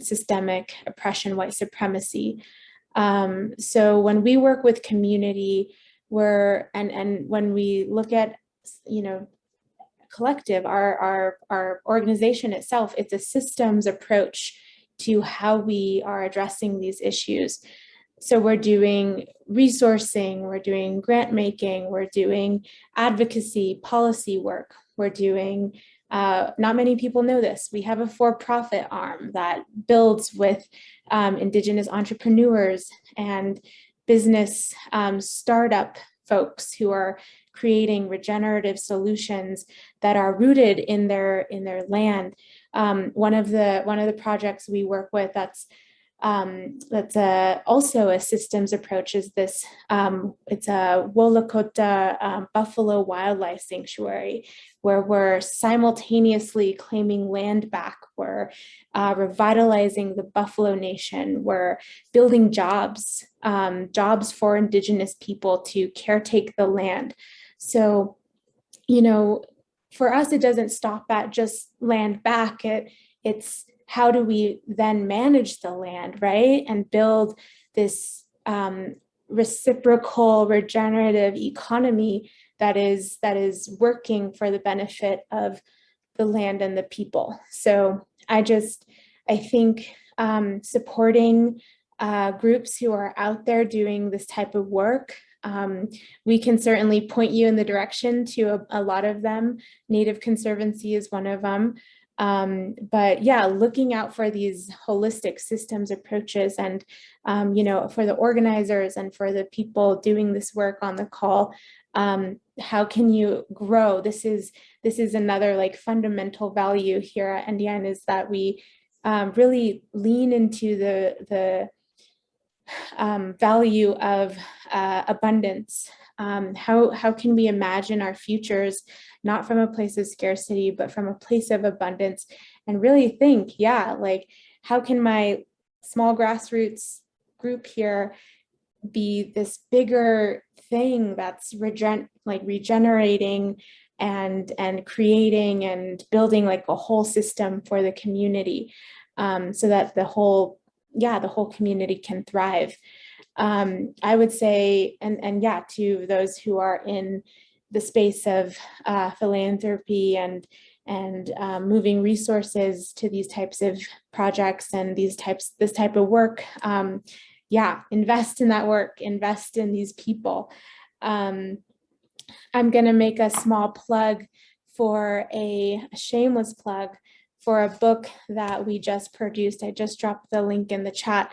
systemic oppression, white supremacy. So when we work with community, and when we look at, Collective, our organization itself, it's a systems approach to how we are addressing these issues. So we're doing resourcing, we're doing grant making, we're doing advocacy, policy work, we're doing, not many people know this, we have a for-profit arm that builds with Indigenous entrepreneurs and business startup folks who are creating regenerative solutions that are rooted in their land. One of the projects we work with that's also a systems approach is this. It's a Wolakota buffalo wildlife sanctuary, where we're simultaneously claiming land back. We're revitalizing the Buffalo Nation. We're building jobs for Indigenous people to caretake the land. So, for us, it doesn't stop at just land back. It's how do we then manage the land, right? And build this reciprocal, regenerative economy that is working for the benefit of the land and the people. So I think supporting groups who are out there doing this type of work, we can certainly point you in the direction to a lot of them. Native Conservancy is one of them. But yeah, looking out for these holistic systems approaches, and for the organizers and for the people doing this work on the call, how can you grow? This is another like fundamental value here at NDN, is that we really lean into the value of abundance. How can we imagine our futures not from a place of scarcity, but from a place of abundance, and really think, like, how can my small grassroots group here be this bigger thing that's regenerating and creating and building like a whole system for the community, so that the whole community can thrive. I would say, and to those who are in the space of philanthropy and moving resources to these types of projects and this type of work, invest in that work, invest in these people. I'm going to make a small plug for a shameless plug for a book that we just produced. I just dropped the link in the chat.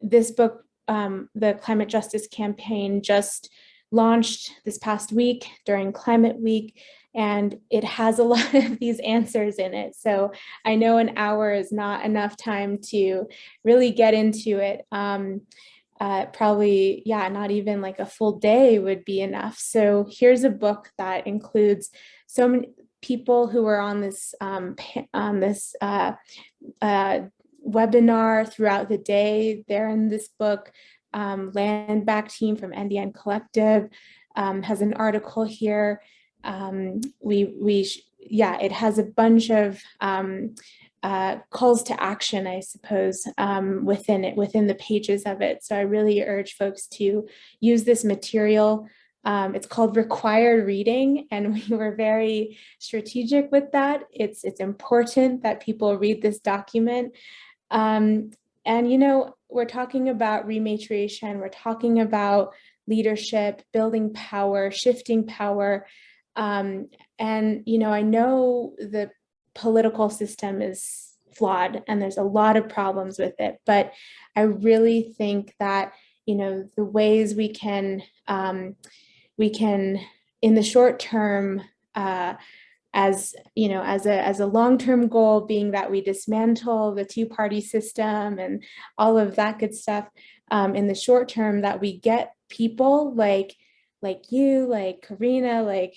This book, the Climate Justice Campaign, just launched this past week during Climate Week, and it has a lot of these answers in it. So I know an hour is not enough time to really get into it. Probably, not even like a full day would be enough. So here's a book that includes so many people who were on this webinar throughout the day. They're in this book. Landback team from NDN Collective has an article here. It has a bunch of calls to action, I suppose, within the pages of it. So I really urge folks to use this material. It's called Required Reading, and we were very strategic with that. It's important that people read this document. And we're talking about rematriation, we're talking about leadership, building power, shifting power. And I know the political system is flawed and there's a lot of problems with it, but I really think that, the ways we can in the short term, as a long-term goal being that we dismantle the two-party system and all of that good stuff, in the short term, that we get people like you, like Karina,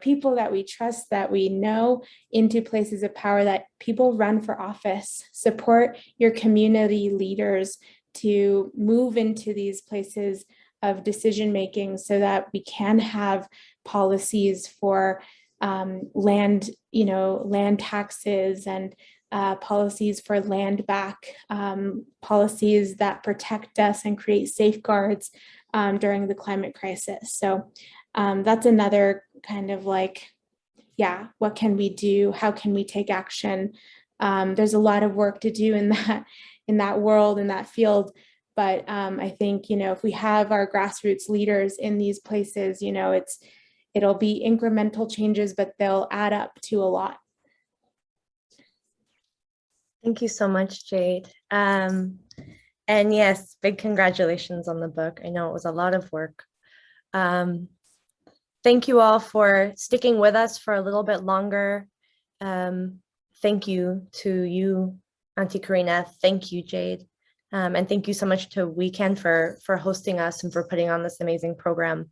people that we trust, that we know, into places of power, that people run for office, support your community leaders to move into these places of decision-making, so that we can have policies for land taxes and policies for land back, policies that protect us and create safeguards during the climate crisis. So that's another kind of like, what can we do? How can we take action? There's a lot of work to do in that world, in that field. But I think, if we have our grassroots leaders in these places, it'll be incremental changes, but they'll add up to a lot. Thank you so much, Jade. And yes, big congratulations on the book. I know it was a lot of work. Thank you all for sticking with us for a little bit longer. Thank you to you, Auntie Karina. Thank you, Jade. And thank you so much to WECAN for hosting us and for putting on this amazing program.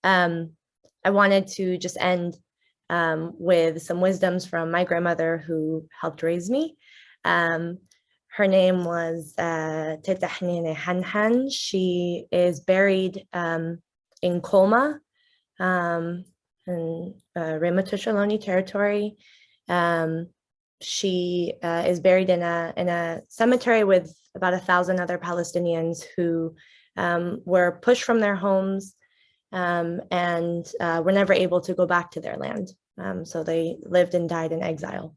I wanted to just end with some wisdoms from my grandmother who helped raise me. Her name was Teta Hanine Hanhan. She is buried in Colma, in Rematriating territory. She is buried in a cemetery with about 1,000 other Palestinians who were pushed from their homes and were never able to go back to their land. So they lived and died in exile.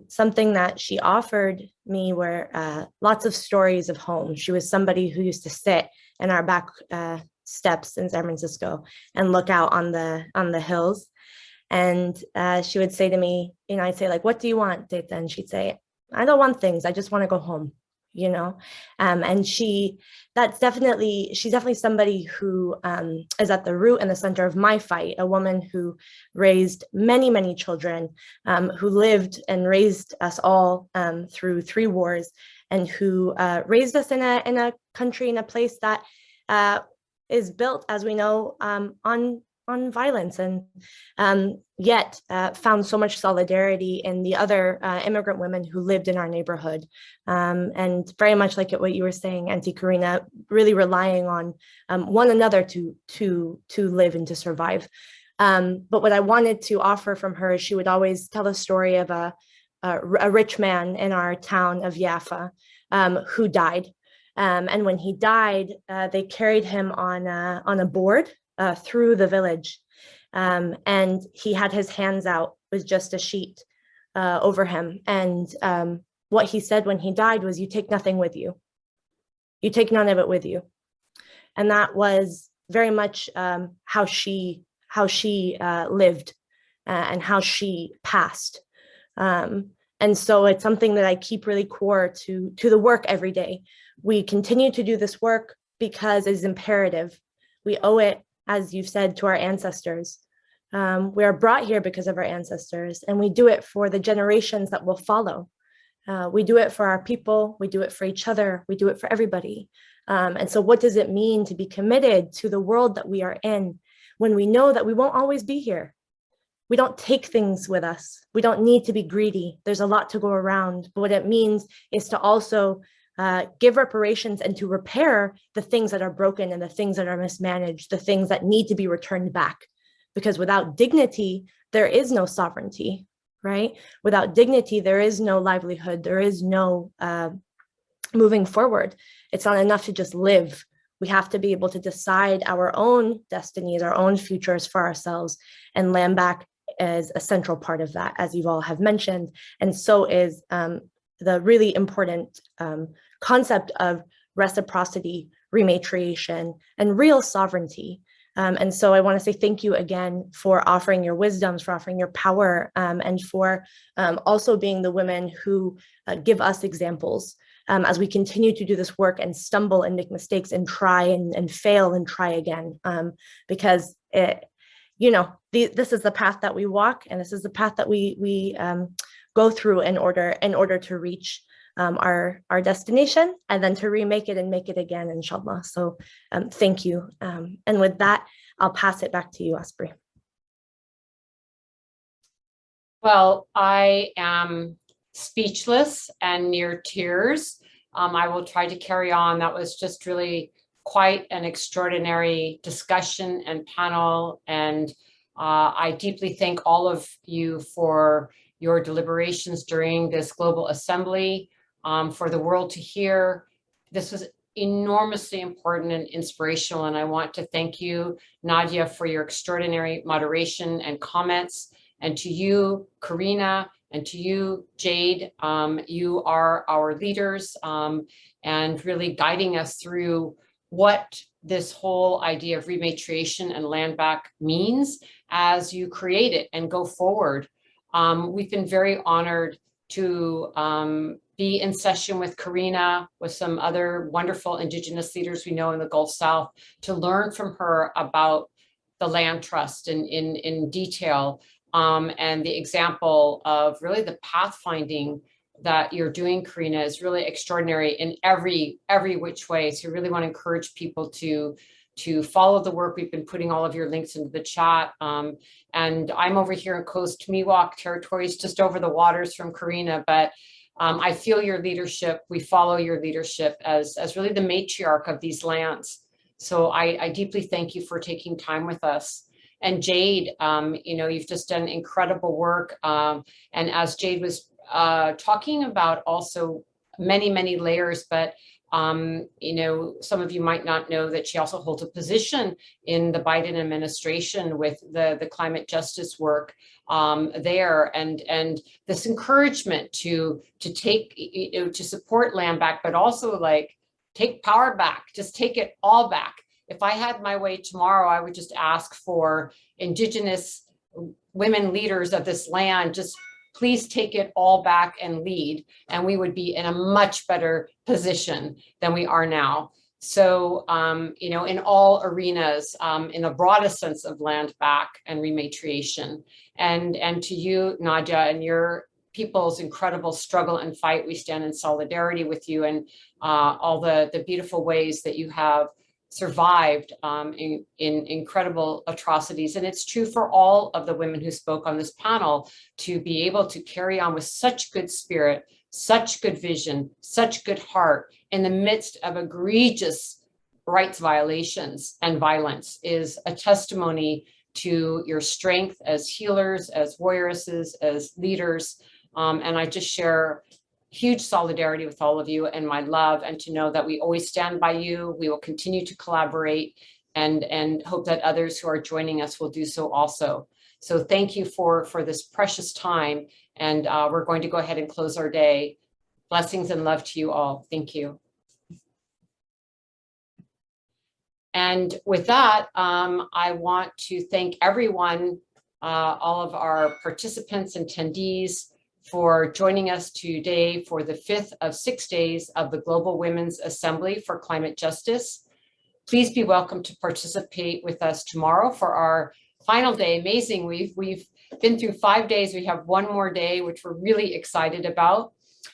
Something that she offered me were lots of stories of home. She was somebody who used to sit in our back steps in San Francisco and look out on the hills. And she would say to me, I'd say like, what do you want, Teta? And she'd say, I don't want things. I just want to go home, and she's definitely somebody who is at the root and the center of my fight, a woman who raised many, many children, who lived and raised us all through 3 wars, and who raised us in a country, in a place that is built, as we know, on violence, and yet found so much solidarity in the other immigrant women who lived in our neighborhood. And very much like what you were saying, Auntie Karina, really relying on one another to live and to survive. But what I wanted to offer from her is she would always tell a story of a rich man in our town of Jaffa who died. And when he died, they carried him on a board through the village, and he had his hands out with just a sheet over him. And what he said when he died was, "You take nothing with you. You take none of it with you." And that was very much how she lived and how she passed. And so it's something that I keep really core to the work every day. We continue to do this work because it's imperative. We owe it, as you've said, to our ancestors. We are brought here because of our ancestors, and we do it for the generations that will follow. We do it for our people, we do it for each other, we do it for everybody. And so what does it mean to be committed to the world that we are in when we know that we won't always be here? We don't take things with us. We don't need to be greedy. There's a lot to go around. But what it means is to also give reparations and to repair the things that are broken and the things that are mismanaged, the things that need to be returned back. Because without dignity, there is no sovereignty, right? Without dignity, there is no livelihood. There is no moving forward. It's not enough to just live. We have to be able to decide our own destinies, our own futures for ourselves. And landback is a central part of that, as you all have mentioned. And so is the really important concept of reciprocity, rematriation, and real sovereignty. And so I want to say thank you again for offering your wisdoms, for offering your power, and for also being the women who give us examples as we continue to do this work and stumble and make mistakes and try and fail and try again. Because this is the path that we walk, and this is the path that we go through in order to reach our destination, and then to remake it and make it again, inshallah. So thank you. And with that, I'll pass it back to you, Osprey. Well, I am speechless and near tears. I will try to carry on. That was just really quite an extraordinary discussion and panel. And I deeply thank all of you for your deliberations during this global assembly, for the world to hear. This was enormously important and inspirational. And I want to thank you, Nadia, for your extraordinary moderation and comments. And to you, Karina, and to you, Jade, you are our leaders and really guiding us through what this whole idea of rematriation and landback means as you create it and go forward. We've been very honored to be in session with Karina, with some other wonderful Indigenous leaders we know in the Gulf South, to learn from her about the land trust in detail, and the example of really the pathfinding that you're doing, Karina, is really extraordinary in every which way. So I really want to encourage people to follow the work. We've been putting all of your links into the chat. And I'm over here in Coast Miwok territories, just over the waters from Karina, but I feel your leadership. We follow your leadership as really the matriarch of these lands. So I deeply thank you for taking time with us. And Jade, you've just done incredible work. And as Jade was talking about also many layers, but some of you might not know that she also holds a position in the Biden administration with the climate justice work there, and this encouragement to take, to support land back, but also like take power back, just take it all back. If I had my way tomorrow, I would just ask for Indigenous women leaders of this land, just please take it all back and lead, and we would be in a much better position than we are now. So, you know, in all arenas, in the broadest sense of land back and rematriation, and to you, Nadia, and your people's incredible struggle and fight, we stand in solidarity with you, and all the beautiful ways that you have survived in incredible atrocities. And it's true for all of the women who spoke on this panel to be able to carry on with such good spirit, such good vision, such good heart in the midst of egregious rights violations and violence is a testimony to your strength as healers, as warrioresses, as leaders. And I just share huge solidarity with all of you and my love, and to know that we always stand by you. We will continue to collaborate and hope that others who are joining us will do so also. So thank you for this precious time. And we're going to go ahead and close our day. Blessings and love to you all. Thank you. And with that, I want to thank everyone, all of our participants and attendees, for joining us today for the 5th of 6 days of the Global Women's Assembly for Climate Justice. Please be welcome to participate with us tomorrow for our final day. Amazing, we've been through 5 days. We have one more day, which we're really excited about.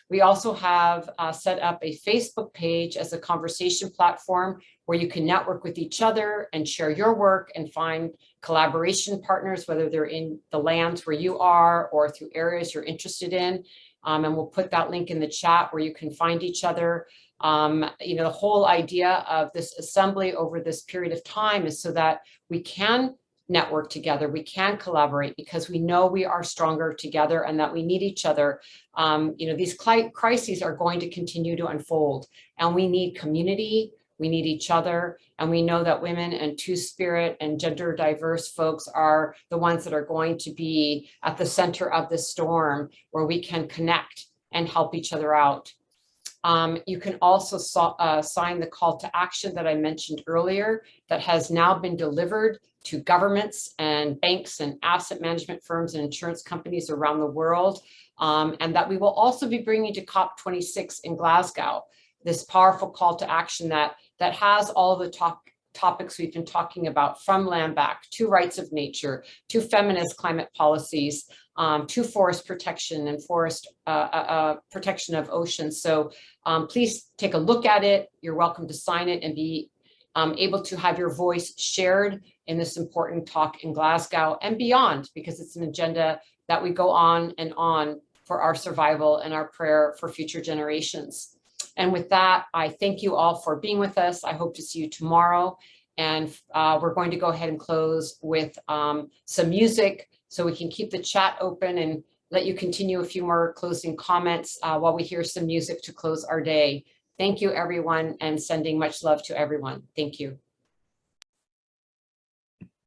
We also have set up a Facebook page as a conversation platform where you can network with each other and share your work and find collaboration partners, whether they're in the lands where you are or through areas you're interested in. And we'll put that link in the chat where you can find each other. You know, the whole idea of this assembly over this period of time is so that we can network together, we can collaborate, because we know we are stronger together and that we need each other. You know, these crises are going to continue to unfold, and we need community, we need each other, and we know that women and two-spirit and gender diverse folks are the ones that are going to be at the center of this storm, where we can connect and help each other out. You can also sign the call to action that I mentioned earlier that has now been delivered to governments and banks and asset management firms and insurance companies around the world, and that we will also be bringing to COP26 in Glasgow, this powerful call to action that has all the topics we've been talking about, from land back to rights of nature, to feminist climate policies, to forest protection and forest protection of oceans. So please take a look at it. You're welcome to sign it and be able to have your voice shared in this important talk in Glasgow and beyond, because it's an agenda that we go on and on for our survival and our prayer for future generations. And with that, I thank you all for being with us. I hope to see you tomorrow. And we're going to go ahead and close with some music so we can keep the chat open and let you continue a few more closing comments while we hear some music to close our day. Thank you, everyone, and sending much love to everyone. Thank you.